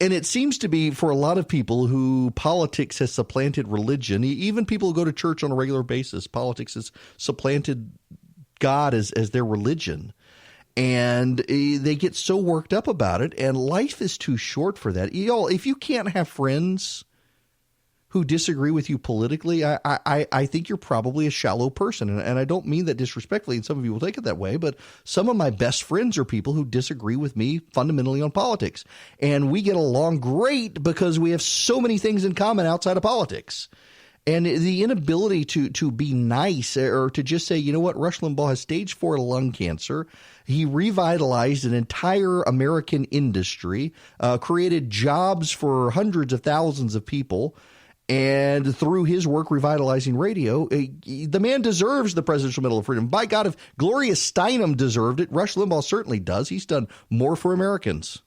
And it seems to be for a lot of people who politics has supplanted religion, even people who go to church on a regular basis, politics has supplanted God as their religion. And they get so worked up about it, and life is too short for that. Y'all, if you can't have friends who disagree with you politically, I think you're probably a shallow person. And I don't mean that disrespectfully, and some of you will take it that way, but some of my best friends are people who disagree with me fundamentally on politics. And we get along great because we have so many things in common outside of politics. And the inability to be nice or to just say, you know what, Rush Limbaugh has stage 4 lung cancer. He revitalized an entire American industry, created jobs for hundreds of thousands of people. And through his work revitalizing radio, the man deserves the Presidential Medal of Freedom. By God, if Gloria Steinem deserved it, Rush Limbaugh certainly does. He's done more for Americans.